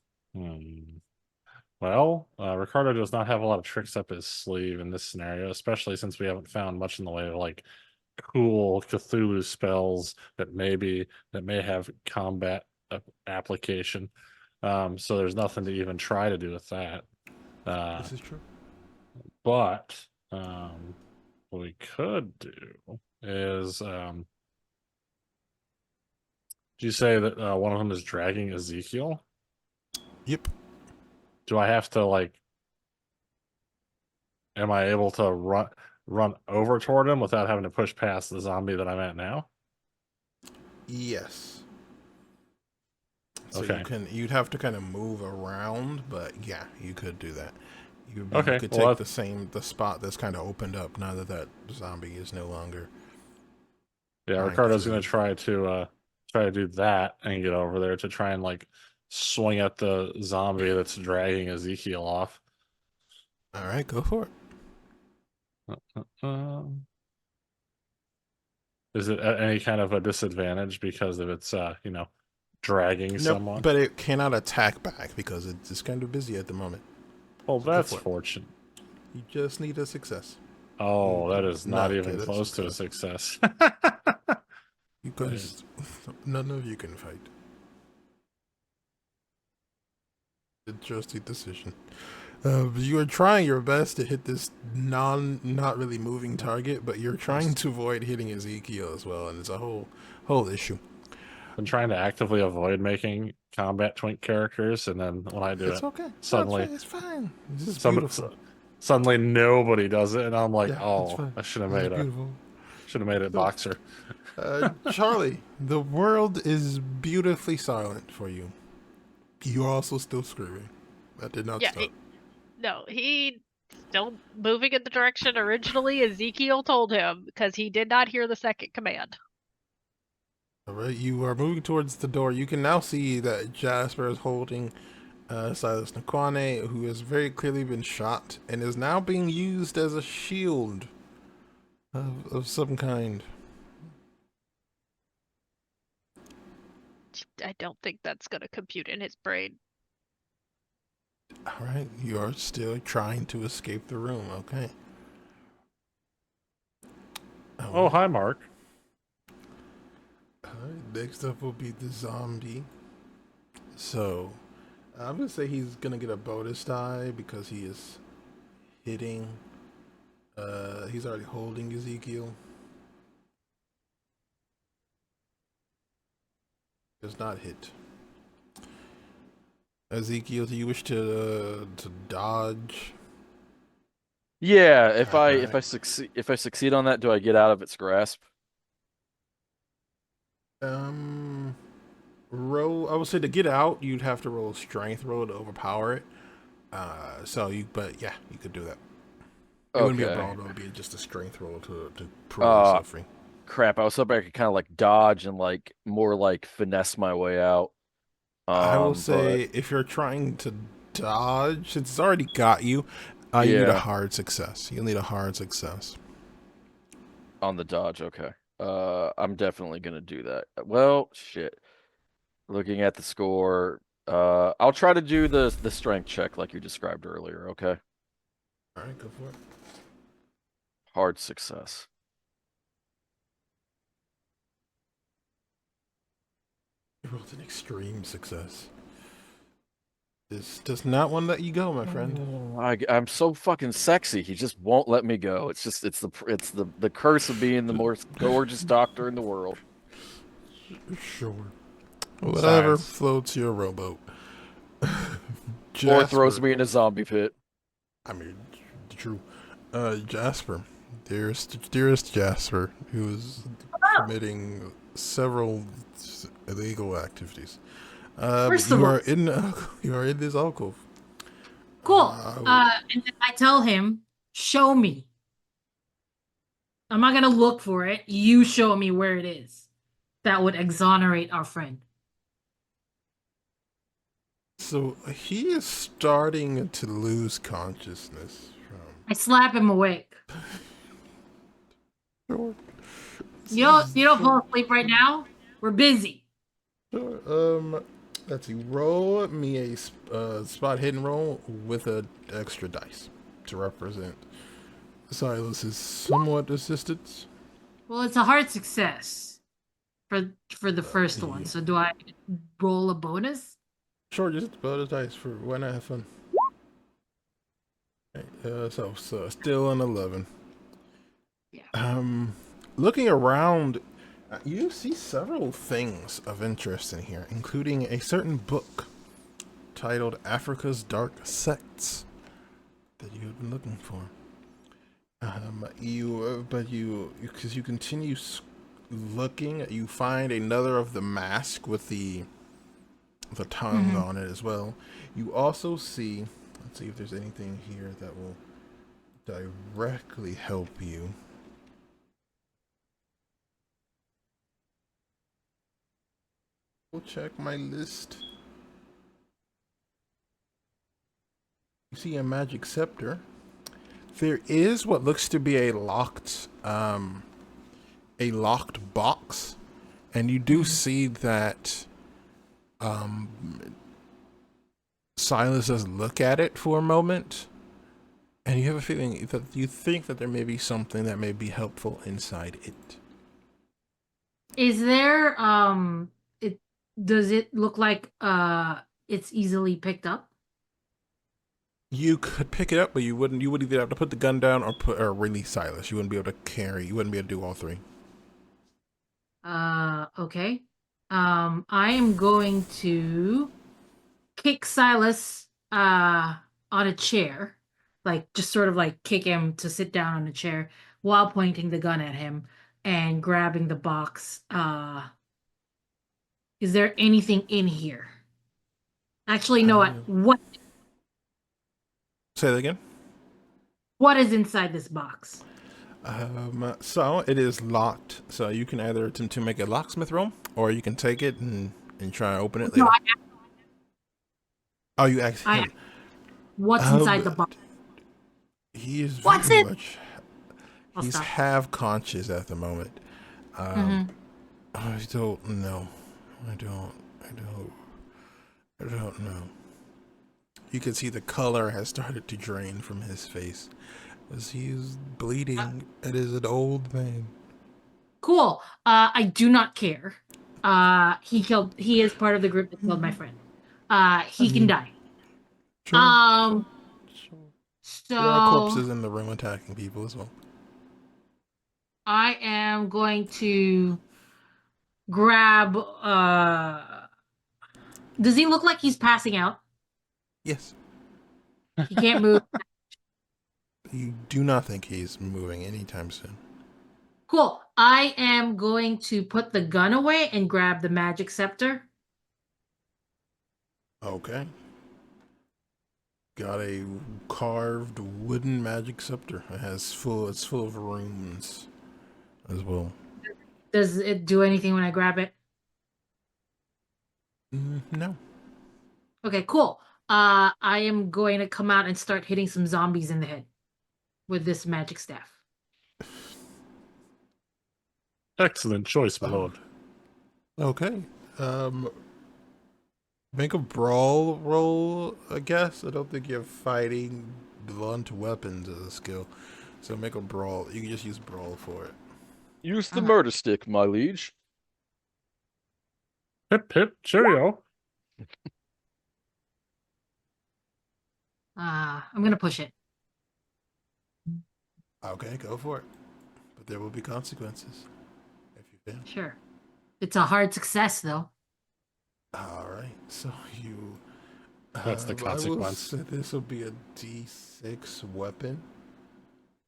S5: well, Ricardo does not have a lot of tricks up his sleeve in this scenario, especially since we haven't found much in the way of like cool Cthulhu spells that may have combat application. So there's nothing to even try to do with that.
S1: This is true.
S5: But what we could do is, did you say that one of them is dragging Ezekiel?
S1: Yep.
S5: Do I have to like? Am I able to run over toward him without having to push past the zombie that I'm at now?
S1: Yes. So
S5: Okay.
S1: you'd have to kind of move around, but yeah, you could do that. You
S5: Okay,
S1: could
S5: well,
S1: take the spot that's kind of opened up now that zombie is no longer.
S5: Yeah,
S1: behind
S5: Ricardo's
S1: Cthulhu.
S5: gonna try to do that and get over there to try and like swing at the zombie that's dragging Ezekiel off.
S1: All right, go for it.
S5: Is it at any kind of a disadvantage because of its dragging
S1: Nope,
S5: someone?
S1: but it cannot attack back because it's kind of busy at the moment.
S5: Well,
S1: So go
S5: that's
S1: for it.
S5: fortunate.
S1: You just need a success.
S5: Oh, that is not
S1: Not
S5: even
S1: get a
S5: close to a success.
S1: You guys, none of you can fight. Interesting decision. You are trying your best to hit this not really moving target, but you're trying to avoid hitting Ezekiel as well, and it's a whole issue.
S5: Been trying to actively avoid making combat twink characters, and then when I do
S1: It's
S5: it,
S1: okay.
S5: suddenly
S1: It's fine. This is
S5: some,
S1: beautiful.
S5: suddenly nobody does it, and I'm like,
S1: Yeah, it's
S5: oh,
S1: fine.
S5: I should have
S1: This is
S5: made
S1: beautiful.
S5: it boxer.
S1: Charlie, the world is beautifully silent for you. You're also still screaming. That did not
S2: Yeah,
S1: stop.
S2: No, he still moving in the direction originally Ezekiel told him because he did not hear the second command.
S1: All right, you are moving towards the door. You can now see that Jasper is holding Silas Nakwane, who has very clearly been shot and is now being used as a shield of some kind.
S2: I don't think that's going to compute in his brain.
S1: All right, you are still trying to escape the room. Okay.
S5: Oh, hi, Mark.
S1: All right, next up will be the zombie. So, I'm gonna say he's gonna get a bonus die because he is hitting. He's already holding Ezekiel. Does not hit. Ezekiel, do you wish to dodge?
S3: Yeah, if
S1: Alright.
S3: I succeed on that, do I get out of its grasp?
S1: Roll. I would say to get out, you'd have to roll a strength roll to overpower it. But yeah, you could do that. It wouldn't be a
S3: Okay.
S1: brawl, though. It would be just a strength roll to prove yourself free.
S3: Crap. I was hoping I could kind of like dodge and like more like finesse my way out.
S1: I will
S3: But
S1: say, if you're trying to dodge, since it's already got you, you need a
S3: yeah,
S1: hard success. You'll need a hard success.
S3: on the dodge. Okay. I'm definitely gonna do that. Well, shit. Looking at the score, I'll try to do the strength check like you described earlier. Okay.
S1: All right, go for it.
S3: Hard success.
S1: You rolled an extreme success. This does not want to let you go, my friend.
S3: I'm so fucking sexy. He just won't let me go. It's the curse of being the most gorgeous doctor in the world.
S1: Sure. Whatever
S5: Science.
S1: floats your rowboat.
S3: Or throws
S1: Jasper.
S3: me in a zombie pit.
S1: I mean, true. Jasper, dearest Jasper, who is committing several illegal activities.
S4: First
S1: You
S4: of all,
S1: are in you are in this alcove.
S4: cool. And then I tell him, show me. I'm not gonna look for it. You show me where it is. That would exonerate our friend.
S1: So he is starting to lose consciousness
S4: I slap him awake.
S1: from.
S4: You don't fall asleep right now? We're busy.
S1: Sure. Let's see. Roll me a spot hidden roll with an extra dice to represent Silas's somewhat assistance.
S4: Well, it's a hard success for the first one. So do I roll a bonus?
S1: Sure, just bonus dice for why not have fun. Okay, so still an 11.
S4: Yeah.
S1: Looking around, you see several things of interest in here, including a certain book titled Africa's Dark Sects that you have been looking for. Because you continue looking, you find another of the mask with the tongue on it as well. You also see, let's see if there's anything here that will directly help you. We'll check my list. You see a magic scepter. There is what looks to be a locked box, and you do see that Silas does look at it for a moment, and you have a feeling that you think that there may be something that may be helpful inside it.
S4: Is there does it look like it's easily picked up?
S1: You could pick it up, but you wouldn't. You would either have to put the gun down or release Silas. You wouldn't be able to carry. You wouldn't be able to do all three.
S4: Okay. I am going to kick Silas on a chair, like just sort of like kick him to sit down on a chair while pointing the gun at him and grabbing the box. Is there anything in here? Actually, you know what?
S1: Say that again.
S4: What is inside this box?
S1: So it is locked. So you can either attempt to make a locksmith roll, or you can take it and try to open it later. Oh, you actually.
S4: What's inside the box?
S1: He is
S4: What's
S1: very
S4: it?
S1: much.
S4: I'll
S1: He's
S4: stop.
S1: half conscious at the moment. I don't know. I don't know. You can see the color has started to drain from his face as he is bleeding. It is an old man.
S4: Cool. I do not care. He is part of the group that killed my friend. He can die.
S1: Sure.
S4: So
S1: There are corpses in the room attacking people as well.
S4: I am going to grab does he look like he's passing out?
S1: Yes.
S4: He can't move.
S1: You do not think he's moving anytime soon.
S4: Cool. I am going to put the gun away and grab the magic scepter.
S1: Okay. got a carved wooden magic scepter. It's full of runes as well.
S4: Does it do anything when I grab it?
S1: No.
S4: Okay, cool. I am going to come out and start hitting some zombies in the head with this magic staff.
S5: Excellent choice, my lord.
S1: Okay. Make a brawl roll, I guess. I don't think you have fighting blunt weapons as a skill. So make a brawl. You can just use brawl for it.
S3: Use the murder stick, my liege.
S5: Hip hip cheerio.
S4: I'm gonna push it.
S1: Okay, go for it. But there will be consequences if you fail.
S4: Sure. It's a hard success, though.
S1: All right. So you.
S5: That's the
S1: I will
S5: consequence.
S1: say this will be a D6 weapon.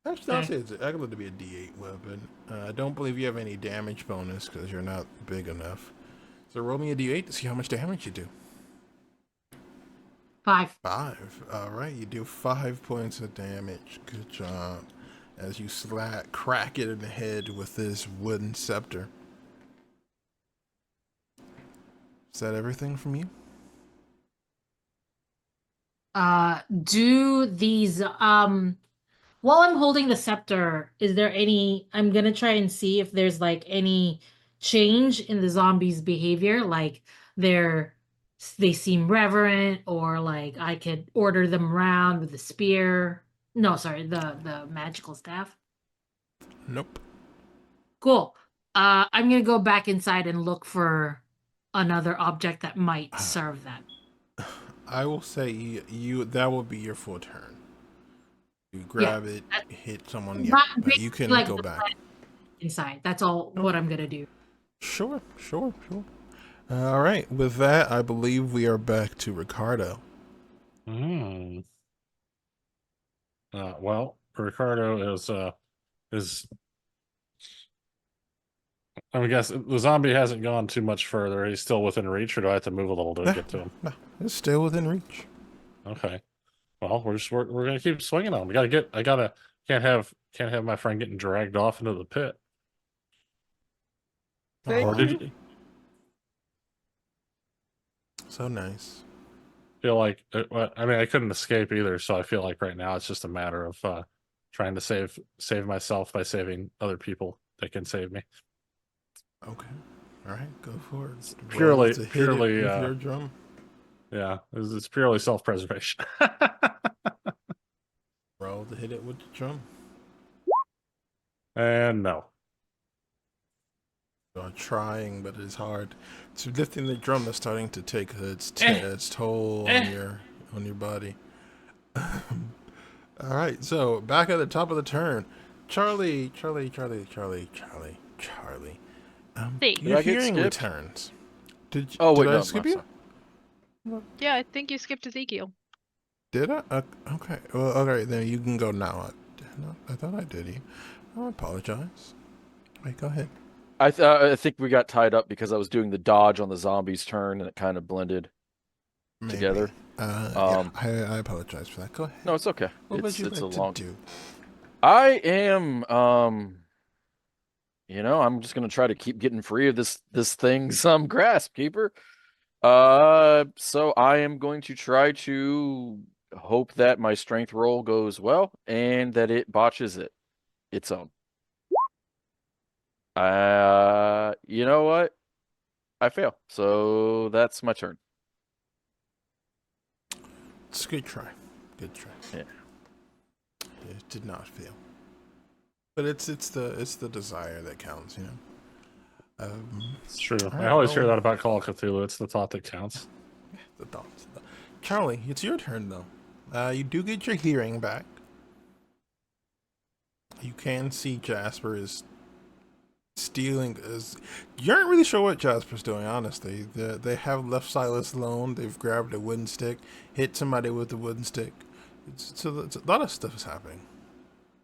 S1: Actually, I'll
S4: Okay.
S1: say it's going to be a D8 weapon. I don't believe you have any damage bonus because you're not big enough. So roll me a D8 to see how much damage you do.
S4: 5.
S1: 5. All right, you do 5 points of damage. Good job. As you crack it in the head with this wooden scepter. Is that everything from you?
S4: Do these while I'm holding the scepter, is there any I'm gonna try and see if there's like any change in the zombies' behavior, like they seem reverent, or like I could order them around with the spear. No, sorry, the magical staff.
S1: Nope.
S4: Cool. I'm gonna go back inside and look for another object that might serve that.
S1: I will say you that will be your full turn. You grab it, hit someone, yeah,
S4: Not
S1: but you
S4: basically
S1: can
S4: like
S1: go
S4: the
S1: back.
S4: plant inside. That's all what I'm gonna do.
S1: Sure. All right. With that, I believe we are back to Ricardo.
S5: Hmm. Well, Ricardo is. I guess the zombie hasn't gone too much further. He's still within reach, or do I have to move a little to get to him?
S1: No, it's still within reach.
S5: Okay. Well, we're gonna keep swinging on him. Can't have my friend getting dragged off into the pit.
S3: Thank
S5: Or did
S3: you.
S5: you
S1: So nice.
S5: feel like? I mean, I couldn't escape either, so I feel like right now it's just a matter of trying to save myself by saving other people that can save me.
S1: Okay. All right, go for it.
S5: It's
S1: Roll
S5: purely
S1: to hit it with
S5: uh,
S1: your drum.
S5: yeah, it's purely self-preservation.
S1: Roll to hit it with the drum.
S5: And no.
S1: I'm trying, but it's hard. So lifting the drum is starting to take its toll on your body. All right, so back at the top of the turn, Charlie.
S2: Hey.
S3: Did
S1: Your
S3: I get
S1: hearing
S3: skipped?
S1: returns. Did
S3: Oh, wait,
S1: I
S3: no,
S1: skip
S3: I'm
S1: you?
S3: sorry.
S2: Yeah, I think you skipped Ezekiel.
S1: Did I? Okay. Well, okay, then you can go now. I thought I did you. I apologize. Wait, go ahead.
S3: I think we got tied up because I was doing the dodge on the zombie's turn and it kind of blended
S1: Maybe.
S3: together.
S1: Yeah, I apologize for that. Go ahead.
S3: No, it's okay.
S1: What would you
S3: It's
S1: like
S3: a long.
S1: to do?
S3: I am I'm just gonna try to keep getting free of this thing's grasp, keeper. So I am going to try to hope that my strength roll goes well and that it botches its own. You know what? I fail. So that's my turn.
S1: It's a good try. Good try.
S3: Yeah.
S1: It did not fail. But it's the desire that counts, you know.
S5: It's true.
S1: All
S5: I
S1: right,
S5: always hear
S1: well,
S5: that about Call of Cthulhu. It's the thought that counts.
S1: the thoughts. Charlie, it's your turn though. You do get your hearing back. You can see Jasper is stealing. You aren't really sure what Jasper's doing, honestly. They have left Silas alone. They've grabbed a wooden stick, hit somebody with the wooden stick. It's a lot of stuff is happening.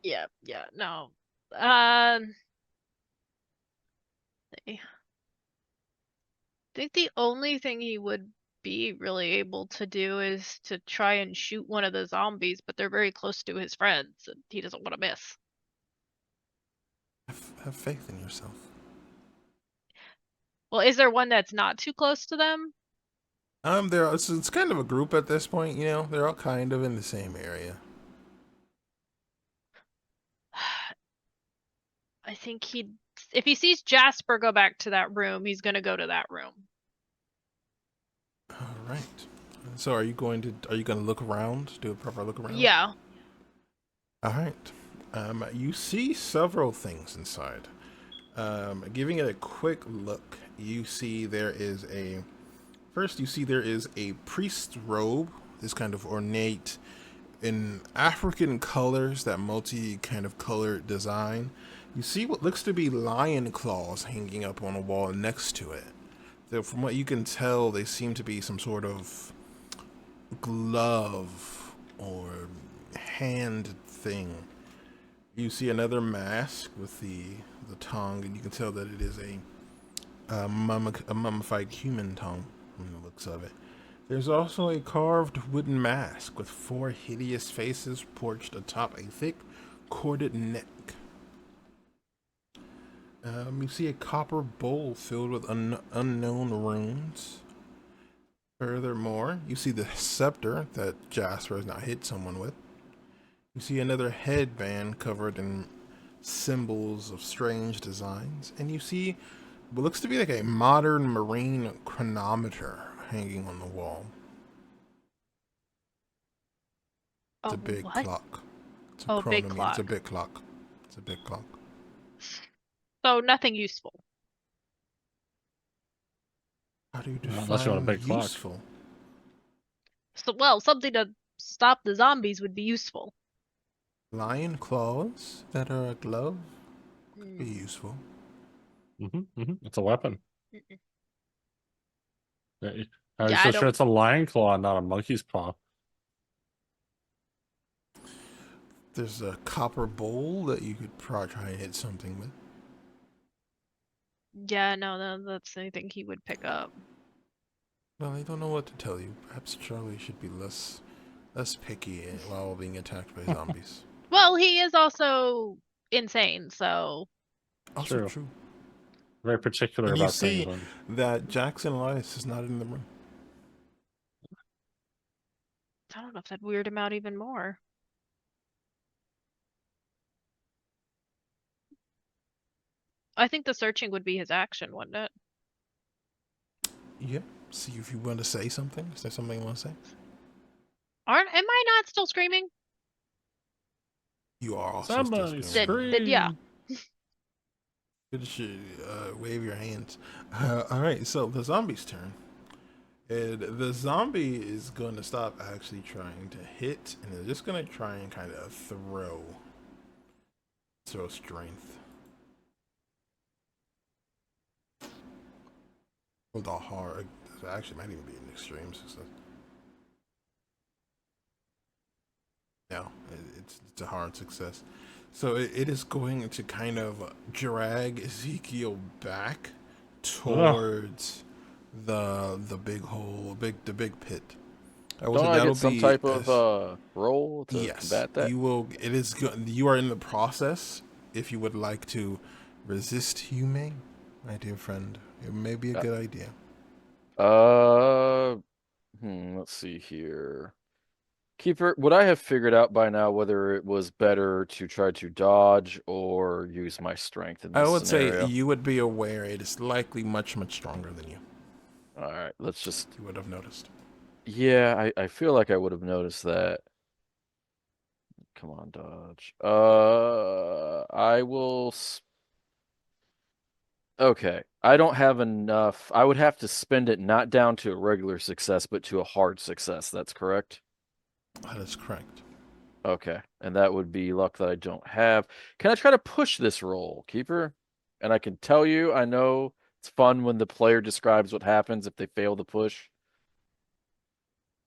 S2: Yeah, no. I think the only thing he would be really able to do is to try and shoot one of the zombies, but they're very close to his friends, and he doesn't want to miss.
S1: Have faith in yourself.
S2: Well, is there one that's not too close to them?
S1: It's kind of a group at this point, you know. They're all kind of in the same area.
S2: I think if he sees Jasper go back to that room, he's gonna go to that room.
S1: All right. So are you going to look around? Do a proper look around?
S2: Yeah.
S1: All right. You see several things inside. Giving it a quick look, you see there is a priest's robe, this kind of ornate in African colors, that multi kind of colored design. You see what looks to be lion claws hanging up on a wall next to it. So from what you can tell, they seem to be some sort of glove or hand thing. You see another mask with the tongue, and you can tell that it is a mummified human tongue from the looks of it. There's also a carved wooden mask with 4 hideous faces perched atop a thick, corded neck. You see a copper bowl filled with unknown runes. Furthermore, you see the scepter that Jasper has now hit someone with. You see another headband covered in symbols of strange designs. And you see what looks to be like a modern marine chronometer hanging on the wall. It's a big
S2: what?
S1: clock. It's
S2: Oh, big
S1: chronometer.
S2: clock.
S1: It's a big clock. It's a big clock.
S2: So nothing useful.
S1: How do you define
S5: Unless you want a big clock.
S1: useful?
S2: So, well, something to stop the zombies would be useful.
S1: Lion claws that are a glove could be useful.
S5: It's a weapon.
S2: Mm-mm.
S5: Are you
S2: Yeah,
S5: so
S2: I
S5: sure
S2: don't-
S5: it's a lion claw, not a monkey's paw?
S1: There's a copper bowl that you could probably try and hit something with.
S2: Yeah, no, that's anything he would pick up.
S1: Well, I don't know what to tell you. Perhaps Charlie should be less picky while being attacked by zombies.
S2: Well, he is also insane, so
S1: Also true.
S5: Very particular
S1: And you
S5: about
S1: see
S5: things.
S1: that Jackson Elias is not in the room.
S2: I don't know if that'd weird him out even more. I think the searching would be his action, wouldn't it?
S1: Yeah. See if you want to say something. Is there something you want to say?
S2: Am I not still screaming?
S1: You are also
S5: Somebody
S1: still screaming.
S2: Then yeah.
S1: Good to wave your hands. All right, so the zombie's turn. And the zombie is going to stop actually trying to hit, and they're just going to try and kind of throw strength. With a hard, actually might even be an extreme success. No, it's a hard success. So it is going to kind of drag Ezekiel back towards the big hole, the big pit.
S3: Don't I get some type of roll to combat that?
S1: You will. It is good. You are in the process. If you would like to resist, you may, my dear friend. It may be a good idea.
S3: Let's see here. Keeper, would I have figured out by now whether it was better to try to dodge or use my strength in this
S1: I would
S3: scenario?
S1: say you would be aware it is likely much stronger than you.
S3: All right, let's just.
S1: You would have noticed.
S3: Yeah, I feel like I would have noticed that. Come on, dodge. I will. Okay, I don't have enough. I would have to spend it not down to a regular success, but to a hard success. That's correct?
S1: That is correct.
S3: Okay, and that would be luck that I don't have. Can I try to push this roll, Keeper? And I can tell you, I know it's fun when the player describes what happens if they fail to push.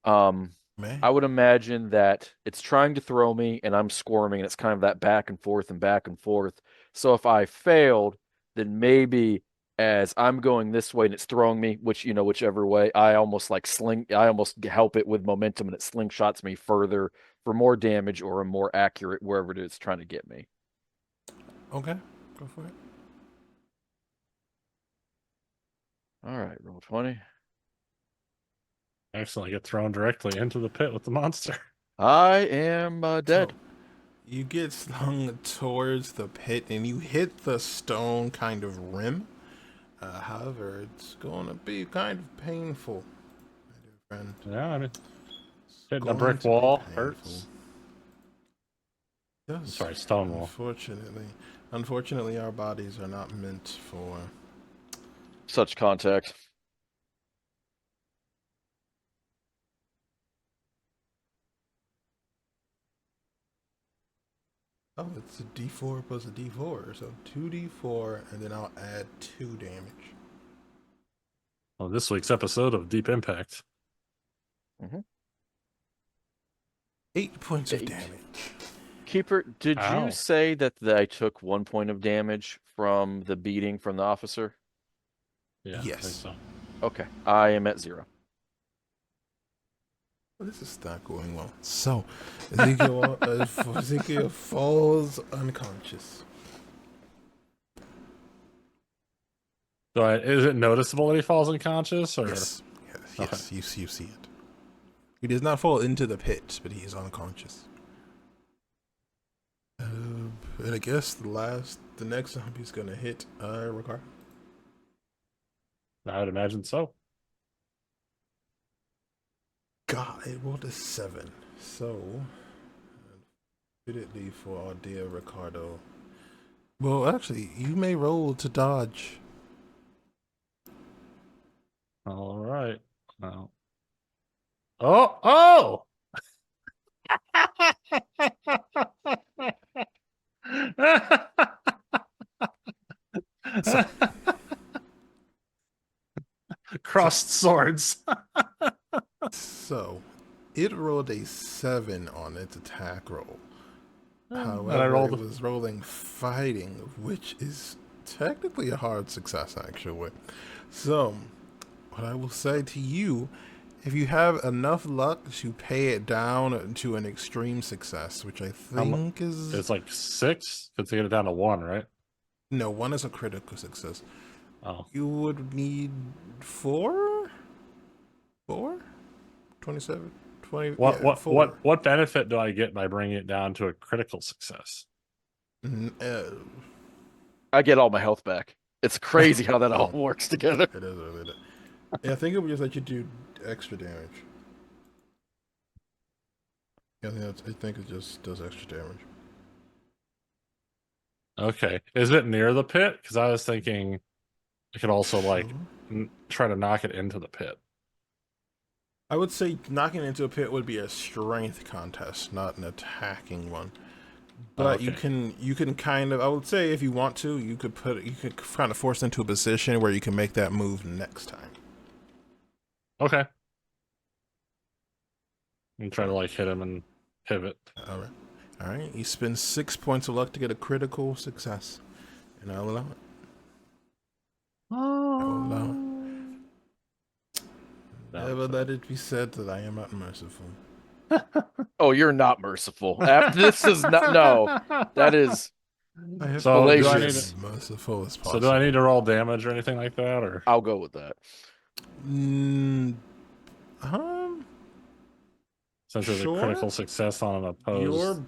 S3: I would imagine that it's trying to throw me and I'm squirming, and it's kind of that back and forth and back and forth. So if I failed, then maybe as I'm going this way and it's throwing me, whichever way, I almost help it with momentum and it slingshots me further for more damage or a more accurate wherever it is trying to get me.
S1: Okay, go for it.
S3: All right, roll 20.
S5: Excellent. Get thrown directly into the pit with the monster.
S3: I am dead.
S1: So, you get slung towards the pit and you hit the stone kind of rim. However, it's going to be kind of painful, my dear friend.
S5: Yeah, I mean,
S1: It's
S5: hitting a
S1: going
S5: brick
S1: to be
S5: wall
S1: painful.
S5: hurts.
S1: Yes,
S5: Sorry, stone wall.
S1: Unfortunately, our bodies are not meant for.
S3: Such contact.
S1: Oh, it's a D4 plus a D4, so 2D4, and then I'll add 2 damage.
S5: Well, this week's episode of Deep Impact.
S1: 8 points of
S3: 8.
S1: damage.
S3: Keeper, did
S5: Ow.
S3: you say that I took 1 point of damage from the beating from the officer?
S5: Yeah, I
S1: Yes.
S5: think so.
S3: Okay, I am at 0.
S1: Well, this is not going well. So, Ezekiel falls unconscious.
S5: Is it noticeable that he falls unconscious? Or
S1: Yes,
S5: Okay.
S1: you see it. He does not fall into the pit, but he is unconscious. And I guess the next zombie's gonna hit Ricardo.
S5: I would imagine so.
S1: God, it rolled a 7. So, unfortunately for our dear Ricardo. Well, actually, you may roll to dodge.
S5: All right. Well. Oh!
S1: So-
S5: Crossed swords.
S1: So, it rolled a 7 on its attack roll.
S5: And I
S1: However,
S5: rolled
S1: it was rolling fighting, which is technically a hard success, actually. So, what I will say to you, if you have enough luck to pay it down to an extreme success, which I think is...
S5: It's like 6 to get it down to 1, right?
S1: No, 1 is a critical success.
S5: Oh.
S1: You would need 4? 4? 27? 20?
S5: What
S1: 4.
S5: what benefit do I get by bringing it down to a critical success?
S3: I get all my health back. It's crazy how that all works together.
S1: It is really. Yeah, I think it would just let you do extra damage. Yeah, I think it just does extra damage.
S5: Okay. Is it near the pit? Because I was thinking I could also like try to knock it into the pit.
S1: I would say knocking into a pit would be a strength contest, not an attacking one. But you can kind of, I would say if you want to, you could kind of force into a position where you can make that move next time.
S5: Okay. And try to like hit him and pivot.
S1: All right. You spend 6 points of luck to get a critical success, and I'll allow it. Never let it be said that I am not merciful.
S3: Oh, you're not merciful. This is not. No, that is.
S1: I have
S5: So
S1: been
S3: do I
S5: need
S1: as merciful as possible.
S5: So do I need to roll damage or anything like that, or?
S3: I'll go with that.
S5: Since it's
S1: Sure.
S5: a critical success on an opposed,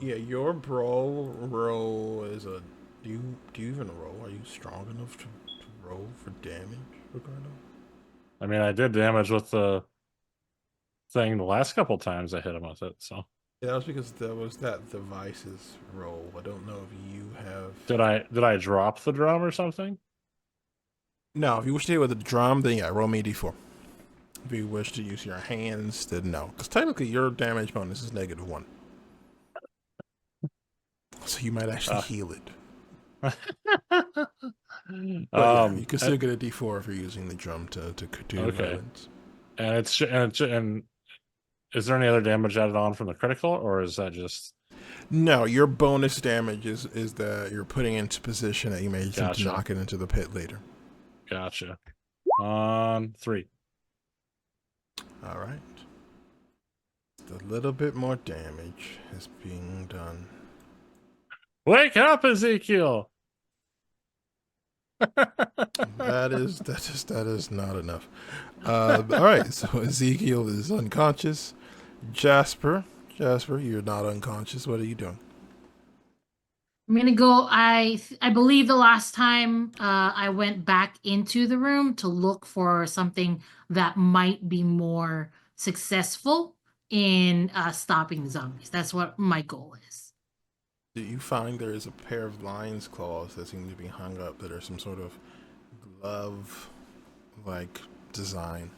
S1: your brawl roll is a. Do you even roll? Are you strong enough to roll for damage, Ricardo?
S5: I mean, I did damage with the thing the last couple times I hit him with it. So
S1: Yeah, that was because there was that devices roll. I don't know if you have.
S5: did I drop the drum or something?
S1: No, if you wish to hit with a drum, then yeah, roll me a d4. If you wish to use your hands, then no, because technically your damage bonus is -1. So you might actually heal it. But yeah, you can still get a d4 if you're using the drum to do violence.
S5: And is there any other damage added on from the critical, or is that just?
S1: No, your bonus damage is that you're putting into position that you may attempt to
S5: Gotcha.
S1: knock it into the pit later.
S5: Gotcha. On 3.
S1: All right. A little bit more damage is being done.
S5: Wake up, Ezekiel!
S1: That is not enough. All right, so Ezekiel is unconscious. Jasper, you're not unconscious. What are you doing?
S4: I'm gonna go. I believe the last time I went back into the room to look for something that might be more successful in stopping the zombies. That's what my goal is.
S1: Do you find there is a pair of lion's claws that seem to be hung up that are some sort of glove-like design?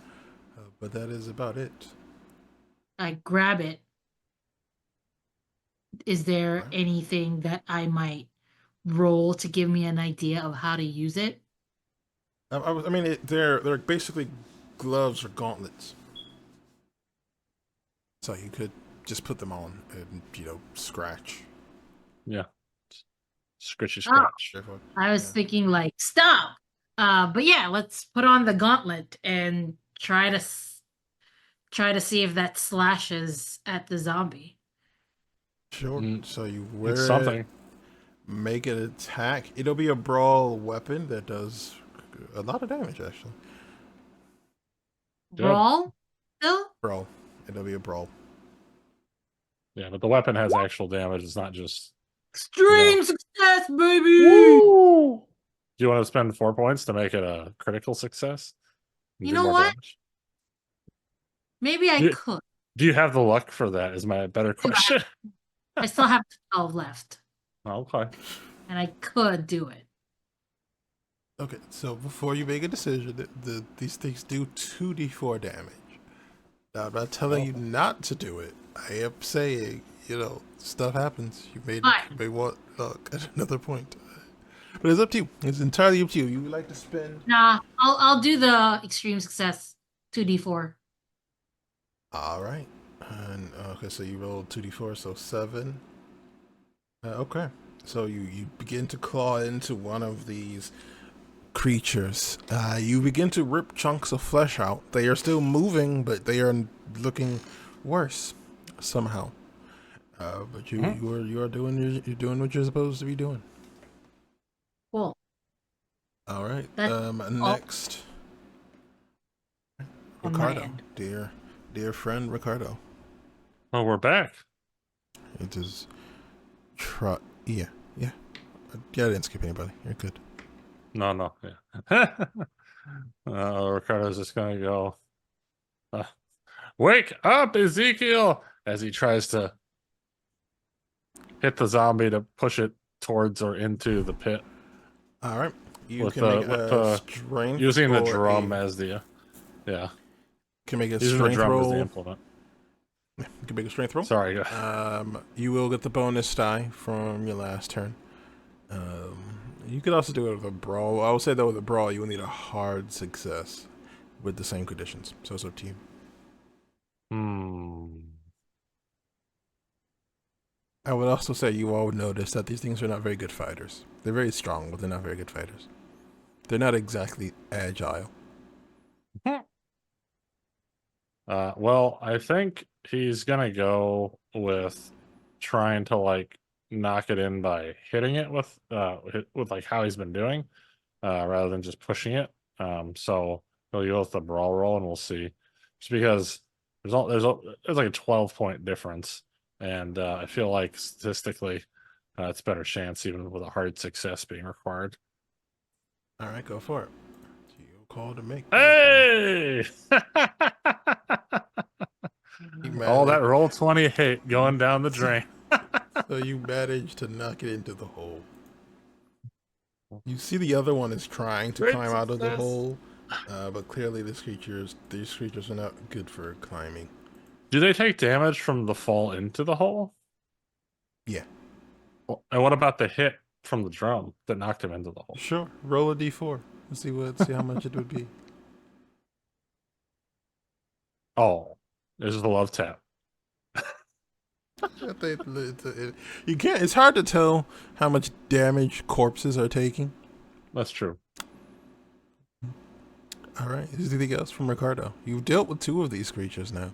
S1: But that is about it.
S4: I grab it. Is there
S1: What?
S4: anything that I might roll to give me an idea of how to use it?
S1: I mean, they're basically gloves or gauntlets. So you could just put them on and, scratch.
S5: Yeah. Scritchy
S4: Oh.
S5: scratch.
S4: I was thinking like stop. But yeah, let's put on the gauntlet and try to see if that slashes at the zombie.
S1: Sure. So you
S5: It's
S1: wear
S5: something.
S1: it, make it attack. It'll be a brawl weapon that does a lot of damage, actually.
S5: Good.
S4: Brawl? Still?
S1: Brawl. It'll be a brawl.
S5: Yeah, but the weapon has actual damage. It's not just.
S4: Extreme success, baby!
S5: Woo! Do you want to spend 4 points to make it a critical success? And
S4: You
S5: do
S4: know
S5: more
S4: what?
S5: damage?
S4: Maybe I
S5: You-
S4: could.
S5: Do you have the luck for that? Is my better question.
S4: I still have 12 left.
S5: Okay.
S4: And I could do it.
S1: Okay, so before you make a decision, these things do 2d4 damage. Now, I'm not telling you not to do it. I am saying, stuff happens. You may want luck at another point. But it's up to you. It's entirely up to you. You would like to spend...
S4: Nah, I'll do the extreme success 2d4.
S1: All right. And, okay, so you rolled 2d4, so 7. Okay. So you begin to claw into one of these creatures. You begin to rip chunks of flesh out. They are still moving, but they are looking worse somehow. But you are doing you're doing what you're supposed to be doing.
S4: Cool.
S1: All right.
S4: That's
S1: Next,
S4: on my
S1: Ricardo,
S4: end.
S1: dear friend Ricardo.
S5: Oh, we're back.
S1: It is yeah. Yeah, I didn't skip anybody. You're good.
S5: No. Yeah. Ricardo's just gonna go. Wake up, Ezekiel! As he tries to hit the zombie to push it towards or into the pit.
S1: All right. You
S5: With
S1: can make a strength
S5: using the
S1: or
S5: drum as the
S1: can make a
S5: using the
S1: strength
S5: drum as
S1: roll.
S5: the implement.
S1: You can make a strength roll.
S5: Sorry.
S1: You will get the bonus die from your last turn. You could also do it with a brawl. I would say though with a brawl, you will need a hard success with the same conditions. So it's up to you. I would also say you all would notice that these things are not very good fighters. They're very strong, but they're not very good fighters. They're not exactly agile.
S5: Well, I think he's gonna go with trying to knock it in by hitting it with like how he's been doing, rather than just pushing it. So he'll go with the brawl roll, and we'll see. Just because there's like a 12-point difference, and I feel like statistically, it's a better chance even with a hard success being required.
S1: All right, go for it. You call to make.
S5: Hey! All that roll 20 hit going down the drain.
S1: So you managed to knock it into the hole. You see the other one is trying to climb out of the hole, but clearly these creatures are not good for climbing.
S5: Do they take damage from the fall into the hole?
S1: Yeah.
S5: And what about the hit from the drum that knocked him into the hole?
S1: Sure. Roll a d4. Let's see how much it would be.
S5: Oh, this is the love tap.
S1: You can't. It's hard to tell how much damage corpses are taking.
S5: That's true.
S1: All right. Is there anything else from Ricardo? You've dealt with 2 of these creatures now.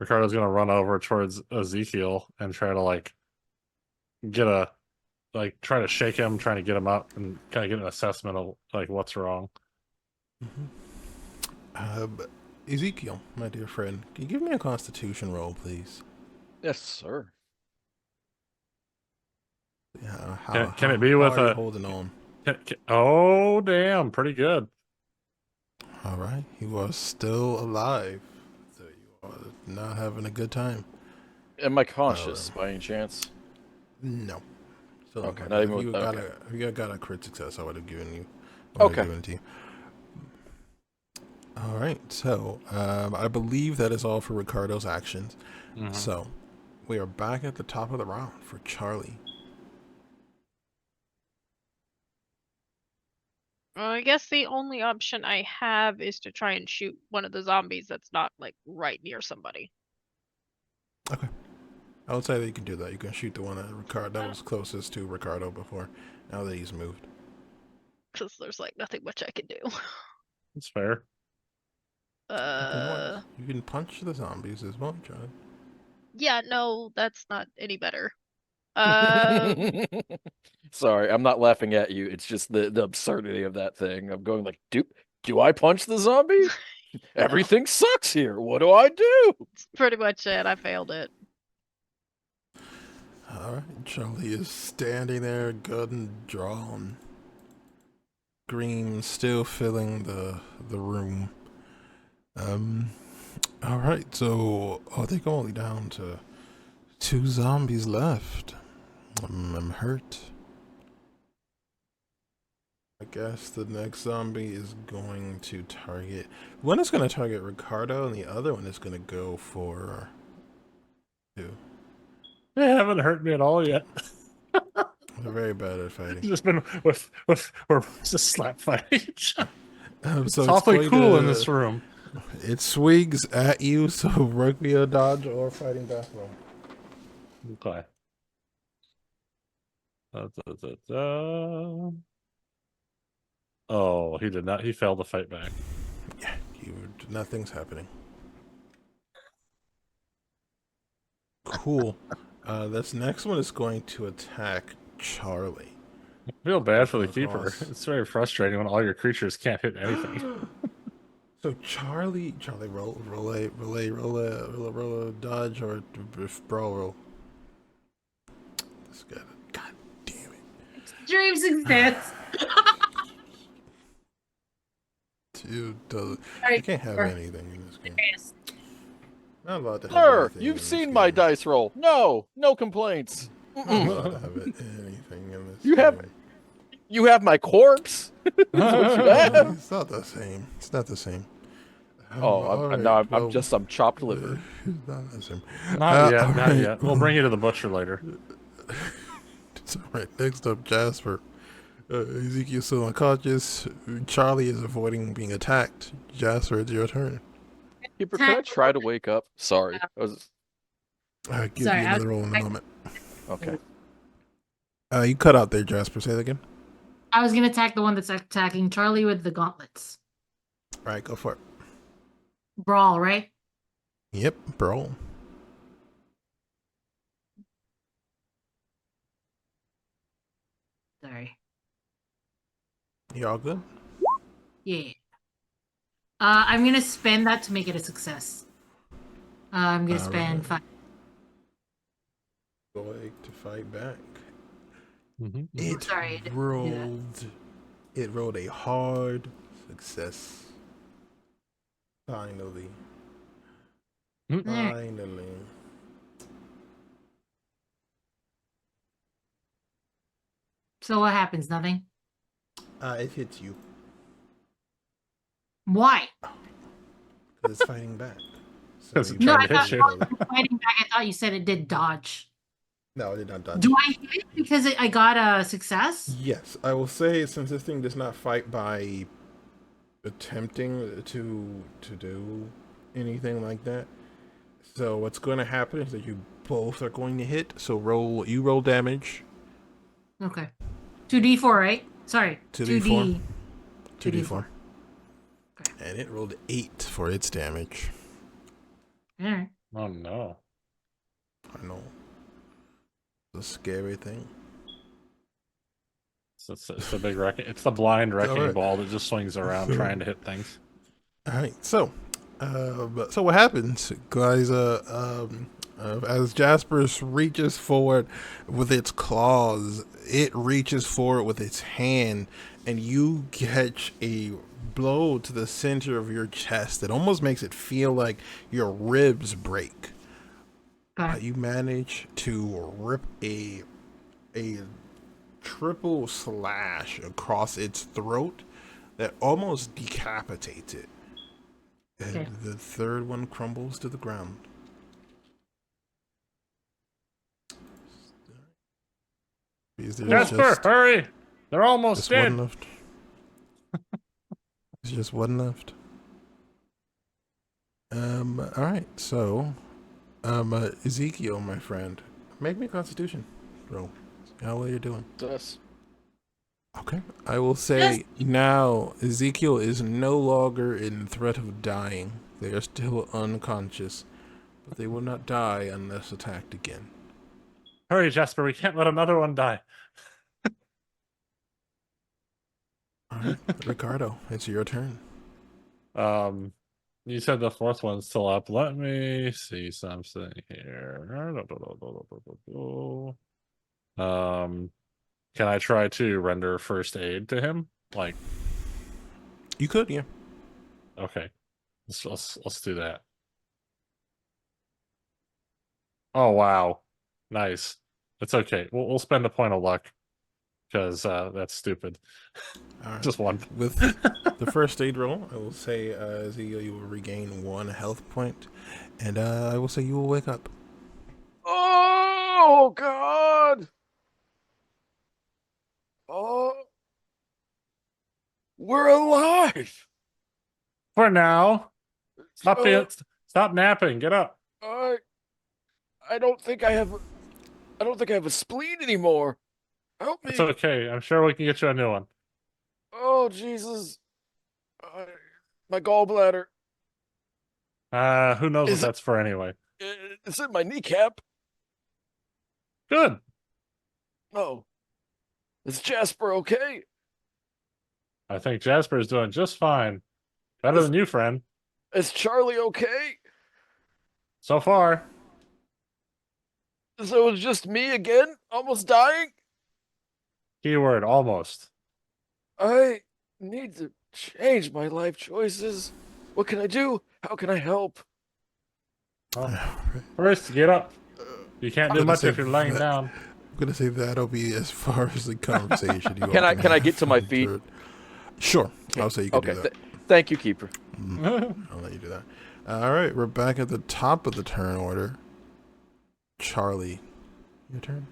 S5: Ricardo's gonna run over towards Ezekiel and try to try to shake him, trying to get him up and kind of get an assessment of what's wrong.
S1: Ezekiel, my dear friend, can you give me a Constitution roll, please?
S3: Yes, sir.
S1: Yeah.
S5: Can it be with
S1: how are you
S5: a-
S1: holding on?
S5: Oh, damn, pretty good.
S1: All right. You are still alive. So you are not having a good time.
S3: Am I conscious by any chance?
S1: No. So
S3: Okay,
S1: if
S3: not even
S1: you
S3: with-
S1: got
S3: okay.
S1: if you got a crit success, I would have given you.
S3: Okay.
S1: Given it to you. All right. So I believe that is all for Ricardo's actions.
S5: Mhm.
S1: So we are back at the top of the round for Charlie.
S2: I guess the only option I have is to try and shoot one of the zombies that's not like right near somebody.
S1: Okay. I would say that you can do that. You can shoot the one that was closest to Ricardo before. Now that he's moved.
S2: Because there's like nothing much I can do.
S5: That's fair.
S1: You can punch the zombies as well, John.
S2: Yeah, no, that's not any better.
S3: Sorry, I'm not laughing at you. It's just the absurdity of that thing. I'm going like, do I punch the zombie? Everything sucks here. What do I do?
S2: It's pretty much it. I failed it.
S1: All right, Charlie is standing there, gun drawn. Green still filling the room. All right, so I think I'm only down to 2 zombies left. I'm hurt. I guess the next zombie is going to target. One is going to target Ricardo, and the other one is going to go for you.
S5: They haven't hurt me at all yet.
S1: They're very bad at fighting.
S5: Just been we're just slap fighting each other.
S1: So
S5: It's awfully
S1: going
S5: cool in
S1: to-
S5: this room.
S1: It swings at you, so work me a dodge or fighting back roll.
S5: Okay. Da. Oh, he did not. He failed to fight back.
S1: Yeah, nothing's happening. Cool. This next one is going to attack Charlie.
S5: I feel bad for the
S1: Across.
S5: keeper. It's very frustrating when all your creatures can't hit anything.
S1: So Charlie, roll a dodge or brawl roll. This guy, God damn it!
S4: Dream success.
S1: Dude, you
S4: Alright,
S1: can't have
S4: sure.
S1: anything in this game. Not allowed to have
S3: Sir,
S1: anything in
S3: you've
S1: this
S3: seen my
S1: game.
S3: dice roll. No complaints.
S1: Not allowed to have anything in this.
S3: You have-
S1: game.
S3: You have my corpse. Is what you have?
S1: It's not the same. It's not the same.
S3: Oh, I'm just some chopped liver.
S1: It's not the same.
S5: Not yet, not
S1: alright.
S5: yet. We'll bring you to the butcher later.
S1: It's all right. Next up, Jasper. Ezekiel's still unconscious. Charlie is avoiding being attacked. Jasper, it's your turn.
S3: Keeper, can I try to wake up? Sorry.
S1: I'll give
S4: Sorry,
S1: you
S4: I
S1: another roll in a moment.
S3: Okay.
S1: You cut out there, Jasper. Say that again.
S4: I was gonna attack the one that's attacking Charlie with the gauntlets.
S1: All right, go for it.
S4: Brawl, right?
S1: Yep, bro.
S4: Sorry.
S1: You all good?
S4: Yeah. I'm gonna spend that to make it a success. I'm gonna spend
S1: Alright.
S4: 5.
S1: Going to fight back.
S5: Mhm.
S1: It
S4: Sorry, I didn't do that.
S1: rolled. It rolled a hard success. Finally.
S5: Mm.
S1: Finally.
S4: So what happens? Nothing.
S1: It hits you
S4: Why?
S1: because it's fighting back. So
S5: 'Cause
S1: you
S5: it's
S4: No,
S5: trying
S4: I
S5: to
S4: thought
S5: hit
S4: you
S5: you.
S4: were fighting back. I thought you said it did dodge.
S1: No, it did not dodge.
S4: Do I hit it because I got a success?
S1: Yes, I will say since this thing does not fight by attempting to do anything like that. So what's going to happen is that you both are going to hit. So you roll damage.
S4: Okay. 2d4, right? Sorry.
S1: 2d4. 2d4.
S4: Okay.
S1: And it rolled 8 for its damage.
S4: All right.
S5: Oh no.
S1: I know. It's a scary thing.
S5: It's the big wrecking. It's the blind wrecking
S1: Alright.
S5: ball that just swings around trying to hit things.
S1: All right, so what happens, guys? As Jasper reaches forward with its claws, it reaches forward with its hand, and you catch a blow to the center of your chest that almost makes it feel like your ribs break.
S4: Okay.
S1: You manage to rip a triple slash across its throat that almost decapitates it. And
S4: Okay.
S1: the third one crumbles to the ground. Because there's
S5: Jasper, hurry! They're almost
S1: just
S5: dead.
S1: one left. There's just one left. All right. So, Ezekiel, my friend, make me a Constitution roll. See how well you're doing.
S3: Yes.
S1: Okay. I will say now Ezekiel is no longer in threat of dying. They are still unconscious, but they will not die unless attacked again.
S5: Hurry, Jasper, we can't let another one die.
S1: All right, Ricardo, it's your turn.
S5: You said the fourth one's still up. Let me see something here. Can I try to render first aid to him? Like,
S1: You could, yeah.
S5: okay, let's do that. Oh wow, nice. It's okay. We'll spend a point of luck because that's stupid.
S1: All right.
S5: Just one.
S1: With the first aid roll, I will say, Ezekiel, you will regain 1 health point, and I will say you will wake up.
S3: Oh God! Oh, we're alive.
S5: For now. Stop
S3: Uh,
S5: stop napping. Get up.
S3: I don't think I have. I don't think I have a spleen anymore. Help me!
S5: It's okay. I'm sure we can get you a new one.
S3: Oh Jesus! My gallbladder.
S5: Who knows
S3: Is
S5: what
S3: it-
S5: that's for anyway.
S3: It's in my kneecap.
S5: Good.
S3: Oh, is Jasper okay?
S5: I think Jasper is doing just fine. Better than you, friend.
S3: Is Charlie okay?
S5: So far.
S3: So it's just me again, almost dying?
S5: Keyword almost.
S3: I need to change my life choices. What can I do? How can I help?
S5: Well, first, get up. You can't
S1: I'm
S5: do
S1: gonna
S5: much
S1: say
S5: if you're laying
S1: that-
S5: down.
S1: I'm gonna say that'll be as far as the conversation. You
S3: Can
S1: all
S3: I
S1: have
S3: get to my feet?
S1: through it. Sure, I'll say you can
S3: Okay,
S1: do that.
S3: thank you, Keeper.
S1: I'll let you do that. All right, we're back at the top of the turn order. Charlie, your turn.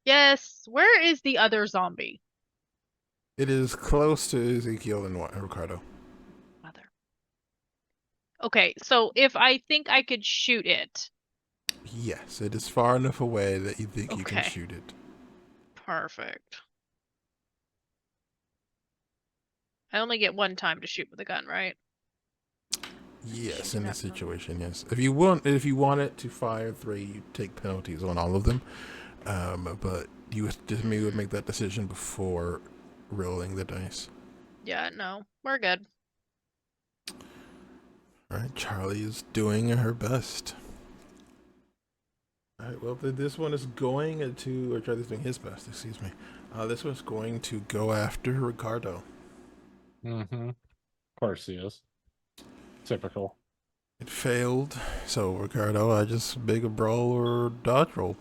S2: Yes. Where is the other zombie?
S1: It is close to Ezekiel and Ricardo.
S2: Mother. Okay, so if I think I could shoot it.
S1: Yes, it is far enough away that you think you can
S2: Okay.
S1: shoot it.
S2: Perfect. I only get one time to shoot with a gun, right?
S1: Yes,
S2: Shoot
S1: in
S2: that
S1: this
S2: one.
S1: situation, yes. If you want it to fire 3, you take penalties on all of them. But you just maybe would make that decision before rolling the dice.
S2: Yeah, no. We're good.
S1: All right, Charlie is doing her best. All right, well, this one is going to, or Charlie's doing his best, excuse me. This one's going to go after Ricardo.
S5: Mm-hmm. Of course he is. Typical.
S1: It failed, so Ricardo, I just make a brawl or dodge roll.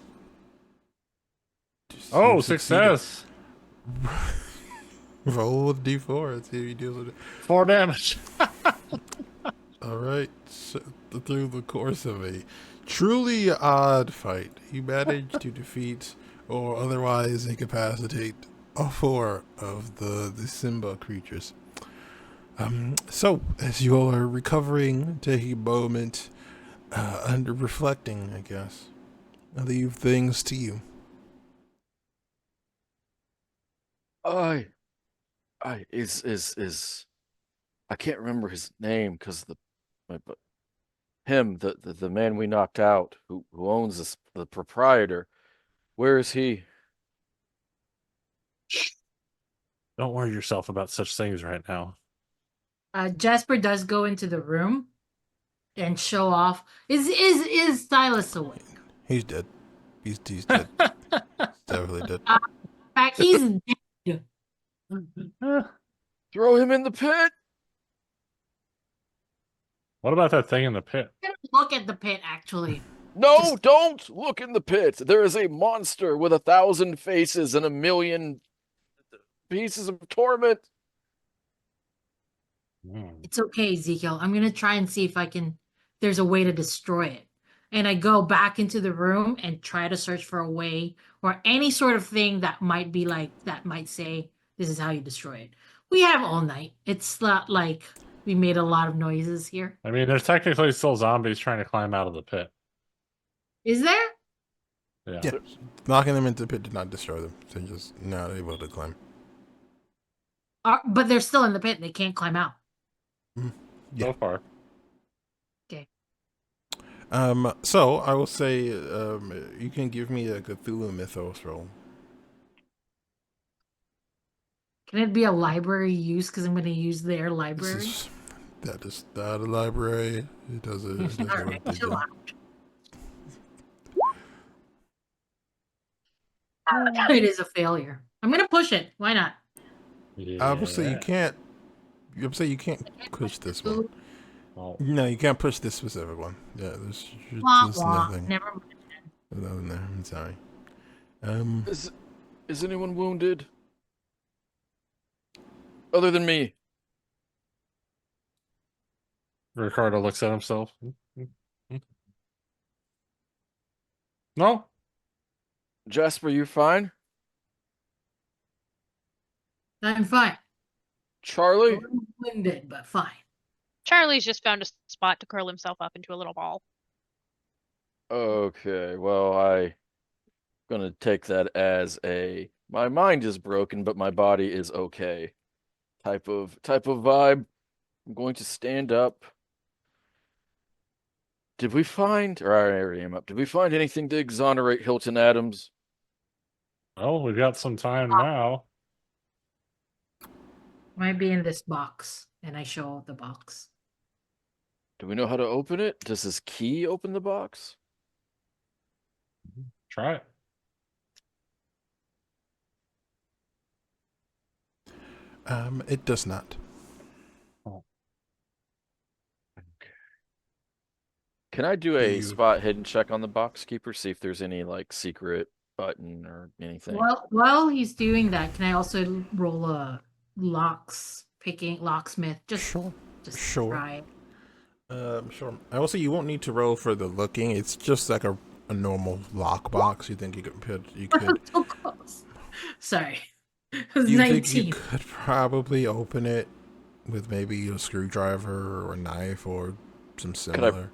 S5: Oh,
S1: You succeeded.
S5: success!
S1: Roll with D4 and see if he deals with it.
S5: 4 damage.
S1: All right. So through the course of a truly odd fight, he managed to defeat or otherwise incapacitate all 4 of the Simba creatures. So as you all are recovering, taking a moment, under reflecting, I guess, I leave things to you.
S3: Is I can't remember his name because but him, the man we knocked out, who owns this, the proprietor. Where is he?
S5: Don't worry yourself about such things right now.
S4: Jasper does go into the room and show off. Is Silas awake?
S1: He's dead. He's dead. Definitely dead.
S4: In fact, he's dead.
S3: Throw him in the pit.
S5: What about that thing in the pit?
S4: Look at the pit, actually.
S3: No, don't look in the pit. There is a monster with 1,000 faces and 1,000,000 pieces of torment.
S4: It's okay, Ezekiel. I'm gonna try and see if there's a way to destroy it. And I go back into the room and try to search for a way or any sort of thing that might say this is how you destroy it. We have all night. It's not like we made a lot of noises here.
S5: I mean, there's technically still zombies trying to climb out of the pit.
S4: Is there?
S1: Yeah. Knocking them into the pit did not destroy them. They're just not able to climb.
S4: But they're still in the pit. They can't climb out.
S1: Yeah.
S5: So far.
S4: Okay.
S1: So I will say, you can give me a Cthulhu Mythos roll.
S4: Can it be a library use? Because I'm going to use their library.
S1: That is not a library. It does it. It does
S4: All
S1: what
S4: right,
S1: they
S4: chill
S1: do.
S4: out. It is a failure. I'm going to push it. Why not?
S5: Yeah.
S1: Obviously, you can't. You can't push this one.
S5: Oh.
S1: No, you can't push this specific one. Yeah, there's nothing.
S4: Never mind.
S1: Nothing there. I'm sorry.
S3: Is anyone wounded? Other than me.
S5: Ricardo looks at himself. No?
S3: Jasper, you fine?
S4: I'm fine.
S3: Charlie?
S4: I'm winded, but fine.
S2: Charlie's just found a spot to curl himself up into a little ball.
S3: Okay, well, I'm gonna take that as my mind is broken, but my body is okay type of vibe. I'm going to stand up. Did we find, or I already am up, did we find anything to exonerate Hilton Adams?
S5: Oh, we've got some time now.
S4: Might be in this box. And I show the box.
S3: Do we know how to open it? Does this key open the box?
S5: Try it.
S1: It does not.
S5: Oh.
S3: Okay. Can I do a spot hidden check on the box keeper, see if there's any like secret button or anything?
S4: Well, while he's doing that, can I also roll a locksmith? Just
S1: Sure.
S4: try.
S1: Sure. I will say you won't need to roll for the looking. It's just like a normal lock box. You think you could?
S4: So close. Sorry. It was
S1: You
S4: 19.
S1: think you could probably open it with maybe a screwdriver or a knife or some similar?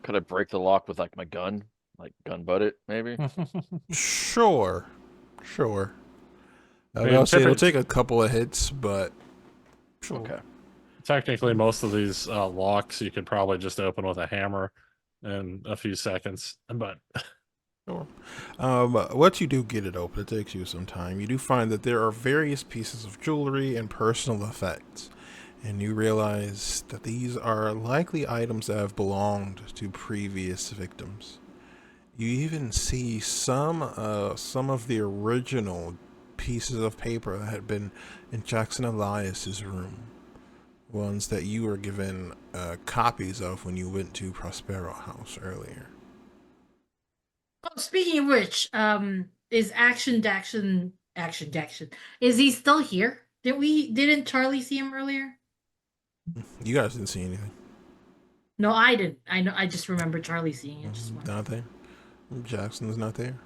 S3: Could I break the lock with like my gun? Like gun butt it, maybe?
S1: Sure.
S5: mean,
S1: I'll say it'll take a couple of hits, but sure.
S3: Okay.
S5: Technically, most of these locks you could probably just open with a hammer in a few seconds. But
S1: Sure. Once you do get it open, it takes you some time. You do find that there are various pieces of jewelry and personal effects, and you realize that these are likely items that have belonged to previous victims. You even see some of the original pieces of paper that had been in Jackson Elias's room, ones that you were given copies of when you went to Prospero House earlier.
S4: Oh, speaking of which, is Action Jackson? Is he still here? Didn't Charlie see him earlier?
S1: You guys didn't see anything.
S4: No, I didn't. I know. I just remember Charlie seeing it. Just
S1: Not there. Jackson's not there.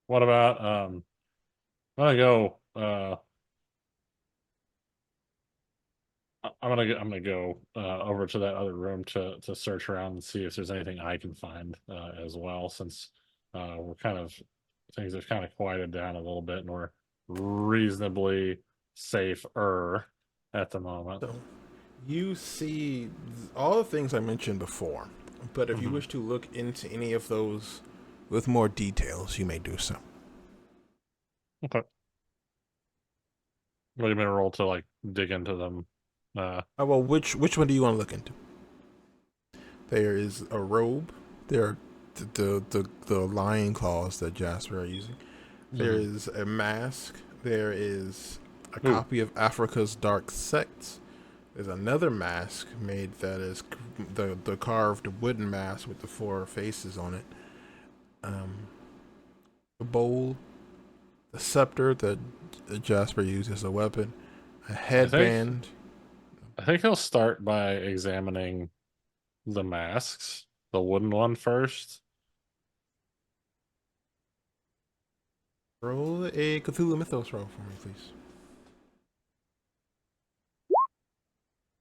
S5: what about I'm gonna go. I'm gonna go over to that other room to search around and see if there's anything I can find as well, since we're kind of things have kind of quieted down a little bit, and we're reasonably safer at the moment.
S1: So you see all the things I mentioned before, but if you
S5: Mhm.
S1: wish to look into any of those with more details, you may do so.
S5: Okay. What do you mean roll to like dig into them?
S1: Well, which one do you want to look into? There is a robe. There are the lion claws that Jasper are using. There
S5: Mhm.
S1: is a mask. There is a
S5: Ooh.
S1: copy of Africa's Dark Sects. There's another mask made that is the carved wooden mask with the 4 faces on it. A bowl, the scepter that Jasper used as a weapon, a headband.
S5: I think he'll start by examining the masks, the wooden one first.
S1: Roll a Cthulhu Mythos roll for me, please.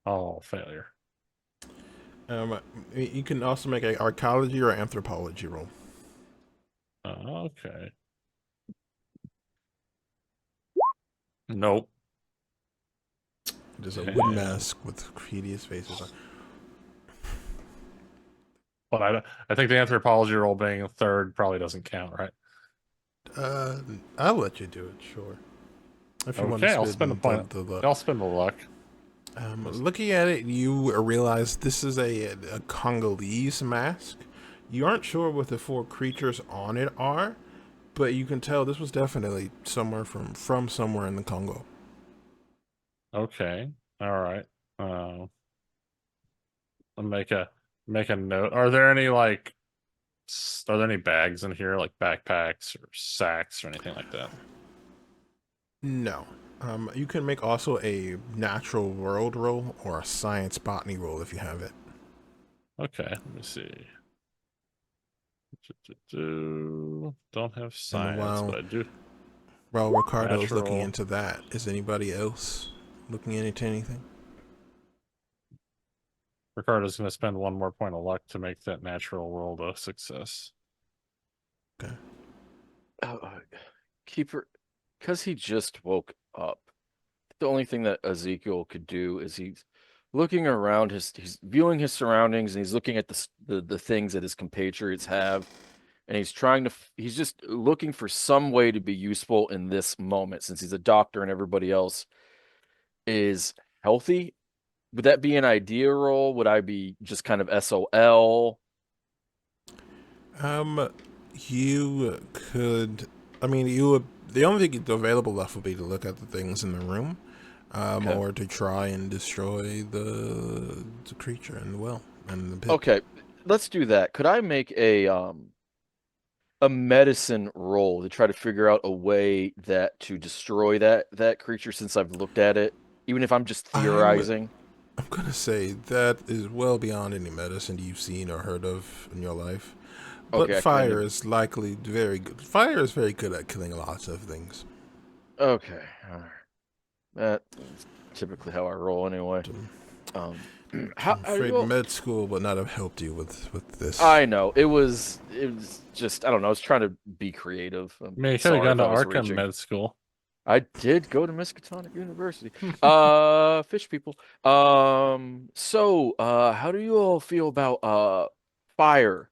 S5: Oh, failure.
S1: You can also make an archaeology or anthropology roll.
S5: Okay. Nope.
S1: There's a wooden
S5: Damn.
S1: mask with hideous faces on.
S5: But I think the anthropology roll being third probably doesn't count, right?
S1: I'll let you do it, sure. If you want
S5: Okay,
S1: to
S5: I'll spend a point.
S1: the luck.
S5: I'll spend the luck.
S1: Looking at it, you realize this is a Congolese mask. You aren't sure what the 4 creatures on it are, but you can tell this was definitely somewhere from somewhere in the Congo.
S5: Okay. All right. I'll make a note. Are there any bags in here, like backpacks or sacks or anything like that?
S1: No. You can make also a natural world roll or a science botany roll if you have it.
S5: Okay, let me see. Don't have
S1: And
S5: science, but I do.
S1: while Ricardo is looking
S5: Natural.
S1: into that, is anybody else looking into anything?
S5: Ricardo's going to spend 1 more point of luck to make that natural world a success.
S1: Okay.
S3: Keeper, because he just woke up. The only thing that Ezekiel could do is he's looking around he's viewing his surroundings, and he's looking at the things that his compatriots have, and he's just looking for some way to be useful in this moment, since he's a doctor and everybody else is healthy. Would that be an idea roll? Would I be just kind of SOL?
S1: You could. I mean, you would. The only thing available left would be to look at the things in the room,
S3: Okay.
S1: or to try and destroy the creature in the well and the pit.
S3: Okay, let's do that. Could I make a medicine roll to try to figure out a way to destroy that creature, since I've looked at it, even if I'm just theorizing?
S1: I'm gonna say that is well beyond any medicine you've seen or heard of in your life. But
S3: Okay,
S1: fire is likely very good. Fire is very good at killing lots of things.
S3: Okay, all right. That's typically how I roll anyway. How
S1: I'm
S3: are
S1: afraid
S3: you?
S1: med school would not have helped you with this.
S3: I know it was just, I don't know. I was trying to be creative.
S5: I
S3: I'm
S5: mean, you could
S3: sorry
S5: have gone
S3: if
S5: to
S3: I was
S5: Arkham
S3: reaching.
S5: Med School.
S3: I did go to Miskatonic University. Fish people. So how do you all feel about fire,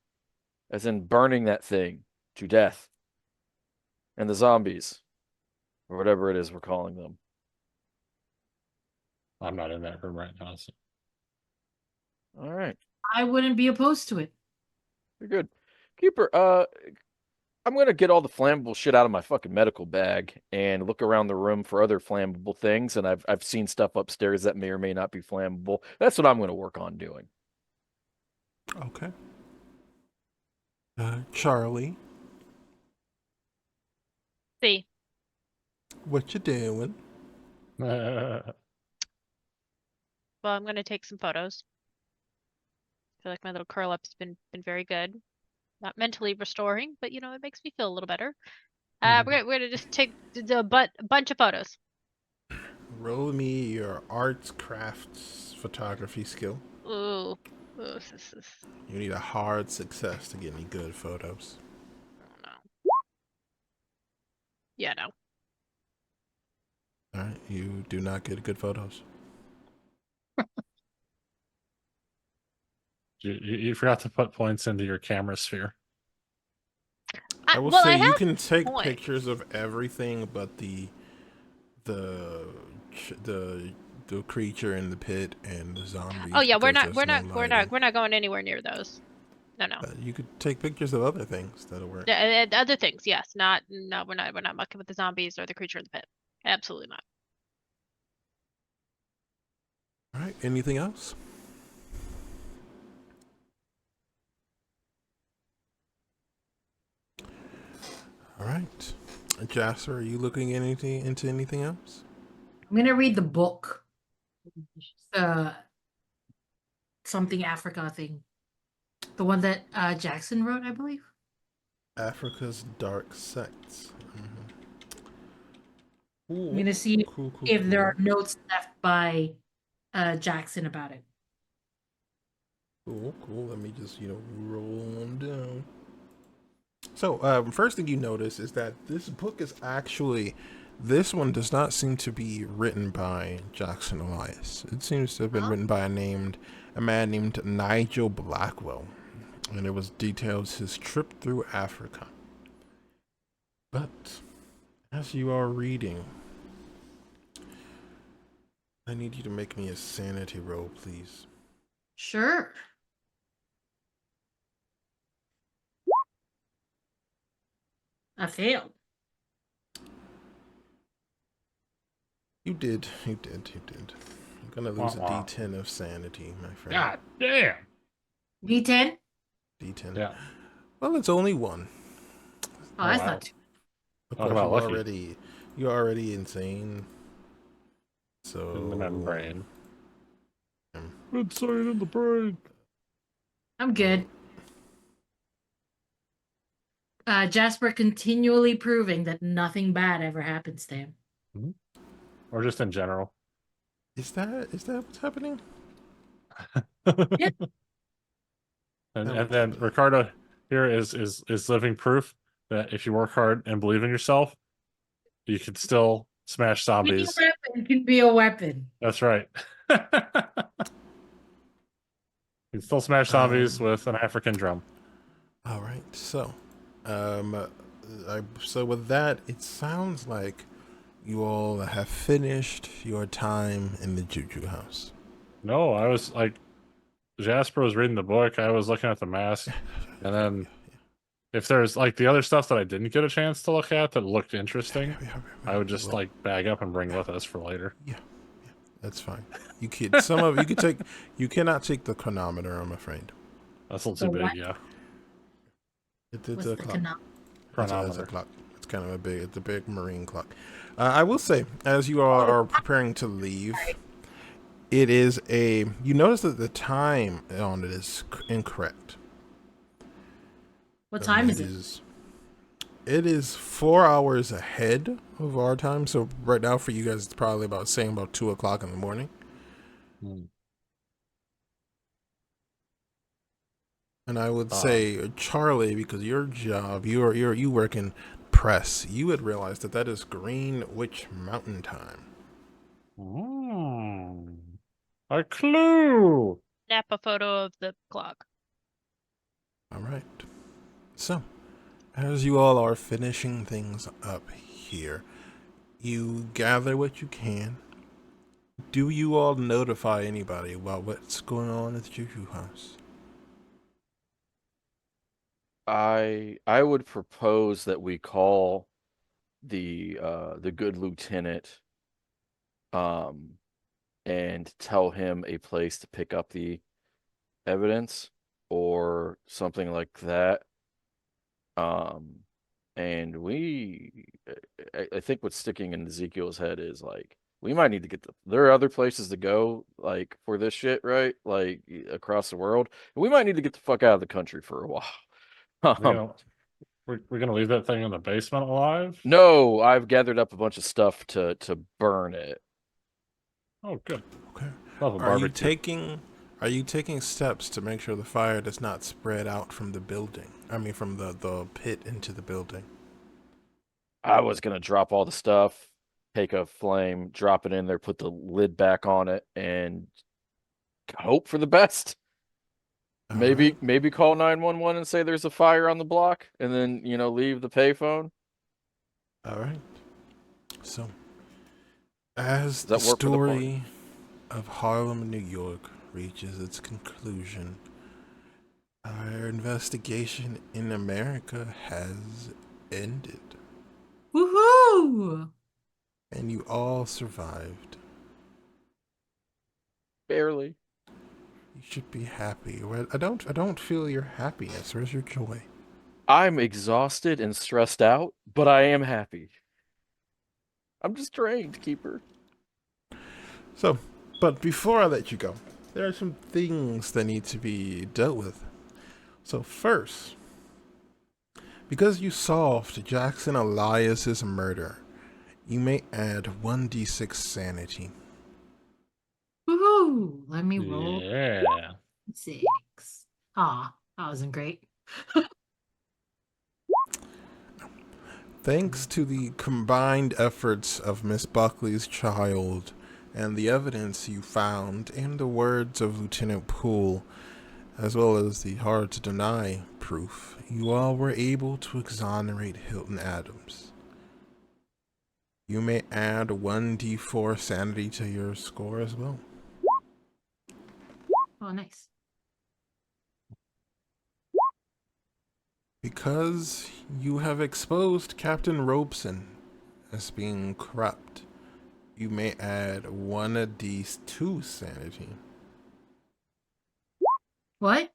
S3: as in burning that thing to death, and the zombies, or whatever it is we're calling them?
S5: I'm not in that room right now. So.
S3: All right,
S4: I wouldn't be opposed to it.
S3: you're good. Keeper, I'm gonna get all the flammable shit out of my fucking medical bag and look around the room for other flammable things, and I've seen stuff upstairs that may or may not be flammable. That's what I'm gonna work on doing.
S1: Okay. Charlie,
S2: See.
S1: what you doing?
S2: Well, I'm gonna take some photos. I feel like my little curl up's been very good. Not mentally restoring, but it makes me feel a little better. We're gonna just take a bunch of photos.
S1: Roll me your arts, crafts, photography skill.
S2: Ooh, this is.
S1: You need a hard success to get any good photos.
S2: I don't know. Yeah, no.
S1: All right, you do not get good photos.
S5: You forgot to put points into your camera sphere.
S1: I will
S2: well,
S1: say
S2: I
S1: you
S2: have
S1: can take
S2: points.
S1: pictures of everything, but the creature in the pit and the zombies.
S2: Oh yeah, we're
S1: because
S2: not
S1: there's no lighting.
S2: we're not going anywhere near those. No.
S1: But you could take pictures of other things that'll work.
S2: Other things, yes. No, we're not mucking with the zombies or the creature in the pit. Absolutely not.
S1: All right. Anything else? All right. Jasper, are you looking into anything else?
S4: I'm gonna read the book. Something Africa thing. The one that Jackson wrote, I believe.
S1: Africa's Dark Sects. Cool.
S4: I'm gonna see
S1: Cool.
S4: if there are notes left by Jackson about it.
S1: Cool. Let me just, roll them down. So, first thing you notice is that this book is this one does not seem to be written by Jackson Elias. It seems to have been written by a man named Nigel Blackwell, and it details his trip through Africa. But as you are reading, I need you to make me a sanity roll, please.
S4: Sure. I failed.
S1: You did. You're gonna lose a D10 of sanity, my friend.
S5: God damn.
S4: D10?
S1: D10.
S5: Yeah.
S1: Well, it's only one.
S4: Oh, that's
S5: wow.
S4: not too.
S1: Of
S5: Talk
S1: course,
S5: about lucky.
S1: you're already insane. So
S5: In the membrane. Insane in the brain.
S4: I'm good. Jasper continually proving that nothing bad ever happens to him.
S5: Mm-hmm. Or just in general.
S1: Is that what's happening?
S4: Yeah.
S5: And then Ricardo here is living proof that if you work hard and believe in yourself, you can still smash zombies.
S4: Any weapon can be a weapon.
S5: That's right. You can still smash zombies with an African drum.
S1: All right. So, so with that, it sounds like you all have finished your time in the Juju house.
S5: No, I was like, Jasper was reading the book. I was looking at the mask, and then if there's like the other stuff that I didn't get a chance to look at that looked interesting, I would just like bag up and bring with us for later.
S1: Yeah, that's fine. You could you cannot take the chronometer, I'm afraid.
S5: That's a little too big, yeah.
S1: It's
S4: What's
S1: a
S4: the
S1: clock.
S5: Chronometer.
S1: It's a clock. It's kind of a big marine clock. I will say, as you are preparing to leave, it is you notice that the time on it is incorrect.
S4: What time is it?
S1: It is 4 hours ahead of our time. So right now for you guys, it's probably about 2 o'clock in the morning. And I would say, Charlie, because your job, you work in press, you would realize that is Greenwich Mountain Time.
S5: A clue.
S2: Snap a photo of the clock.
S1: All right. So, as you all are finishing things up here, you gather what you can. Do you all notify anybody about what's going on at the Juju house?
S3: I would propose that we call the good lieutenant and tell him a place to pick up the evidence or something like that. And I think what's sticking in Ezekiel's head is like we might need to there are other places to go like for this shit, right? Like across the world. We might need to get the fuck out of the country for a while.
S5: We're gonna leave that thing in the basement alive?
S3: No, I've gathered up a bunch of stuff to burn it.
S5: Oh, good.
S1: Okay.
S5: Love a
S1: barbecue. Are you taking steps to make sure the fire does not spread out from the building? I mean, from the pit into the building.
S3: I was gonna drop all the stuff, take a flame, drop it in there, put the lid back on it, and hope for the best.
S1: All
S3: Maybe
S1: right.
S3: maybe call 911 and say there's a fire on the block, and then leave the payphone.
S1: All right. So, as
S3: Does
S1: the
S3: that work for the party?
S1: story of Harlem, New York reaches its conclusion, our investigation in America has ended,
S4: Woohoo!
S1: and you all survived.
S3: Barely.
S1: You should be happy. I don't feel your happiness. Where's your joy?
S3: I'm exhausted and stressed out, but I am happy. I'm just drained, Keeper.
S1: So, but before I let you go, there are some things that need to be dealt with. So first, because you solved Jackson Elias's murder, you may add 1d6 sanity.
S4: Woohoo! Let me roll
S5: Yeah.
S4: 6. Aw, that wasn't great.
S1: Thanks to the combined efforts of Miss Buckley's child and the evidence you found and the words of Lieutenant Poole, as well as the hard-to-deny proof, you all were able to exonerate Hilton Adams. You may add 1d4 sanity to your score as well.
S4: Oh, nice.
S1: Because you have exposed Captain Robeson as being corrupt, you may add 1d2 sanity.
S4: What?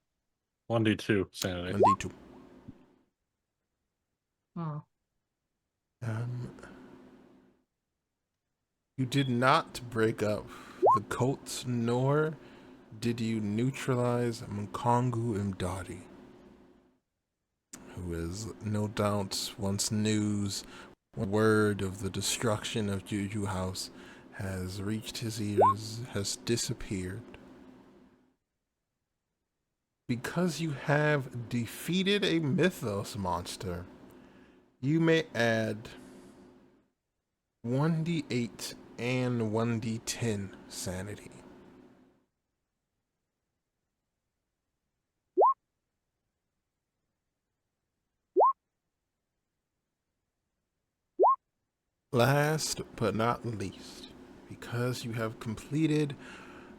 S5: 1d2 sanity.
S1: 1d2.
S4: Oh.
S1: You did not break up the cults, nor did you neutralize Mkongu Mdadi, who is no doubt once news, word of the destruction of Juju House has reached his ears, has disappeared. Because you have defeated a mythos monster, you may add 1d8 and 1d10 sanity. Last but not least, because you have completed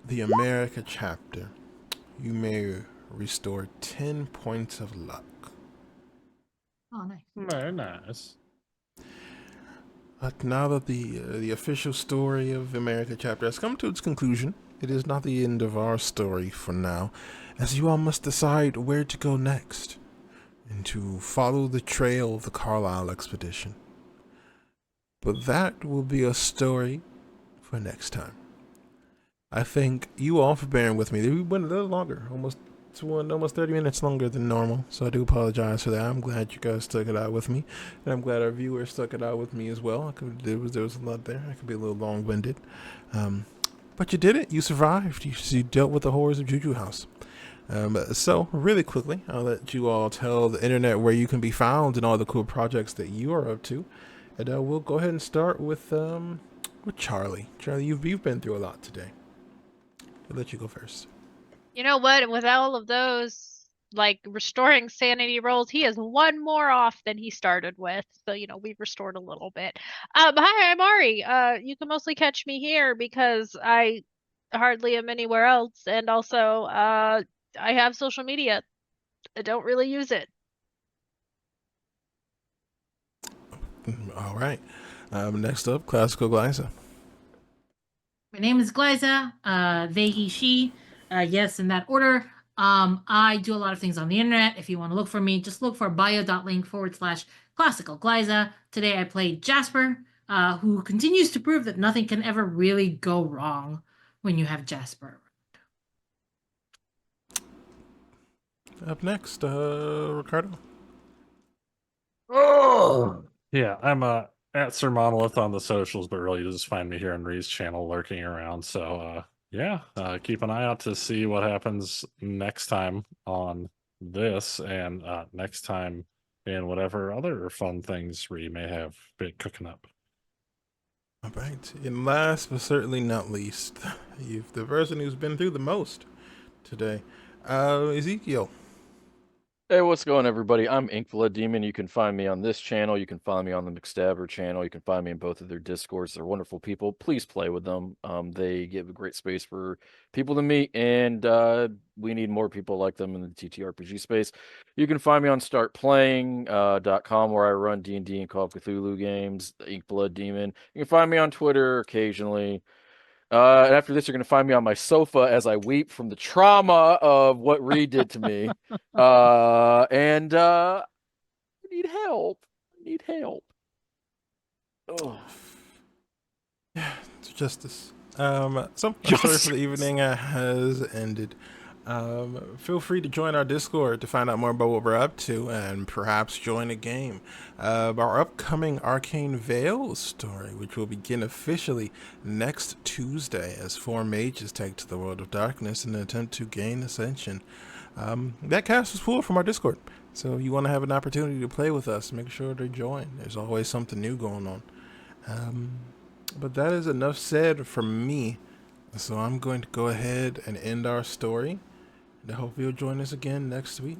S1: the America chapter, you may restore 10 points of luck.
S4: Oh, nice.
S5: Very nice.
S1: But now that the official story of America chapter has come to its conclusion, it is not the end of our story for now, as you all must decide where to go next, and to follow the trail of the Carlisle expedition. But that will be a story for next time. I thank you all for bearing with me. We went a little longer, almost 30 minutes longer than normal, so I do apologize for that. I'm glad you guys stuck it out with me, and I'm glad our viewers stuck it out with me as well. There was a lot there. I could be a little long-winded, but you did it. You survived. You dealt with the horrors of Juju House. So really quickly, I'll let you all tell the internet where you can be found and all the cool projects that you are up to, and we'll go ahead and start with Charlie. Charlie, you've been through a lot today. I'll let you go first.
S2: You know what? With all of those, like, restoring sanity rolls, he has one more off than he started with. So, we've restored a little bit. Hi, I'm Ari. You can mostly catch me here because I hardly am anywhere else. And also, I have social media. I don't really use it.
S1: All right. Next up, Classical Glyza.
S4: My name is Glyza. They, he, she. Yes, in that order. I do a lot of things on the internet. If you want to look for me, just look for bio.link/classical Glyza. Today I played Jasper, who continues to prove that nothing can ever really go wrong when you have Jasper.
S1: Up next, Ricardo.
S3: Oh,
S5: Yeah, I'm at Sir Monolith on the socials, but really you just find me here on Ree's channel lurking around. So keep an eye out to see what happens next time on this, and next time and whatever other fun things we may have been cooking up.
S1: All right. And last but certainly not least, you've the person who's been through the most today, Ezekiel.
S3: Hey, what's going, everybody? I'm Inkblood Demon. You can find me on this channel. You can find me on the McStabber channel. You can find me in both of their Discords. They're wonderful people. Please play with them. They give a great space for people to meet, and we need more people like them in the TTRPG space. You can find me on startplaying.com, where I run D&D and Call of Cthulhu games, Inkblood Demon. You can find me on Twitter occasionally. And after this, you're going to find me on my sofa as I weep from the trauma of what Ree did to me. And I need help. I need help. Oh.
S1: Justice. So our story for the evening has ended. Feel free to join our Discord to find out more about what we're up to and perhaps join a game. Our upcoming Arcane Veil story, which will begin officially next Tuesday as 4 mages take to the world of darkness in an attempt to gain ascension. That cast is full from our Discord, so if you want to have an opportunity to play with us, make sure to join. There's always something new going on. But that is enough said from me, so I'm going to go ahead and end our story. And I hope you'll join us again next week.